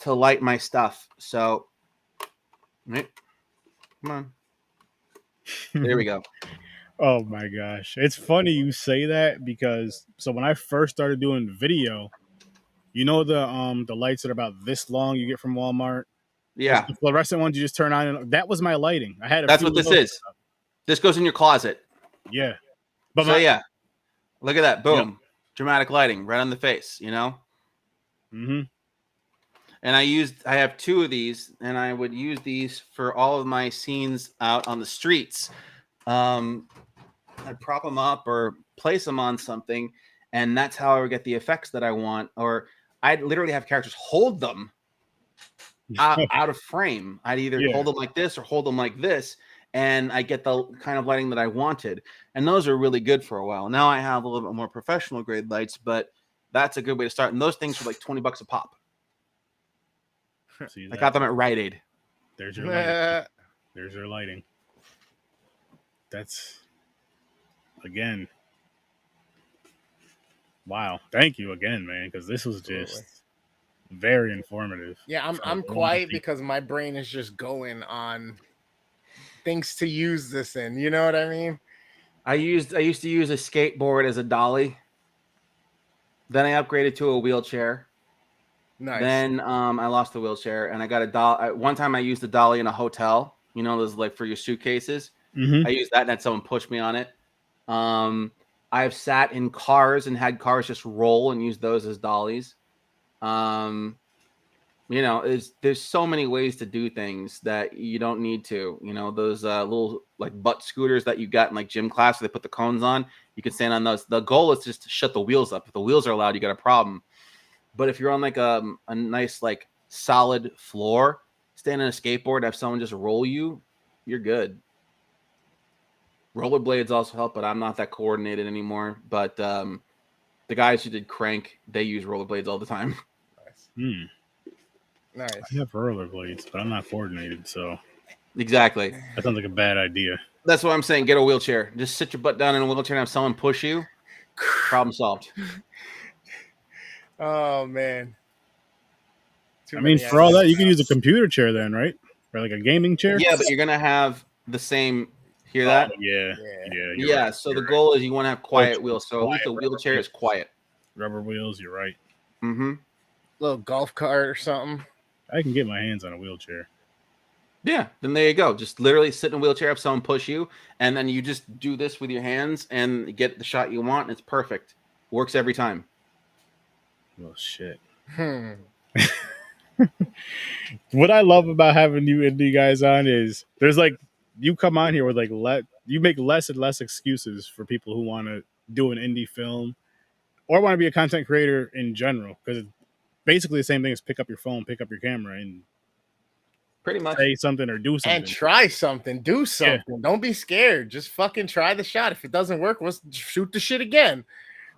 to light my stuff. So, right, come on. There we go. Oh my gosh. It's funny you say that, because when I first started doing video, the lights that are about this long you get from Walmart? Yeah. The fluorescent ones you just turn on, and that was my lighting. I had That's what this is. Stuff. This goes in your closet. Yeah. But look at that. Boom. Yep. Dramatic lighting right on the face, Mm-hmm. And I have two of these, and I would use these for all of my scenes out on the streets. I'd prop them up or place them on something, and that's how I would get the effects that I want. Or I'd literally have characters hold them out of frame. I'd either hold them like this or hold them like this, and I get the kind of lighting that I wanted. And those are really good for a while. Now I have a little bit more professional grade lights, but that's a good way to start. And those things are like $20 a pop. I got them at Rite Aid. There's your lighting. There's your lighting. That's, again, wow. Thank you again, man, because this was just very informative. Yeah, I'm quiet because my brain is just going on things to use this in. You know what I mean? I used to use a skateboard as a dolly. Then I upgraded to a wheelchair. Nice. Then I lost the wheelchair, and I got a dolly. One time I used a dolly in a hotel. Those like for your suitcases. Mm-hmm. I used that, and had someone push me on it. I've sat in cars and had cars just roll and use those as dollies. There's so many ways to do things that you don't need to. Those little like butt scooters that you got in like gym class where they put the cones on. You can stand on those. The goal is just to shut the wheels up. If the wheels are loud, you got a problem. But if you're on like a nice like solid floor, stand on a skateboard, have someone just roll you, you're good. Rollerblades also help, but I'm not that coordinated anymore. But the guys who did Crank, they use rollerblades all the time. Nice. Nice. I have rollerblades, but I'm not coordinated, so exactly. That sounds like a bad idea. That's what I'm saying. Get a wheelchair. Just sit your butt down in a wheelchair and have someone push you. Problem solved. Oh man. I mean, for all that, you can use a computer chair then, right? Or like a gaming chair. Yeah, but you're gonna have the same. Hear that? Yeah. Yeah. You're Yeah. right. So the goal is you want to have quiet wheels. So at least the Quiet wheelchair is quiet. Rubber wheels. You're right. Mm-hmm. Little golf cart or something. I can get my hands on a wheelchair. Yeah, then there you go. Just literally sit in a wheelchair, have someone push you, and then you just do this with your hands and get the shot you want, and it's perfect. Works every time. Oh shit. Hmm. What I love about having you indie guys on is there's like you come on here with like you make less and less excuses for people who want to do an indie film or want to be a content creator in general, because it's basically the same thing as pick up your phone, pick up your camera, and Pretty much. say something or do something. And try something. Do something. Yeah. Don't be scared. Just fucking try the shot. If it doesn't work, let's shoot the shit again.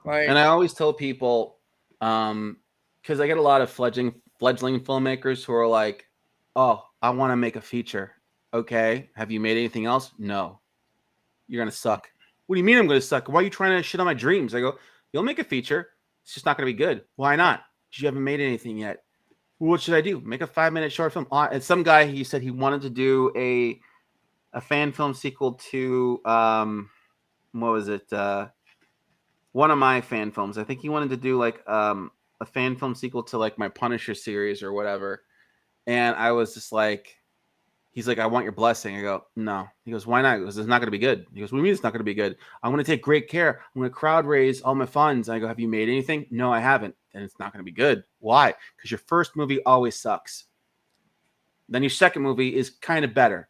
Like, and I always tell people, because I get a lot of fledgling filmmakers who are like, "Oh, I want to make a feature." Okay, have you made anything else? No. You're gonna suck. What do you mean I'm gonna suck? Why are you trying to shit on my dreams? I go, you'll make a feature. It's just not gonna be good. Why not? Because you haven't made anything yet. What should I do? Make a 5-minute short film. And some guy, he said he wanted to do a fan film sequel to what was it? One of my fan films. I think he wanted to do like a fan film sequel to like my Punisher series or whatever. And I was just like, he's like, I want your blessing. I go, no. He goes, why not? He goes, it's not going to be good. He goes, what do you mean it's not going to be good? I'm going to take great care. I'm going to crowd raise all my funds. I go, have you made anything? No, I haven't. And it's not going to be good. Why? Because your first movie always sucks. Then your second movie is kind of better.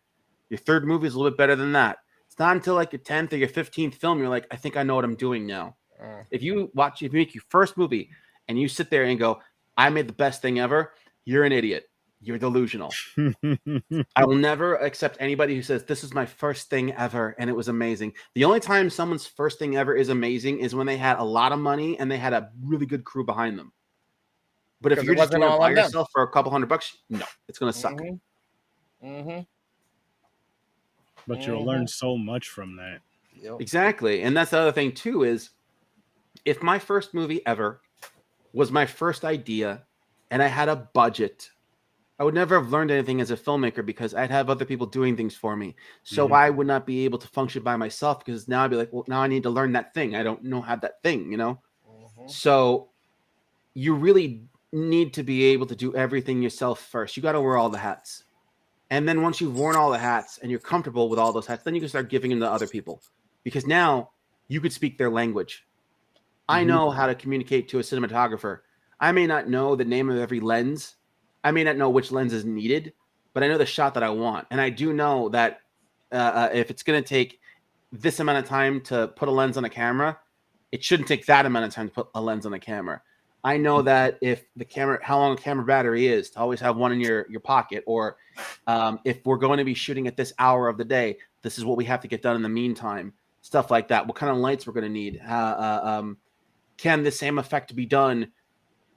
Your third movie is a little bit better than that. It's not until like your 10th or your 15th film, you're like, I think I know what I'm doing now. If you make your first movie and you sit there and go, I made the best thing ever, you're an idiot. You're delusional. I will never accept anybody who says this is my first thing ever and it was amazing. The only time someone's first thing ever is amazing is when they had a lot of money and they had a really good crew behind them. But if you're just doing it by yourself for a couple $100, no, it's going to suck. But you'll learn so much from that. Yep. Exactly. And that's the other thing too is if my first movie ever was my first idea and I had a budget, I would never have learned anything as a filmmaker because I'd have other people doing things for me. So I would not be able to function by myself because now I'd be like, well, now I need to learn that thing. I don't know how that thing, you know? So you really need to be able to do everything yourself first. You got to wear all the hats. And then once you've worn all the hats and you're comfortable with all those hats, then you can start giving them to other people because now you could speak their language. I know how to communicate to a cinematographer. I may not know the name of every lens. I may not know which lens is needed, but I know the shot that I want. And I do know that if it's going to take this amount of time to put a lens on a camera, it shouldn't take that amount of time to put a lens on a camera. I know that if the camera, how long a camera battery is, to always have one in your pocket, or if we're going to be shooting at this hour of the day, this is what we have to get done in the meantime. Stuff like that. What kind of lights we're going to need? Can the same effect be done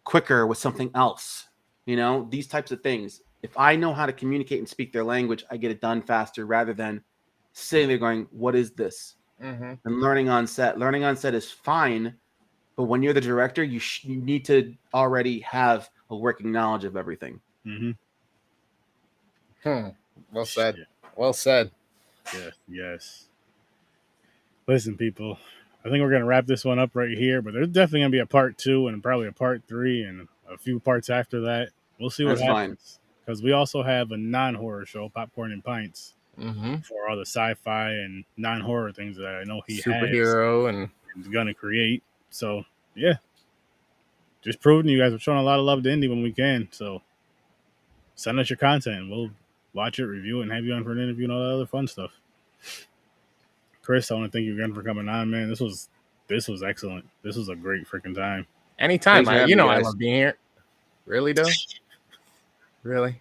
quicker with something else? You know, these types of things. If I know how to communicate and speak their language, I get it done faster rather than sitting there going, what is this? And learning on set. Learning on set is fine, but when you're the director, you need to already have a working knowledge of everything. Well said. Shit. Well said. Yes. Listen, people, I think we're going to wrap this one up right here, but there's definitely going to be a part 2 and probably a part 3 and a few parts after that. We'll see what happens. Because we also have a non-horror show, Popcorn and Pints, for all the sci-fi and non-horror things that I know he superhero and is going to create. So, yeah. Just proving you guys are showing a lot of love to indie when we can. So, send us your content. We'll watch it, review it, and have you on for an interview and all that other fun stuff. Chris, I want to thank you again for coming on, man. This was excellent. This was a great freaking time. Anytime, I love being here. Really, though? Really?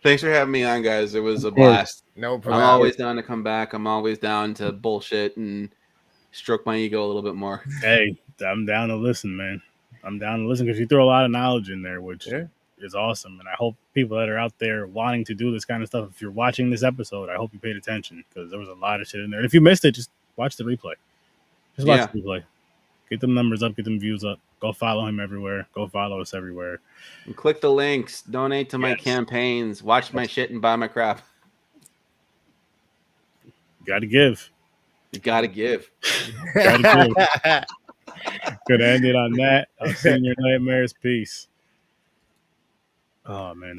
Thanks for having me on, guys. It was a blast. No problem. I'm always down to come back. I'm always down to bullshit and stroke my ego a little bit more. Hey, I'm down to listen, man. I'm down to listen because you throw a lot of knowledge in there, which is awesome, and I hope people that are out there wanting to do this kind of stuff, if you're watching this episode, I hope you paid attention because there was a lot of shit in there. And if you missed it, just watch the replay. Just watch the replay. Get them numbers up, get them views up. Go follow him everywhere. Go follow us everywhere. And click the links. Donate to my campaigns. Watch my shit and buy my crap. Got to give. You gotta give. Gotta give. Could end it on that. I've seen your nightmares. Peace. Oh man.